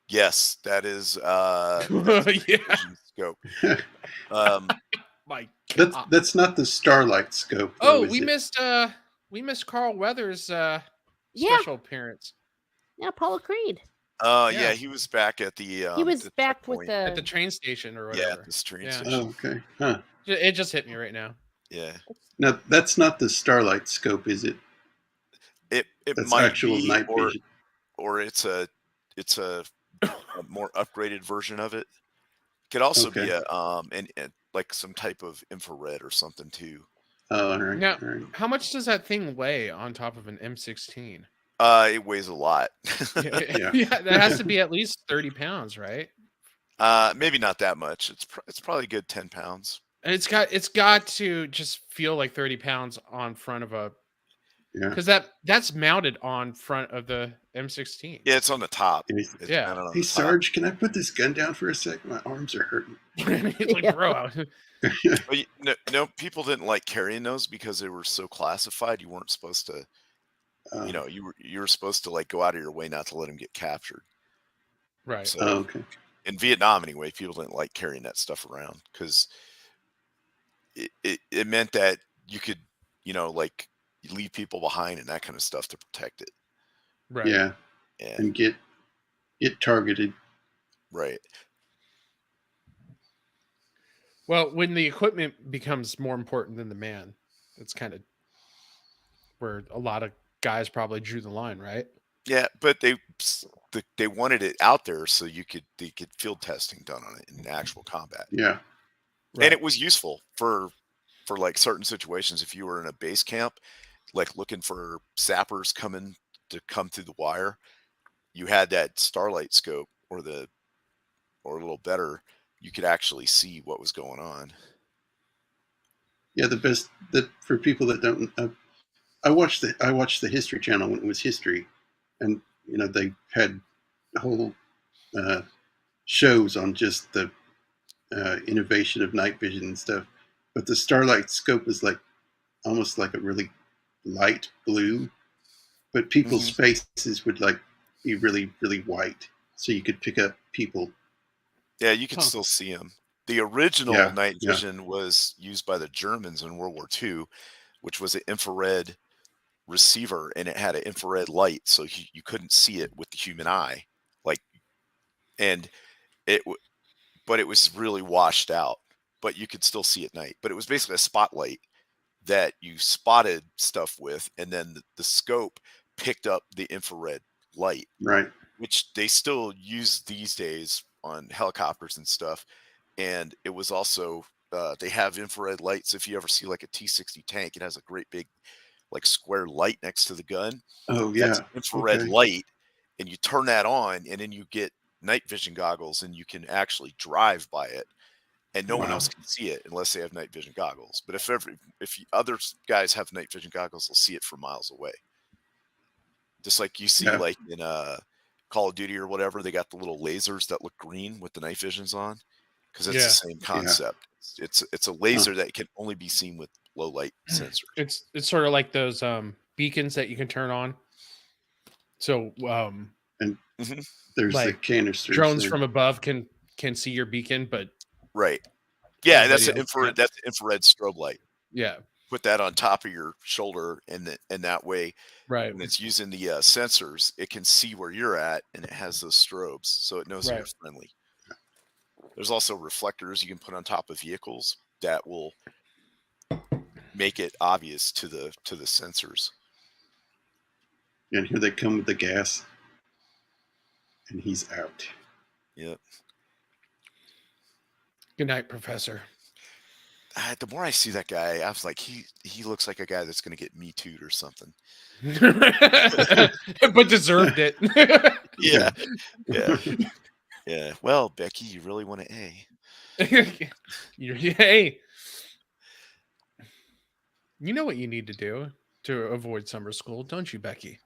Yes, that is Yeah. vision scope. My God. That's not the starlight scope. Oh, though, is we it? missed Carl Weathers' Yeah. special appearance Yeah, Paula Creed. Yeah, Yeah. he was back at the He was the back with checkpoint. at the the. train station or Yeah, whatever. at the train Yeah. station. Oh, okay. Huh. It just hit me right now. Yeah. Now that's not the starlight scope, is it? It That's might actual be, night or vision. it's a more upgraded version of it. Could also be Okay. and like some type of infrared or something too. Oh, all right. Now, All right. how much does that thing weigh on top of an M16? It weighs a lot. Yeah. Yeah, that has to be at least 30 pounds, right? Maybe not that much. It's probably a good 10 pounds. And it's got to just feel like 30 pounds on front of a, Yeah. because that's mounted on front of the M16. Yeah, it's on the top. And he's- It's Yeah. mounted on Hey the top. Sarge, can I put this gun down for a second? My arms are hurting. It's like, Yeah. bro, But no, people didn't like carrying those because they were so classified. You weren't supposed to, you were supposed to like go out of your way not to let them get captured. right. So okay. in Vietnam anyway, people didn't like carrying that stuff around because it meant that you could, like leave people behind and that kind of stuff to protect it. Right. Yeah. Yeah, And get targeted. right. Well, when the equipment becomes more important than the man, that's kind of where a lot of guys probably drew the line, right? Yeah, but they wanted it out there so they could field testing done on it in actual combat. Yeah. And it was useful for like certain situations. If you were in a base camp, like looking for sappers come through the wire, you had that starlight scope or a little better, you could actually see what was going on. Yeah. The best that for people that don't. I watched the History Channel when it was history, and they had whole shows on just the innovation of night vision and stuff. But the starlight scope is like almost like a really light blue, but people's faces would like be really, really white, so you could pick up people. Yeah, you could still see them. The original night Yeah. vision was used by the Germans in World War II, which was an infrared receiver, and it had an infrared light, so you couldn't see it with the human eye, but it was really washed out, but you could still see at night. But it was basically a spotlight that you spotted stuff with, and then the scope picked up the infrared light, Right. which they still use these days on helicopters and stuff. And it was also they have infrared lights. If you ever see like a T-60 tank, it has a great big like square light next to the gun. Oh yeah. That's infrared Okay. light, and you turn that on, and then you get night vision goggles, and you can actually drive by it. and no one Wow. else can see it unless they have night vision goggles. But if other guys have night vision goggles, they'll see it from miles away. Just like you see, Yeah. like in Call of Duty or whatever, they got the little lasers that look green with the night visions on, because it's Yeah. the same concept. It's a laser that can only be seen with low light sensors. It's sort of like those beacons that you can turn on. So There's the like canisters. drones and- from above can see your beacon, but Right. Yeah, that's everybody an else infrared. can't. That's infrared strobe light. Yeah, Put that on top of your shoulder, and that way, right. when it's using the sensors, it can see where you're at, and it has those strobes, so it knows when you're Right. friendly. There's also reflectors you can put on top of vehicles that will make it obvious to the sensors. And here they come with the gas. And he's out. Yep. Good night, Professor. The more I see that guy, I was like, he looks like a guy that's going to get Me Too'd or something. But deserved it. Yeah. Yeah. Yeah. Well, Becky, you really want an A. Hey, you know what you need to do to avoid summer school, don't you, Becky?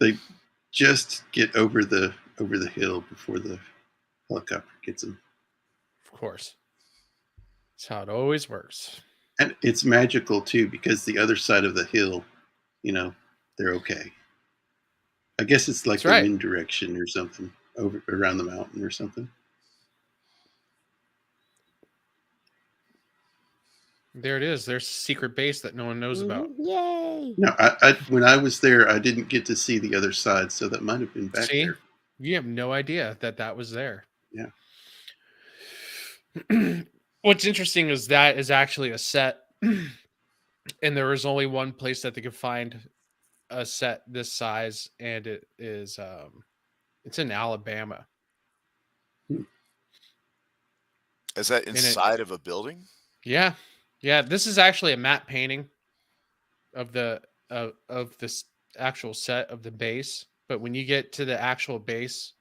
They just get over the hill before the helicopter gets them. Of course. That's how it always works. And it's magical too, because the other side of the hill, they're okay. I guess it's like That's the right. wind direction or something over around the mountain or something. There it is. There's a secret base that no one knows about. Yay! No, I when I was there, I didn't get to see the other side, so that might have been back See? there. You have no idea that was there. Yeah. What's interesting is that is actually a set, and there is only one place that they could find a set this size, and it is it's in Alabama. Is that it- inside of a building? Yeah, this is actually a matte painting of the of this actual set of the base. But when you get to the actual base,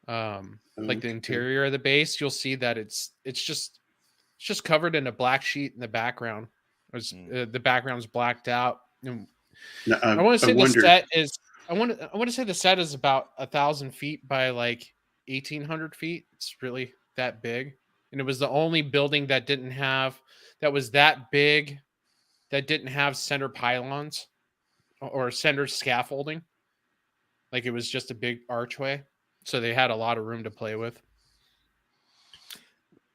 like the interior of the base, you'll see that it's just covered in a black sheet in the background. The background's blacked out. And No, I want to say the wonder- set is. I want to say the set is about 1,000 feet by like 1,800 feet. It's really that big, and it was the only building that was that big that didn't have center pylons or center scaffolding. Like it was just a big archway, so they had a lot of room to play with.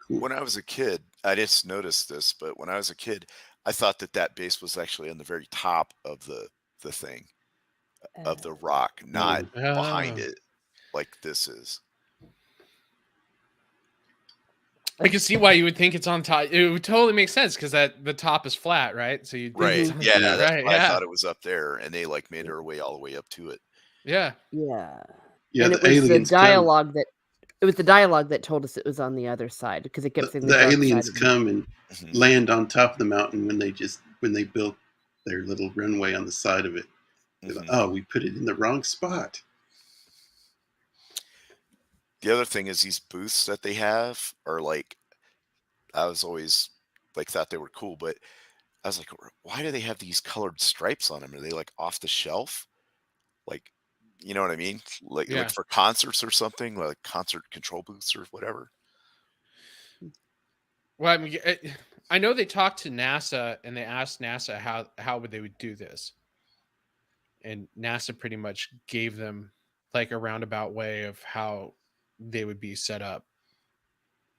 When I was a kid, I just noticed this, but when I was a kid, I thought that base was actually on the very top of the thing, of the rock, not behind it, like this is. I can see why you would think it's on top. It would totally make sense because the top is flat, right? So you Right. Yeah. That's right. why I Yeah. thought it was up there, and they like made their way all the way up to it. Yeah. Yeah. Yeah, And the it was the aliens come. dialogue that told us it was on the other side because it kept saying The dark aliens side of the- come and Mhm. land on top of the mountain when they built their little runway on the side of it. They're like, Mhm. oh, we put it in the wrong spot. The other thing is these booths that they have are like, I was always like thought they were cool, but I was like, why do they have these colored stripes on them? Are they like off the shelf? Like, you know what I mean? Like, Yeah. like for concerts or something, like concert control booths or whatever. Well, I mean, I know they talked to NASA and they asked NASA how they would do this, and NASA pretty much gave them like a roundabout way of how they would be set up.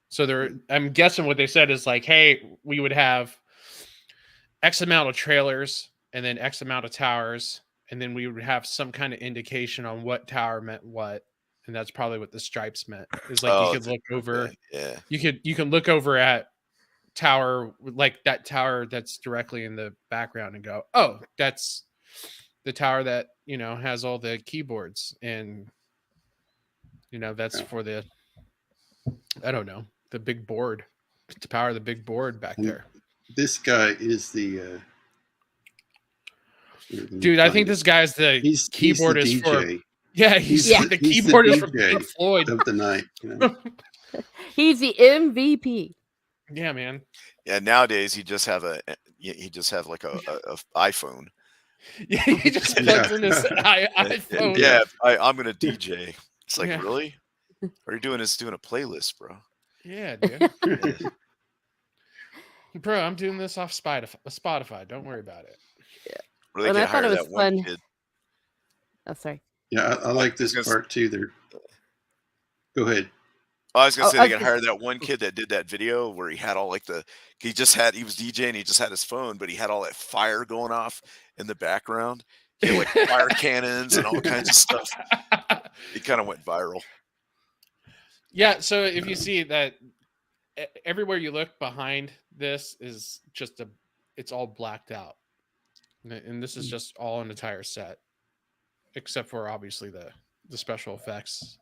So I'm guessing what they said is like, hey, we would have X amount of trailers and then X amount of towers, and then we would have some kind of indication on what tower meant what, and that's probably what the stripes meant. Is like you could look over. Okay, yeah. You can look over at tower, like that tower that's directly in the background, and go, oh, that's the tower that has all the keyboards, and that's for the, I don't know, the big board to power the big board back there. This guy is the Dude, I think this guy's the he's keyboardist the for DJ he's Yeah. the he's the keyboardist for DJ Pink Floyd. of the night. He's the MVP. Yeah, man. Yeah, nowadays he just have like a iPhone. Yeah, he just plugs in his iPhone. Yeah, I'm gonna DJ. It's like, Yeah. really? All you're doing is doing a playlist, bro. Yeah, dude. Yeah. Bro, I'm doing this off Spotify. Don't worry about it. Or they And can I thought hire it that was one fun. kid. Oh, sorry. Yeah, I like this Because- part too. They're go ahead. I was gonna Oh, say I they was could hire that one kid that did that video where he had all like he was DJing, he just had his phone, but he had all that fire going off in the background. He had like fire cannons and all kinds of stuff. It kind of went viral. Yeah, so if you see that everywhere you look behind this is just it's all blacked out. And this is just all an entire set. Except for obviously the special effects.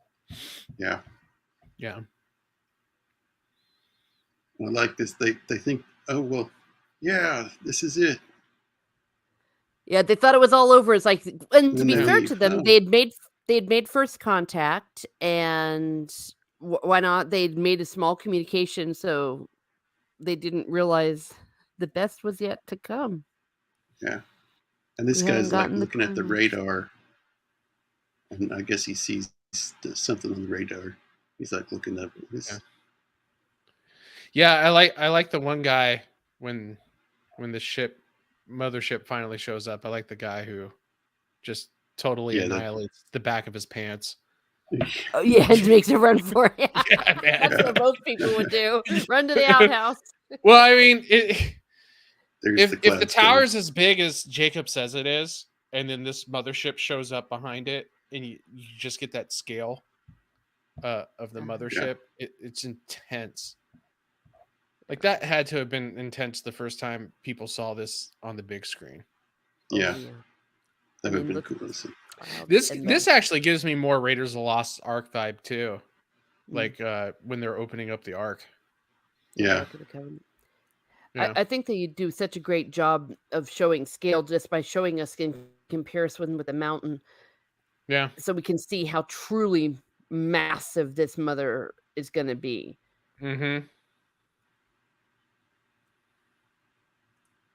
Yeah, Yeah. I like this. They think, oh well, yeah, this is it. Yeah, they thought it was all over. It's like, and to Then be they fair leave. to them, Oh. they'd made first contact, and why not? They'd made a small communication, so they didn't realize the best was yet to come. Yeah, and this We haven't guy's like gotten the looking at the clue. radar, and I guess he sees something on the radar. He's like looking up. Yeah, I like the one guy when the mothership finally shows up. I like the guy who just totally annihilates the back of his pants. Oh, yeah, and makes a run for it. Yeah, man. That's what most people would do. Run to the outhouse. Well, I mean, There's if the tower is as big as Jacob says it is, and then this mothership shows up behind it, and you just get that scale of the mothership, it's intense. Like that had to have been intense the first time people saw this on the big screen. Yeah, Oh, yeah. that would And have been look- cool to see. This actually gives me more Raiders of the Lost Ark vibe too. Like when they're opening up the Ark. Yeah, Ark of the Covenant. Yeah. I think that you do such a great job of showing scale just by showing us in comparison with the mountain, Yeah. so we can see how truly massive this mother is going to be. Mm-hmm.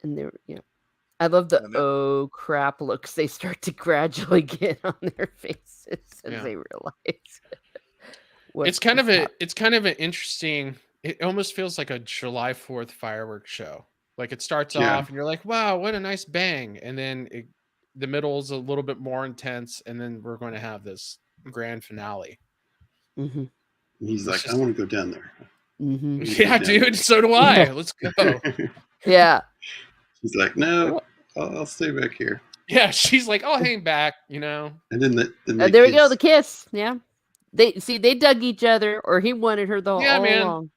And they're, I love the And oh crap looks they start to gradually get on their faces as Yeah. they realize. It's kind of an interesting. It almost feels like a July 4th fireworks show. Like it starts Yeah. off and you're like, wow, what a nice bang. And then the middle is a little bit more intense. And then we're going to have this grand finale. Mm-hmm. and he's It's like, just- I want to go down there. Mm-hmm. Yeah, dude. So do I. Let's go. Yeah. He's like, no, I'll stay back here. Yeah. She's like, I'll hang back, And then they There we go. kiss. The kiss. Yeah. They dug each other, or he wanted her all man. along.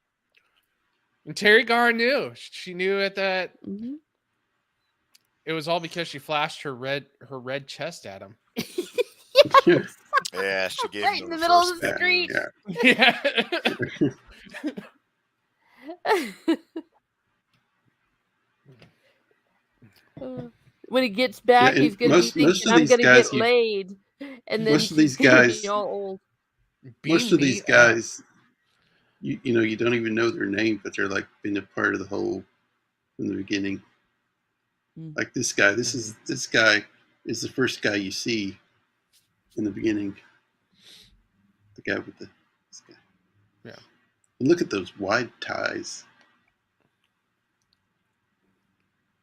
And Terry Garr knew. She knew at that. Mm-hmm. It was all because she flashed her red chest at him. Yeah, she gave Right him in the middle of the reverse street. Yeah. When he gets back, and he's gonna be most of thinking, "I'm these gonna guys get laid," and then most of these he's gonna guys- be all old. Most of these guys, you don't even know their name, but they're like been a part of the whole from the beginning. Mm. Like this guy, this guy is the first guy you see in the beginning. The guy with this guy. Yeah. And look at those wide ties.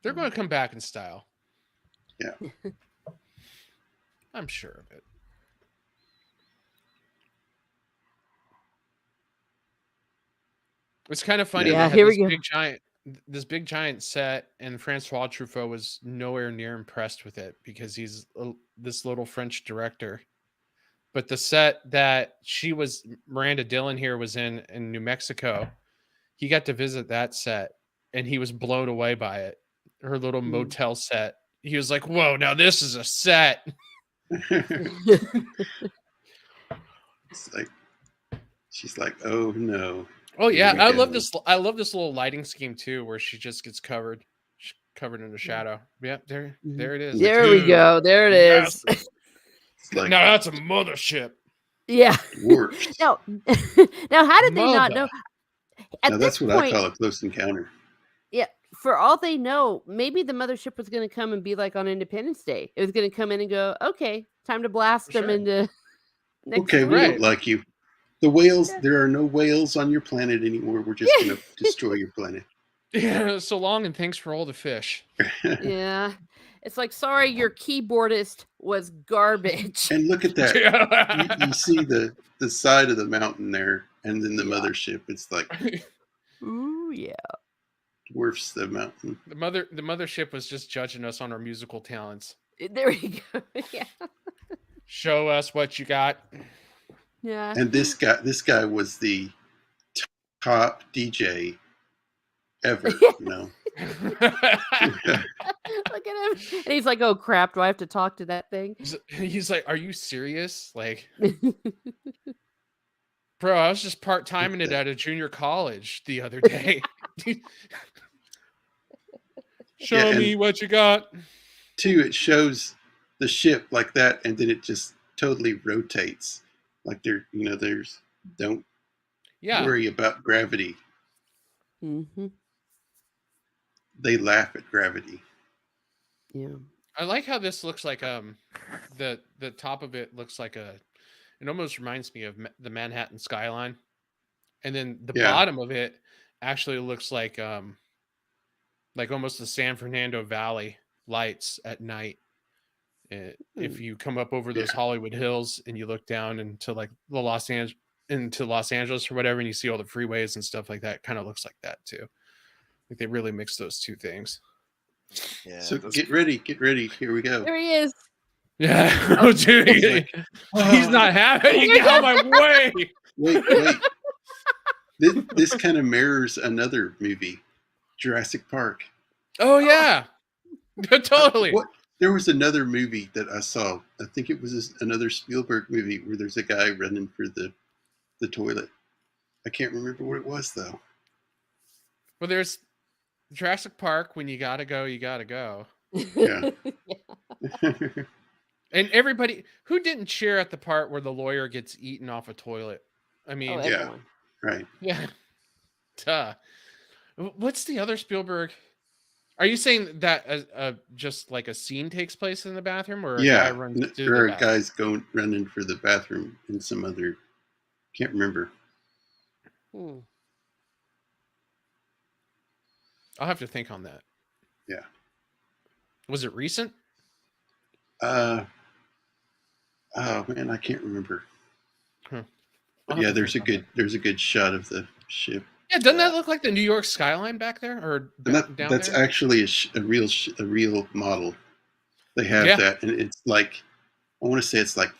They're going to come back in style. Yeah. I'm sure of it. It's kind of funny. Yeah, they had here we this big giant set, and Francois Truffaut was nowhere near impressed with it because he's this little French director. But the set that Miranda Dillon here was in New Mexico, he got to visit that set, and he was blown away by it. Her little motel set. He was like, "Whoa, now this is a set." It's like she's like, oh no. Oh yeah, Here we I go. love this. I love this little lighting scheme too, where she just gets covered in the shadow. Yeah, there it is. There we Dude, go. There it is. massive. It's like Now that's a mothership. Yeah. Dwarfs. Now, how did they not know? Moba. Now, how did they not know? Moba. At Now this that's what point, I call a close encounter. yeah, for all they know, maybe the mothership was going to come and be like on Independence Day. It was going to come in and go, okay, time to blast For them sure. into next Okay, we week. don't like you. The whales, there are no whales on your planet anymore. We're just Yeah. going to destroy your planet. Yeah, so long and thanks for all the fish. Yeah. It's like, sorry, your keyboardist was garbage. And look at that. Yeah. You see the side of the mountain there, and then the Yeah. mothership. It's like Ooh, yeah. dwarfs the mountain. the mothership was just judging us on our musical talents. There you go. Yeah. Show us what you got. Yeah. And this guy was the top DJ ever. You know. Look at him. And he's like, oh crap, do I have to talk to that thing? He's like, "Are you serious? Like, bro, I was just part-timing it at a junior college the other day. Show Yeah, and- me what you got." Two, it shows the ship like that, and then it just totally rotates. Like there's don't Yeah. worry about gravity. Mm-hmm. They laugh at gravity. Yeah. I like how this looks like the top of it looks like it almost reminds me of the Manhattan skyline. And then the Yeah. bottom of it actually looks like almost the San Fernando Valley lights at night. If you come up over those Hollywood hills and you look down into like the Los Angeles or whatever, and you see all the freeways and stuff like that, it kind of looks like that too. Like they really mix those two things. Yeah. So those- get ready. Here we go. There he is. Yeah. Oh, dude, he's not having it. Get out of my way. Wait. This kind of mirrors another movie, Jurassic Park. Oh yeah. Totally. What? There was another movie that I saw. I think it was another Spielberg movie where there's a guy running for the toilet. I can't remember what it was though. Well, there's Jurassic Park. When you gotta go, you gotta go. Yeah. And everybody who didn't cheer at the part where the lawyer gets eaten off a toilet. I mean, Oh, Yeah. everyone. Right. yeah. Duh. What's the other Spielberg? Are you saying that just like a scene takes place in the bathroom, or a guy runs to There the are bathroom? guys running for the bathroom in some other. Can't remember. Hmm. I'll have to think on that. Yeah. Was it recent? Oh man, I can't remember. I'll But have yeah, to there's a think on good shot of the ship. Yeah, doesn't that look like the New York skyline back there, or And down that's there? actually a real model. They have Yeah. that, and it's like I want to say it's like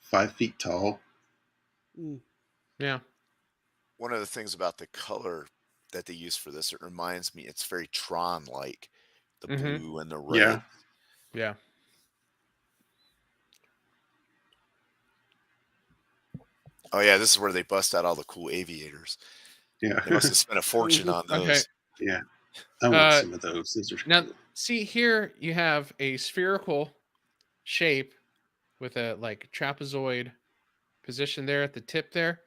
5 feet tall. Mm. Yeah. One of the things about the color that they use for this, it reminds me, it's very Tron-like, the Mhm. blue and the red. Yeah. Yeah. Oh yeah, this is where they bust out all the cool aviators. Yeah. They must have spent a fortune on those. Okay. Yeah. I want some of those. Those are Now, cool. see here, you have a spherical shape with a like trapezoid position there at the tip there.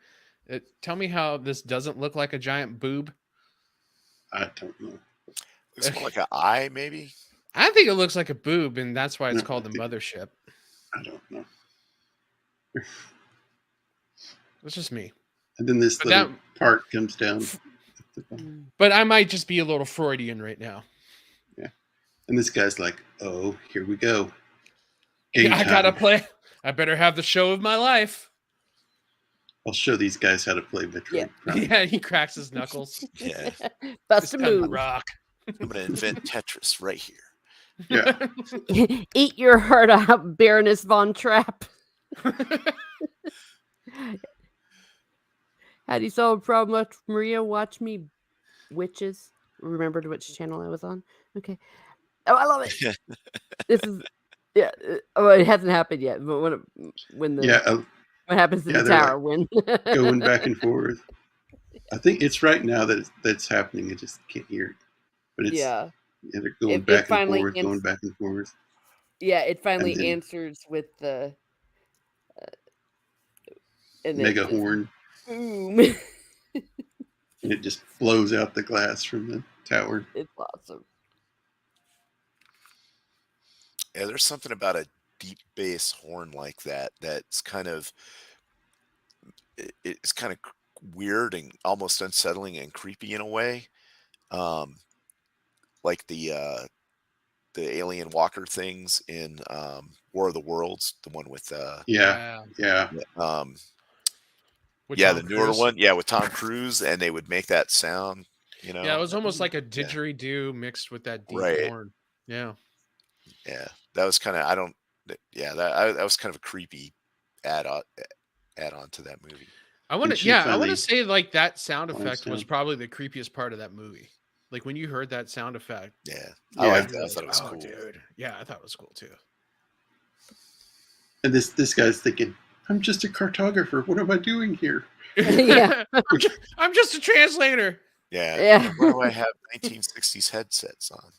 Tell me how this doesn't look like a giant boob. I don't know. Looks more like an eye, maybe. I think it looks like a boob, and that's why it's No, called I the think- mothership. I don't know. That's just me. And then this But little part comes down, Mm. But I might just be a little Freudian right now. and this guy's like, "Oh, here we go. Game I gotta time. play. I better have the show of my life. I'll show these guys how to play Metroid Yeah. Prime." Yeah, he cracks his knuckles. Yeah. Bust It's a time to move. rock. I'm gonna invent Tetris right here. Yeah. Eat your heart out, Baroness von Trapp. How do you solve a problem? Watch Maria watch me witches. Remembered which channel I was on. Okay. Oh, I love it. This is oh, it hasn't happened yet. But when the Yeah. what happens in yeah, the they're tower when Going back and forth. I think it's right now that's happening. I just can't hear it. But it's yeah, they're going It back and finally forth, ends- going back and forth. yeah, it finally then- answers with the And mega it just horn, boom. and it just blows out the glass from the tower. It's awesome. Yeah, there's something about a deep bass horn like that that's kind of it's kind of weird and almost unsettling and creepy in a way. Um, like the alien walker things in War of the Worlds, the one with Yeah, yeah. um With yeah, Tom the newer Cruise. one, yeah, with Tom Cruise, and they would make that sound, Yeah, it was almost like a Yeah. didgeridoo mixed with that deep Right. horn. Yeah. Yeah, that was kind of I don't yeah that was kind of a creepy add on to that movie. I want And to she I want finally to say like that sound calms effect was down. probably the creepiest part of that movie. Like when you heard that sound effect. Yeah, Yeah. I liked that. you're I like, thought it was "Oh, cool. dude. Yeah, I thought it was cool too. And this guy's thinking, I'm just a cartographer. What am I doing here? Yeah. I'm just a translator. Yeah. Yeah. Why do I have 1960s headsets on?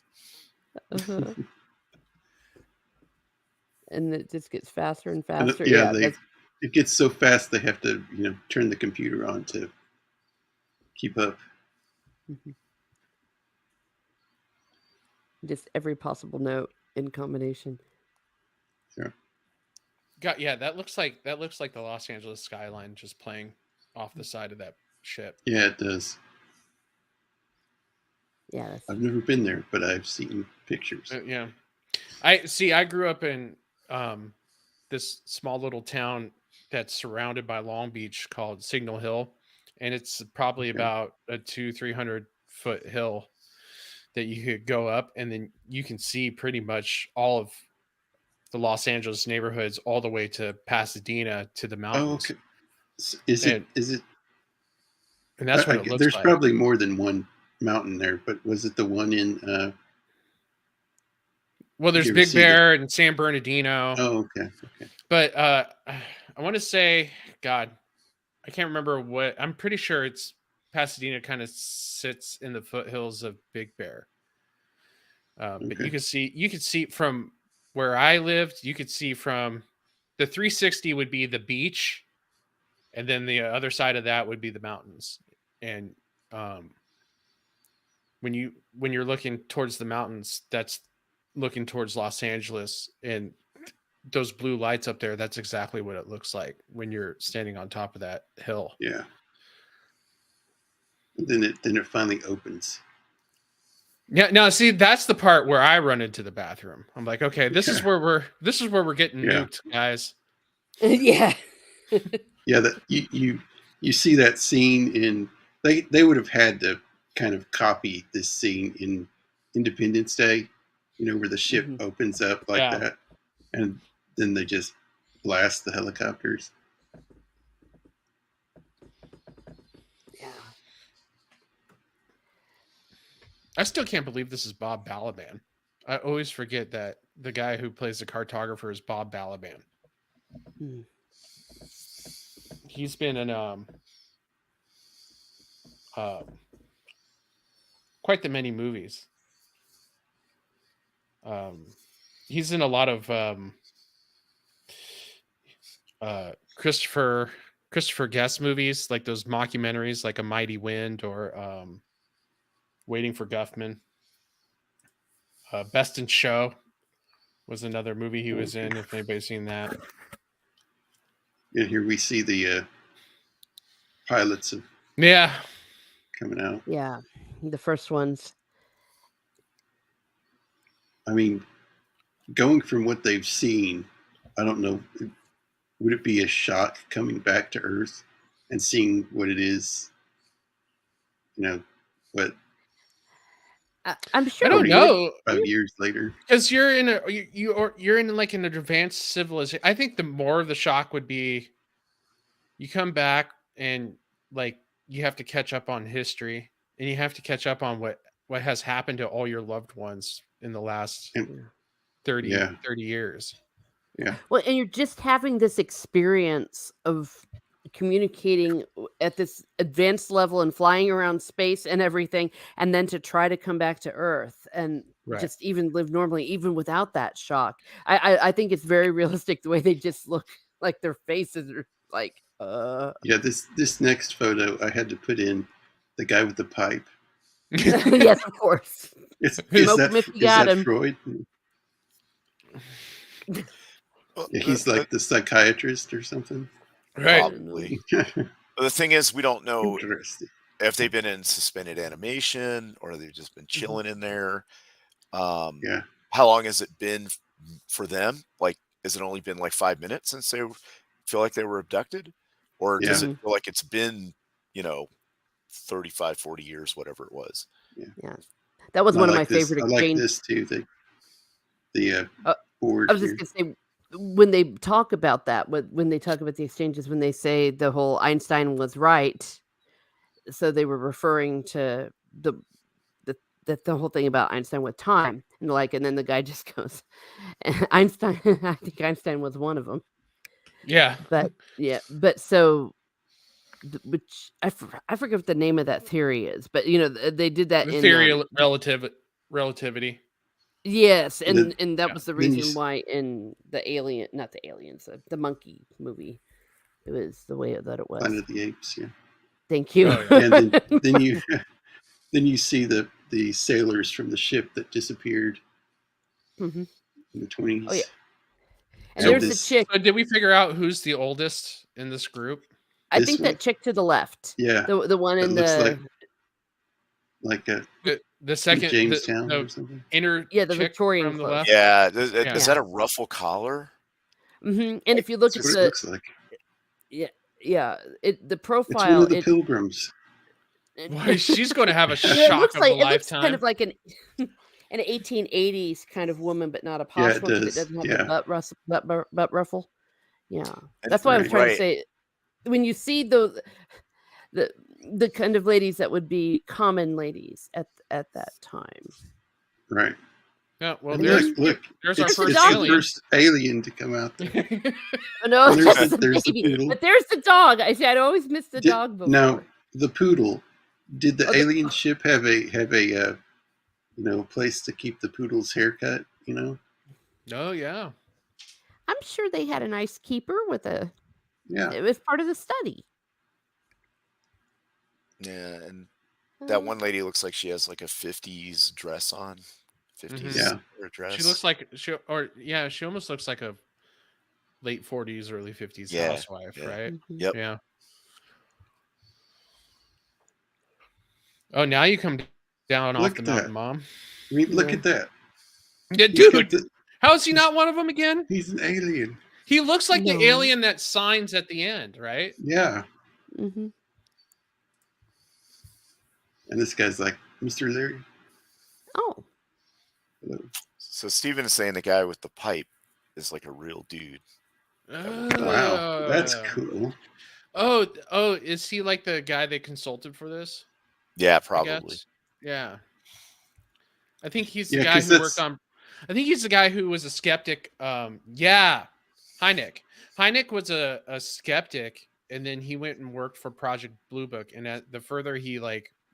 Uh-huh. And it just gets faster and And faster. yeah, Yeah, it gets so fast they have to, turn the computer on to keep up. just every possible note in combination. God, yeah, that looks like the Los Angeles skyline just playing off the side of that ship. Yeah, it does. Yeah, that's I've never been there, but I've seen pictures. Yeah. I grew up in this small little town that's surrounded by Long Beach called Signal Hill, and it's probably Okay. about a 200-300 foot hill that you could go up, and then you can see pretty much all of the Los Angeles neighborhoods all the way to Pasadena to the Oh, mountains. okay. Is it? And that's what it looks There's like. probably more than one mountain there, but was it the one in? Well, there's you ever Big see the- Bear and San Bernardino. Oh, okay. But I want to say, God, I can't remember what. I'm pretty sure it's Pasadena kind of sits in the foothills of Big Bear. But Okay. you could see from where I lived, you could see from the 360 would be the beach, and then the other side of that would be the mountains. And when you're looking towards the mountains, that's looking towards Los Angeles, and those blue lights up there, that's exactly what it looks like when you're standing on top of that hill. Yeah. Then it finally opens. Yeah, now see, that's the part where I run into the bathroom. I'm like, okay, this is where we're getting Yeah. nuked, guys. yeah. Yeah, that you see that scene in they would have had to kind of copy this scene in Independence Day, where the ship Mhm. opens up like Yeah. that, and then they just blast the helicopters. Yeah. I still can't believe this is Bob Balaban. I always forget that the guy who plays the cartographer is Bob Balaban. Hmm. He's been in quite the many movies. He's in a lot of Christopher Guest movies, like those mockumentaries, like A Mighty Wind or Waiting for Guffman. Best in Show was another movie he was in. If anybody's seen that, And here we see the pilots yeah. coming out. Yeah. The first ones. I mean, going from what they've seen, I don't know, would it be a shock coming back to Earth and seeing what it is? What I'm sure. I don't it would. know 5 years later? because you're in like an advanced civilization. I think the more of the shock would be you come back and like you have to catch up on history and you have to catch up on what has happened to all your loved ones in the last And 30 Yeah. 30 years. yeah, Well, and you're just having this experience of communicating at this advanced level and flying around space and everything, and then to try to come back to Earth and Right. just even live normally, even without that shock. I think it's very realistic the way they just look like their faces are like, Yeah, this next photo I had to put in the guy with the pipe. Yes, of course. Is Smoke that him if you got him. Freud? Well, Yeah, he's like the psychiatrist or something. Right. probably. But the thing is, we don't know Interesting. if they've been in suspended animation or they've just been chilling in there. Yeah. How long has it been for them? Like, has it only been like 5 minutes since they feel like they were abducted? Or does Yeah. it feel like it's been, 35, 40 years, whatever it was? Yeah. That was I one of like my this. favorite I like exchanges. this too. The I board was here. just gonna say, when they talk about that, when they talk about the exchanges, when they say the whole Einstein was right, so they were referring to the whole thing about Einstein with time, and and then the guy just goes, Einstein. I think Einstein was one of them, Yeah. but yeah, but so. Which I forget what the name of that theory is, but they did that The in theory of relativity. yes, And and that yeah. was the Then you reason why in not the aliens, the monkey movie, it was the way that it was. Planet of the Apes. Yeah. Thank you. Oh, yeah. And then you see the sailors from the ship that disappeared Mhm. in the 20s. Oh yeah, and So there's the this- chick. So did we figure out who's the oldest in this group? I this think one? that chick to the left, Yeah. the one That in looks the like a The second, Jamestown the or something. inner the chick Victorian from the clothes. left. Yeah. Yeah. Is that a ruffle collar? And if you look That's at what it looks like. the the It's one profile, of the pilgrims. Boy, she's going to have a Yeah, shock of a it looks kind lifetime. of like an 1880s kind of woman, but not a Yeah, posh it one because it does. doesn't have Yeah. the butt ruffle. Yeah, And- that's why I was trying to right. say when you see the kind of ladies that would be common ladies at that time. Right. Yeah, well, And there's look, there's our it's first the alien. first alien to come out there. Oh, no, And that's the there's the baby, poodle. but there's the dog. I see. I'd always miss the dog before. Now, the poodle. Did the Oh, the- alien ship have a place to keep the poodle's haircut? Oh yeah. I'm sure they had a nice keeper with Yeah. It was part of the study. Yeah. And that one lady looks like she has like a 50s dress on. 50s Yeah. dress. She looks like she almost looks like a late 40s, early 50s Yeah, housewife, yeah. right? Yep. Yeah. Oh, now you come down Look off the at mountain, that. Mom. I mean, look Yeah. at that. Yeah, He's got dude. How is he not one of them again? he's an alien. He looks like No. the alien that signs at the end, right? Yeah. Mm-hmm. And this guy's like, Mr. Leary. Oh, Hello. So Steven is saying the guy with the pipe is like a real dude. Wow. That's cool. Oh, is he like the guy they consulted for this? Yeah, I probably. guess? Yeah. I think he's the Yeah, guy 'cause who worked that's- on. I think he's the guy who was a skeptic. Yeah, Hynek. Hynek was a skeptic, and then he went and worked for Project Blue Book. And the further he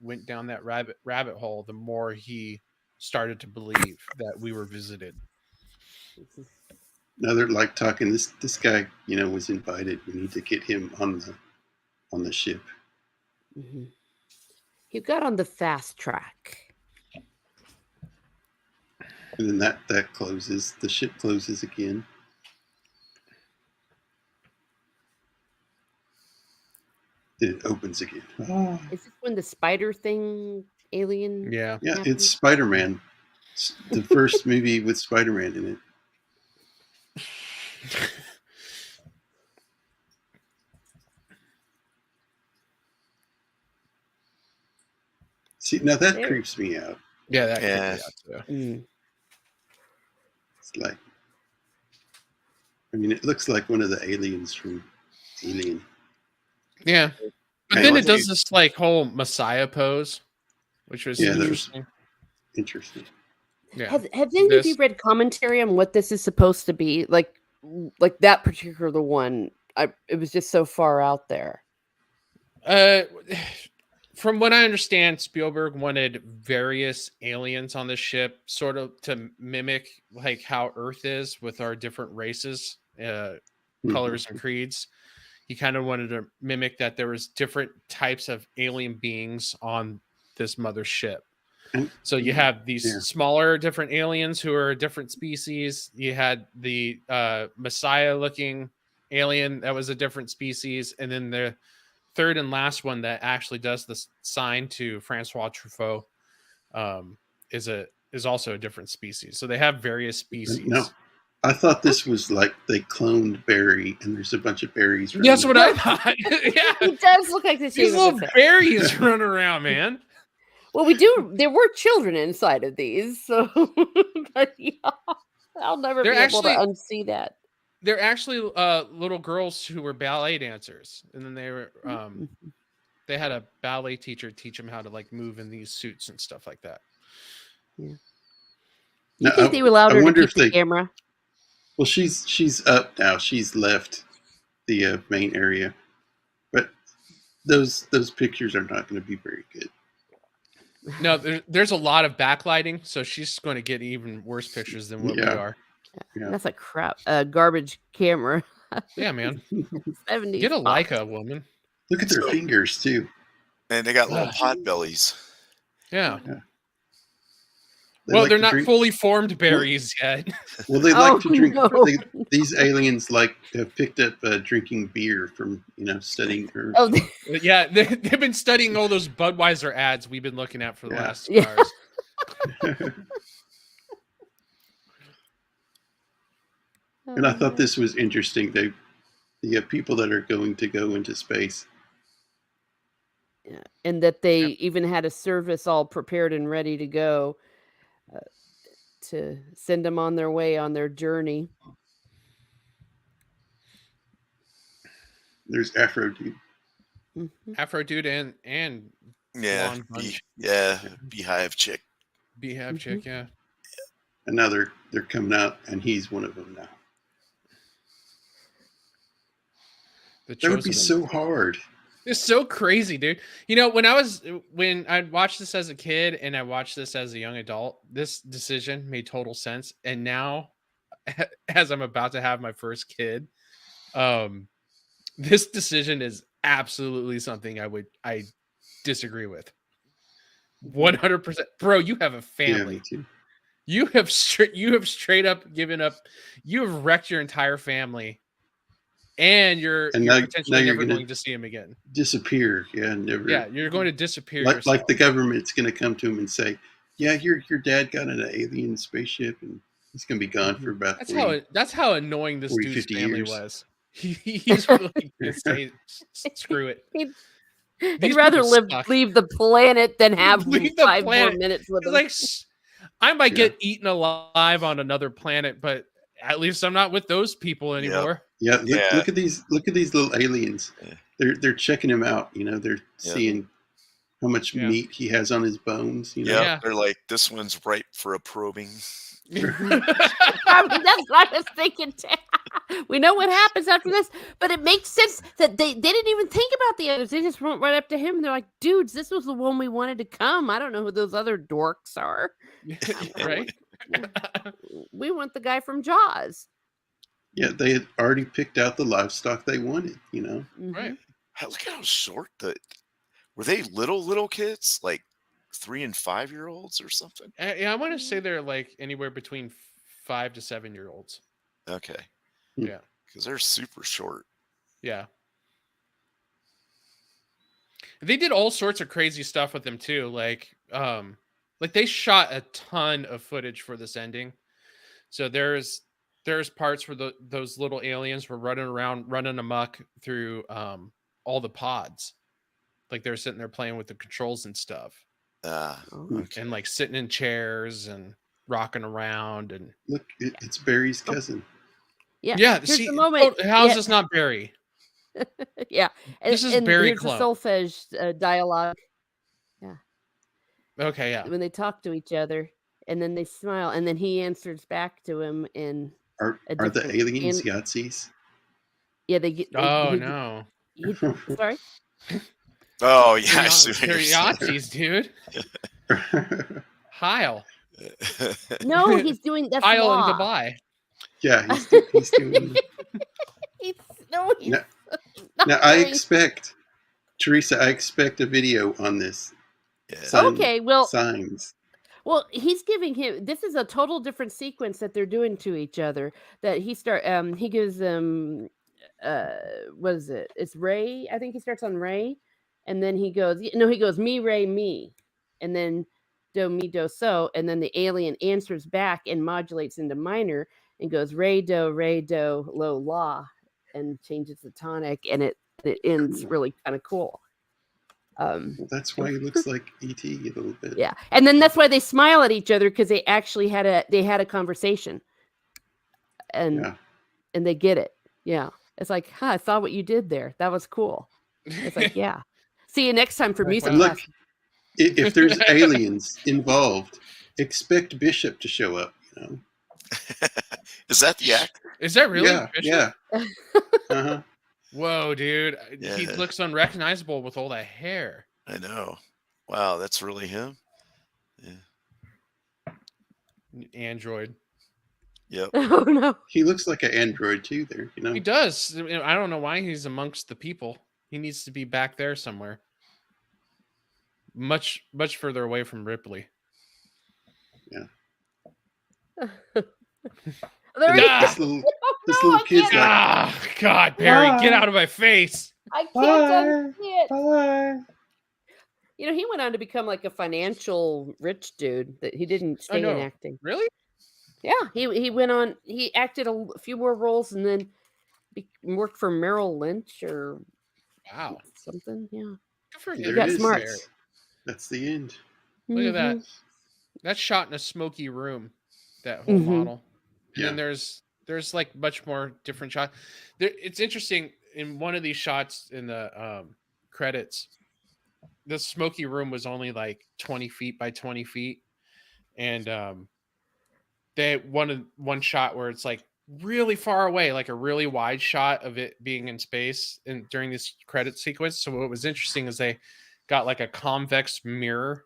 went down that rabbit hole, the more he started to believe that we were visited. Now they're like talking. This guy, was invited. We need to get him on the ship. mm-hmm. You got on the fast track. And then that closes. The ship closes again. Then it opens again. Oh. Is this when the spider thing alien? Yeah. Yeah, happened? it's Spider-Man. It's the first movie with Spider-Man in it. See, now that There. creeps me out. Yeah, that could Yeah. be out too. Mm. It's like, I mean, it looks like one of the aliens from Alien. Yeah. But Kinda then like it does this whole Messiah pose, which was Yeah, that was- interesting. Interesting. Yeah. Have any of you This- read commentary on what this is supposed to be? Like that particular one, it was just so far out there. From what I understand, Spielberg wanted various aliens on the ship, sort of to mimic like how Earth is with our different races, Mhm. colors, and creeds. he kind of wanted to mimic that there was different types of alien beings on this mothership. So you have these smaller different aliens who are a different species. You had the Messiah looking alien that was a different species, and then the third and last one that actually does the sign to Francois Truffaut is also a different species. So they have various species. No, I thought this was like they cloned Barry, and there's a bunch of berries. That's what I thought. Yeah, He does look like this. these little berries running around, man. Well, there were children inside of these, so but yeah, I'll never be able to unsee that. They're actually little girls who were ballet dancers, and then they were they had a ballet teacher teach them how to like move in these suits and stuff like that. Yeah. You think they were allowed to keep the camera? Well, she's up now. She's left the main area, but those pictures are not going to be very good. No, there's a lot of backlighting, so she's going to get even worse pictures than what we are. Yeah. That's a garbage camera. Yeah, man. 70s Get a Leica, woman. Look at their fingers too, and they got little pot bellies. Yeah. Well, they're not fully formed berries yet. Well, they like to drink. No. These aliens have picked up drinking beer from studying her. Oh, yeah, they've been studying all those Budweiser ads we've been looking at for the last 2 hours. And I thought this was interesting. The people that are going to go into space. Yeah, and that they even had a service all prepared and ready to go. To send them on their way on their journey. There's Afro Dude. Mm-hmm. Afro Dude and Beehive Chick. Beehive Chick, yeah. And now they're coming out, and he's one of them now. That would be so hard. It's so crazy, dude. When I watched this as a kid and I watched this as a young adult, this decision made total sense. And now, as I'm about to have my first kid, this decision is absolutely something I disagree with. 100%, bro. You have a family. Yeah, you have straight up given up. You have wrecked your entire family. And you're potentially never going to see him again. Disappear, never. Yeah, you're going to disappear. Like the government's going to come to him and say, "Yeah, your dad got in an alien spaceship, and he's going to be gone for about." That's how annoying this dude's family was. He's really going to say, "Screw it." He'd rather leave the planet than have 5 more minutes with him. Like, I might get eaten alive on another planet, but at least I'm not with those people anymore. Yeah, look at these little aliens. Yeah. They're checking him out. They're seeing how much meat he has on his bones. Yeah, they're like, this one's ripe for a probing. That's what I was thinking. We know what happens after this, but it makes sense that they didn't even think about the others. They just went right up to him. And they're like, dudes, this was the one we wanted to come. I don't know who those other dorks are. Right? We want the guy from Jaws. Yeah, they had already picked out the livestock they wanted, Mm-hmm. Right. Look at how short were they little kids, like 3 and 5 year olds or something? Yeah, I want to say they're like anywhere between 5 to 7 year olds. Okay. Yeah. Because they're super short. Yeah. They did all sorts of crazy stuff with them too. Like they shot a ton of footage for this ending. So there's parts where those little aliens were running amok through all the pods. Like they're sitting there playing with the controls and stuff. Okay. And like sitting in chairs and rocking around and look, it's Barry's cousin. Yeah. Here's the moment. How is this not Barry? Yeah. This is Barry here's Clump. the solfege dialogue. Yeah. Okay, yeah. When they talk to each other and then they smile and then he answers back to him in Are the aliens Yahtzees? Yeah, they get. No. Sorry. Oh yeah, I see they're Yahtzees, dude. Heil. No, he's doing that's Heil law. and goodbye. Yeah, he's doing. Now I expect, Teresa, I expect a video on this. Yeah. Okay, well, Signs. Well, he's giving him. This is a total different sequence that they're doing to each other. That he gives uh what is it? It's Ray. I think he starts on Ray, and then he goes he goes me Ray me, and then do mi do so, and then the alien answers back and modulates into minor and goes Ray do lo la, and changes the tonic, and it ends Cool. really kind of cool. Well, that's why he looks like E.T. a little bit. Yeah, and then that's why they smile at each other, because they actually had a conversation, and Yeah. and they get it. Yeah, it's like, I saw what you did there. That was cool. It's like, yeah. See you next time for music And look, class. if there's aliens involved, expect Bishop to show up. You know. Is that the act? Is that really? Yeah. Bishop? Yeah. Uh-huh. Whoa, dude. He Yeah. looks unrecognizable with all that hair. I know. Wow, that's really him. Yeah. Android. Yep. Oh no. He looks like an android too. There, you know. He does. I don't know why he's amongst the people. He needs to be back there somewhere. Much further away from Ripley. There he Ah! is. This No, little I kid's can't- like, Ah, God, Barry, get out of my face. I can't Bye. unsee it. bye. He went on to become like a financial rich dude. That he didn't stay in no. acting. Really? Yeah, he went on. He acted a few more roles and then worked for Merrill Lynch or Wow. something. Yeah. Good for There him. got it is. smart. Barry. That's the end. Look at that. Mhm. That's shot in a smoky room. That whole Mhm. model. And Yeah. then there's like much more different shots. It's interesting in one of these shots in the credits. The smoky room was only like 20 feet by 20 feet, and they had one shot where it's like really far away, like a really wide shot of it being in space and during this credit sequence. So what was interesting is they got like a convex mirror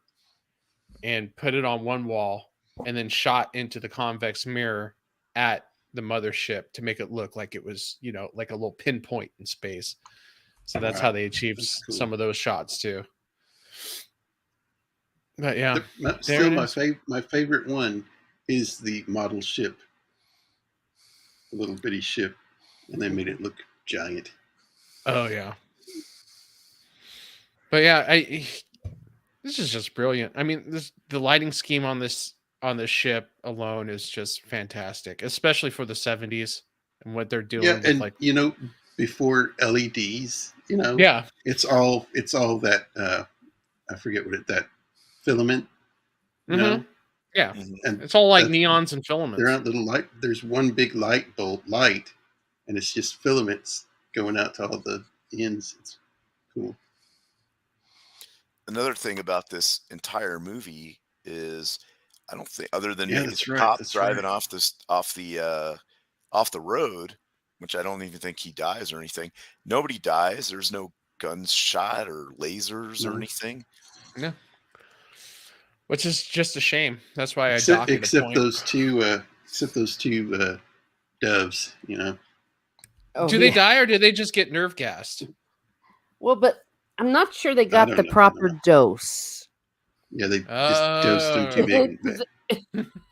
and put it on one wall and then shot into the convex mirror at the mothership to make it look like it was, like a little pinpoint in space. So that's Wow. how they achieved That's cool. some of those shots too. But yeah, Still, it my favorite one is the model ship, the little bitty ship, and they made it look giant. oh yeah. But yeah, this is just brilliant. I mean, the lighting scheme on this ship alone is just fantastic, especially for the 70s and what they're doing Yeah, with and like before LEDs, yeah. it's all that I forget that filament. Mhm. Yeah. Mhm. And It's all like that's- neons and there filaments. aren't little light. There's one big light, and it's just filaments going out to all the ends. It's cool. Another thing about this entire movie is, I don't think, other than Yeah, maybe that's the right, cop that's driving right. off the road, which I don't even think he dies or anything. Nobody dies. There's no guns shot or lasers or No. anything. Yeah. Which is just a shame. That's why I Except docked the except point. those two doves. Oh, Do they yeah. die or do they just get nerve gassed? Well, but I'm not sure they got don't the know, I don't proper know. dose. Yeah, they just dosed them too big.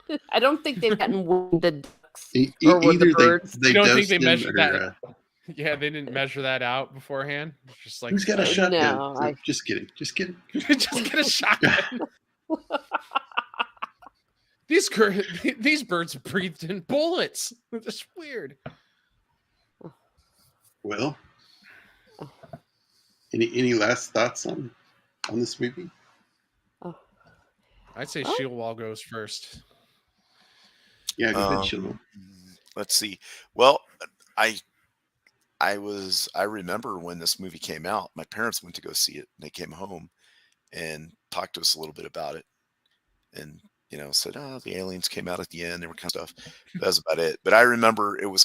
But I don't think they've gotten wounded ducks e- or with the either birds. they You don't think dosed they them measured or, that? Yeah, they didn't measure that out beforehand. It's just like who's got a shotgun? No, No, just kidding. just get a shotgun. These birds breathed in bullets. It's weird. Well, any last thoughts on this movie? I'd say Oh. Shieldwall goes first. Yeah, go ahead, Um, Shieldwall. Let's see. Well, I remember when this movie came out, my parents went to go see it and they came home and talked to us a little bit about it and, said, oh, the aliens came out at the end. They were kind of stuff. That was about it. But I remember it was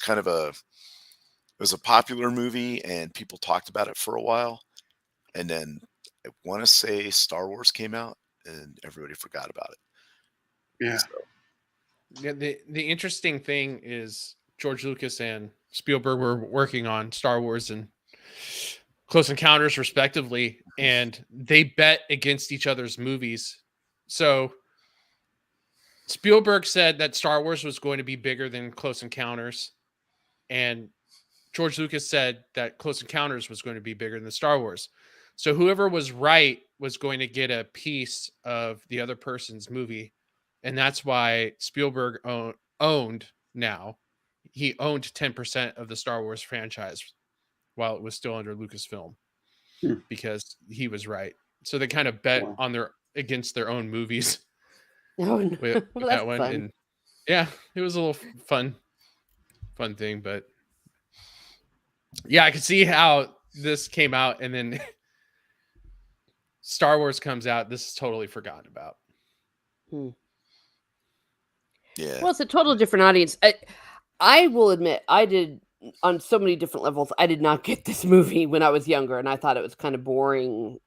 a popular movie and people talked about it for a while. And then I want to say Star Wars came out and everybody forgot about it. Yeah, Yeah, the interesting thing is George Lucas and Spielberg were working on Star Wars, and Close Encounters, respectively, and they bet against each other's movies. So Spielberg said that Star Wars was going to be bigger than Close Encounters, and George Lucas said that Close Encounters was going to be bigger than Star Wars. So whoever was right was going to get a piece of the other person's movie, and that's why Spielberg owned now. He owned 10% of the Star Wars franchise while it was still under Lucasfilm because he was right. So they kind of bet on against their own movies. Oh, no. with Well, that that's one, fun. and yeah, it was a little fun thing, but yeah, I could see how this came out, and then Star Wars comes out. This is totally forgotten about. Yeah. Well, it's a total different audience. I will admit, I did on so many different levels. I did not get this movie when I was younger, and I thought it was kind of boring.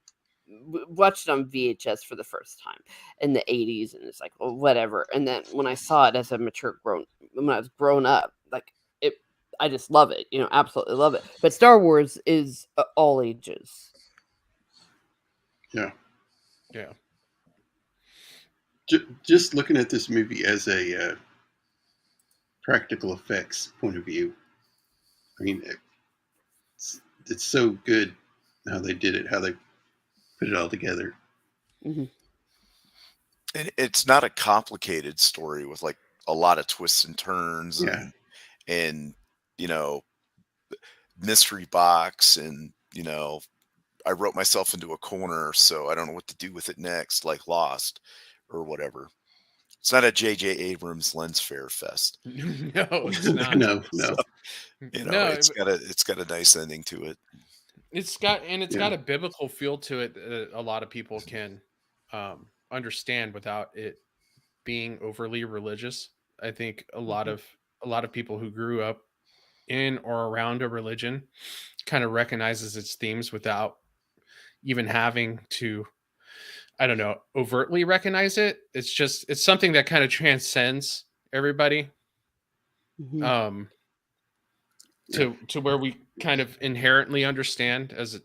Watched it on VHS for the first time in the 80s, and it's like, well, whatever. And then when I saw it as a when I was grown up, like it, I just love it. You know, absolutely love it. But Star Wars is all ages. Yeah. Yeah. Just looking at this movie as a practical effects point of view, I mean, it's so good how they did it, how they put it all together. Mm-hmm. And it's not a complicated story with like a lot of twists and turns and you know, mystery box, and you know, I wrote myself into a corner, so I don't know what to do with it next, like Lost or whatever. It's not a J.J. Abrams lens fair fest. No, it's not. No. So, you know, No, it's got a nice ending to it. It's got a biblical feel to it that a lot of people can understand without it being overly religious. I think a lot of people who grew up in or around a religion kind of recognizes its themes without even having to, I don't know, overtly recognize it. It's something that kind of transcends everybody. Mm-hmm. To where we kind of inherently understand as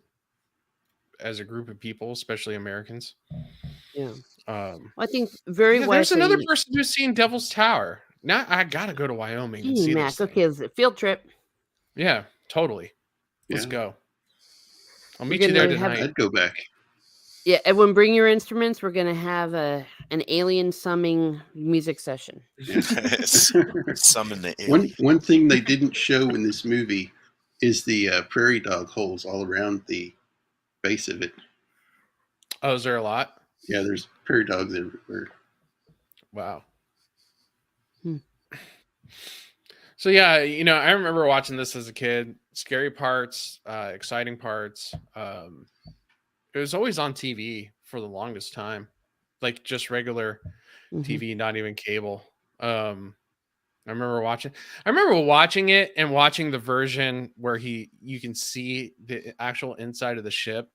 a group of people, especially Americans. Yeah. I think very wisely. There's another person who's seen Devil's Tower. Now I gotta go to Wyoming and see this. Okay, is it field trip? Yeah, totally. Let's go. I'll meet We're you there gonna tonight. I'd go back. Yeah, everyone bring your instruments. We're gonna have an alien summing music session. Summon the alien. One thing they didn't show in this movie is the prairie dog holes all around the base of it. Oh, is there a lot? Yeah, there's prairie dogs everywhere. Wow. So yeah, you know, I remember watching this as a kid. Scary parts, exciting parts. It was always on TV for the longest time, like just regular TV, not even cable. I remember watching it and watching the version where you can see the actual inside of the ship.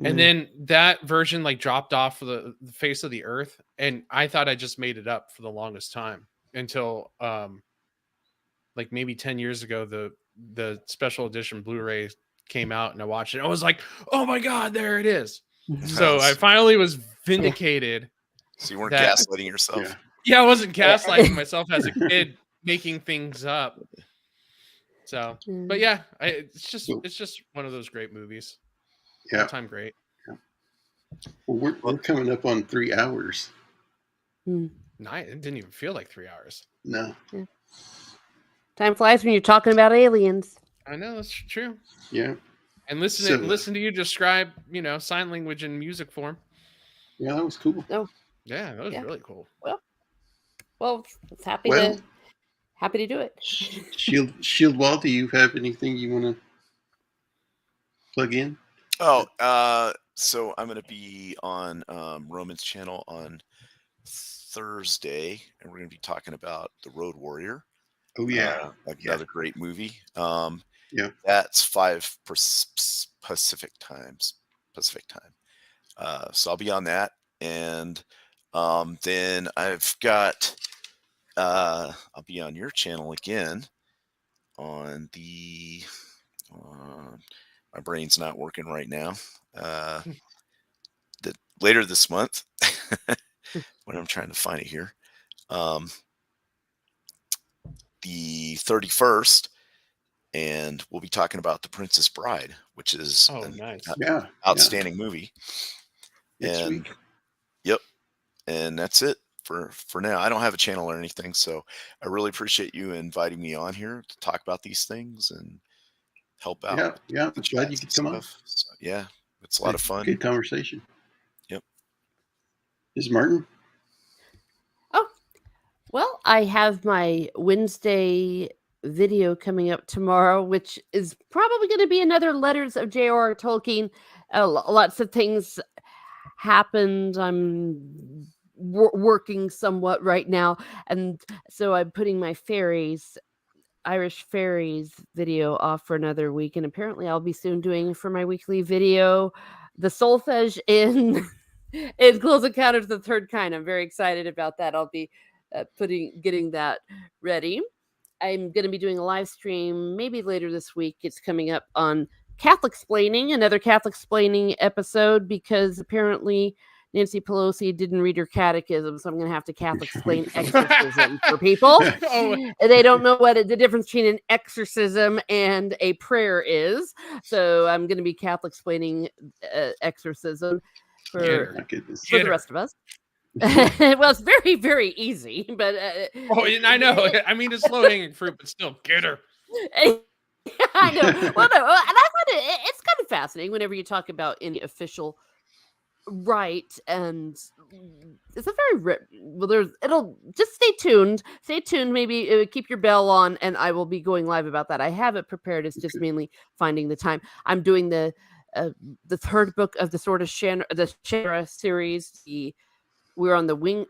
And then that version like dropped off the face of the earth, and I thought I just made it up for the longest time until like maybe 10 years ago the special edition Blu-ray came out, and I watched it. I was like, oh my god, there it is. So I finally was vindicated. So you weren't gaslighting yourself. Yeah, I wasn't gaslighting myself as a kid making things up. So, but yeah, it's just one of those great movies. Yeah, all time great. Yeah. Well, we're coming up on 3 hours. It didn't even feel like 3 hours. No. Yeah. Time flies when you're talking about aliens. I know, that's true. Yeah. And listen to you describe, you know, sign language in music form. Yeah, that was cool. Oh, yeah, that was really cool. Well, it's happy to do it. Shieldwall, do you have anything you want to plug in? Oh, so I'm going to be on Roman's channel on Thursday, and we're going to be talking about The Road Warrior. Oh yeah, another great movie. Yeah, that's 5 Pacific time. So I'll be on that, and then I've got I'll be on your channel again on the my brain's not working right now. Later this month, when I'm trying to find it here, the 31st, and we'll be talking about The Princess Bride, which is an nice. Yeah. outstanding movie. Next And week. yep, and that's it for now. I don't have a channel or anything, so I really appreciate you inviting me on here to talk about these things and help out. Yeah. Yeah. the I'm glad you chats could and come on. stuff. So, yeah, it's a lot of fun. Good conversation. Yep. Is Martin? Oh, well, I have my Wednesday video coming up tomorrow, which is probably going to be another Letters of J.R.R. Tolkien. Lots of things happened. I'm working somewhat right now, and so I'm putting my Irish fairies video off for another week, and apparently I'll be soon doing for my weekly video the solfege in in Close Encounters of the Third Kind. I'm very excited about that. I'll be getting that ready. I'm going to be doing a live stream maybe later this week. It's coming up on Catholic Splaining, another Catholic Splaining episode, because apparently Nancy Pelosi didn't read her catechism, so I'm going to have to Catholic explain exorcism for people. Oh. They don't know what the difference between an exorcism and a prayer is, so I'm going to be Catholic explaining exorcism for My goodness. the rest of us. Well, it's very, very easy, but And I know. I mean, it's low hanging fruit, but still, get her. I know. Well, no, and I find it's kind of fascinating whenever you talk about any official right, and it's a very it'll just stay tuned. Maybe keep your bell on, and I will be going live about that. I have it prepared. It's just mainly finding the time. I'm doing the third book of the Sword of the Shannara series. We're on the wing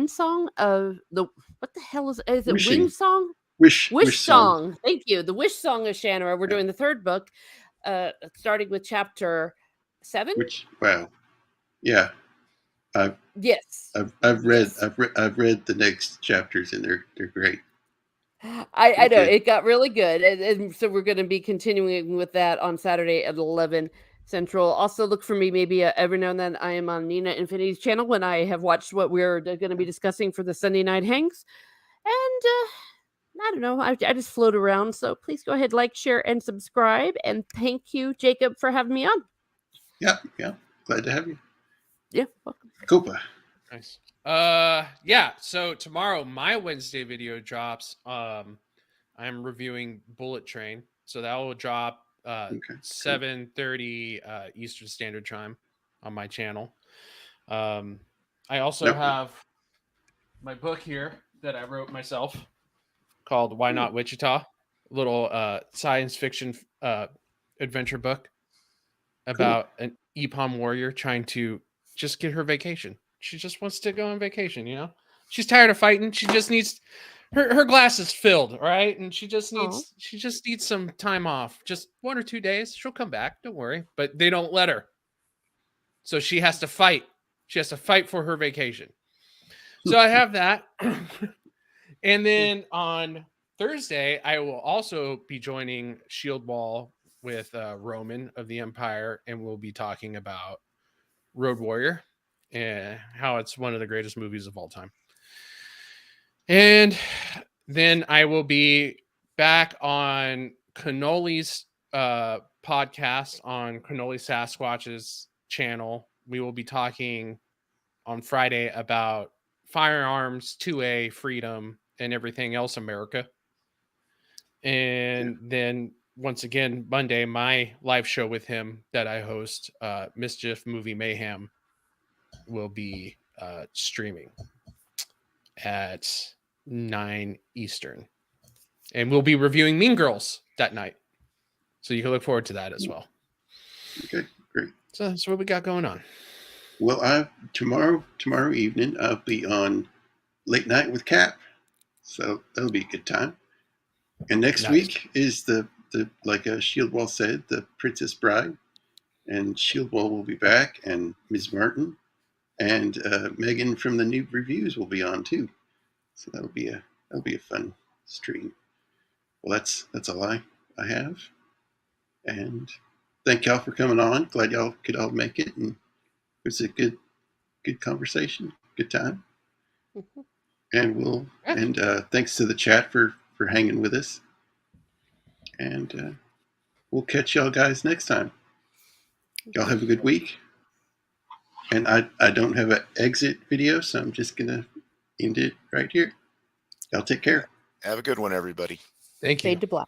song of the what the hell is it? Wishing. Wing song? Wish song. Thank you. The Wish Song of Shannara. We're doing the third book, starting with chapter 7. Wow. Yeah. Yes. I've read the next chapters, and they're great. I know it got really good, and so we're going to be continuing with that on Saturday at 11 Central. Also, look for me maybe every now and then. I am on Nina Infinity's channel when I have watched what we're going to be discussing for the Sunday night hangs, and I don't know. I just float around. So please go ahead, like, share, and subscribe. And thank you, Jacob, for having me on. Yeah. Glad to have you. Yeah, welcome. Copa. Nice. Yeah. So tomorrow, my Wednesday video drops. I'm reviewing Bullet Train, so that will drop 7:30 Eastern Standard Time on my channel. I also have my book here that I wrote myself called Why Not Wichita, a little science fiction adventure book about an EPOM warrior trying to just get her vacation. She just wants to go on vacation, you know? She's tired of fighting. She just needs her glass is filled, right? And she just needs some time off. Just 1 or 2 days. She'll come back, don't worry. But they don't let her. So she has to fight. She has to fight for her vacation. So I have that. And then on Thursday, I will also be joining Shieldwall with Roman of the Empire, and we'll be talking about Road Warrior and how it's one of the greatest movies of all time. And then I will be back on Cannoli's podcast on Cannoli Sasquatch's channel. We will be talking on Friday about firearms, 2A, freedom, and everything else America. And then once again, Monday, my live show with him that I host, Mischief Movie Mayhem, will be streaming at 9 Eastern. And we'll be reviewing Mean Girls that night. So you can look forward to that as well. Okay, great. So that's what we got going on. Well, tomorrow evening, I'll be on Late Night with Cap. So that'll be a good time. And next week is the like Shieldwall said, the Princess Bride. And Shieldwall will be back, and Ms. Martin and Megan from the New Reviews will be on too. So that'll be a fun stream. Well, that's all I have. And thank y'all for coming on. Glad y'all could all make it, and it was a good conversation, good time. And thanks to the chat for hanging with us. And we'll catch y'all guys next time. Y'all have a good week. And I don't have an exit video, so I'm just gonna end it right here. Y'all take care. Have a good one, everybody. Thank you. Fade to black.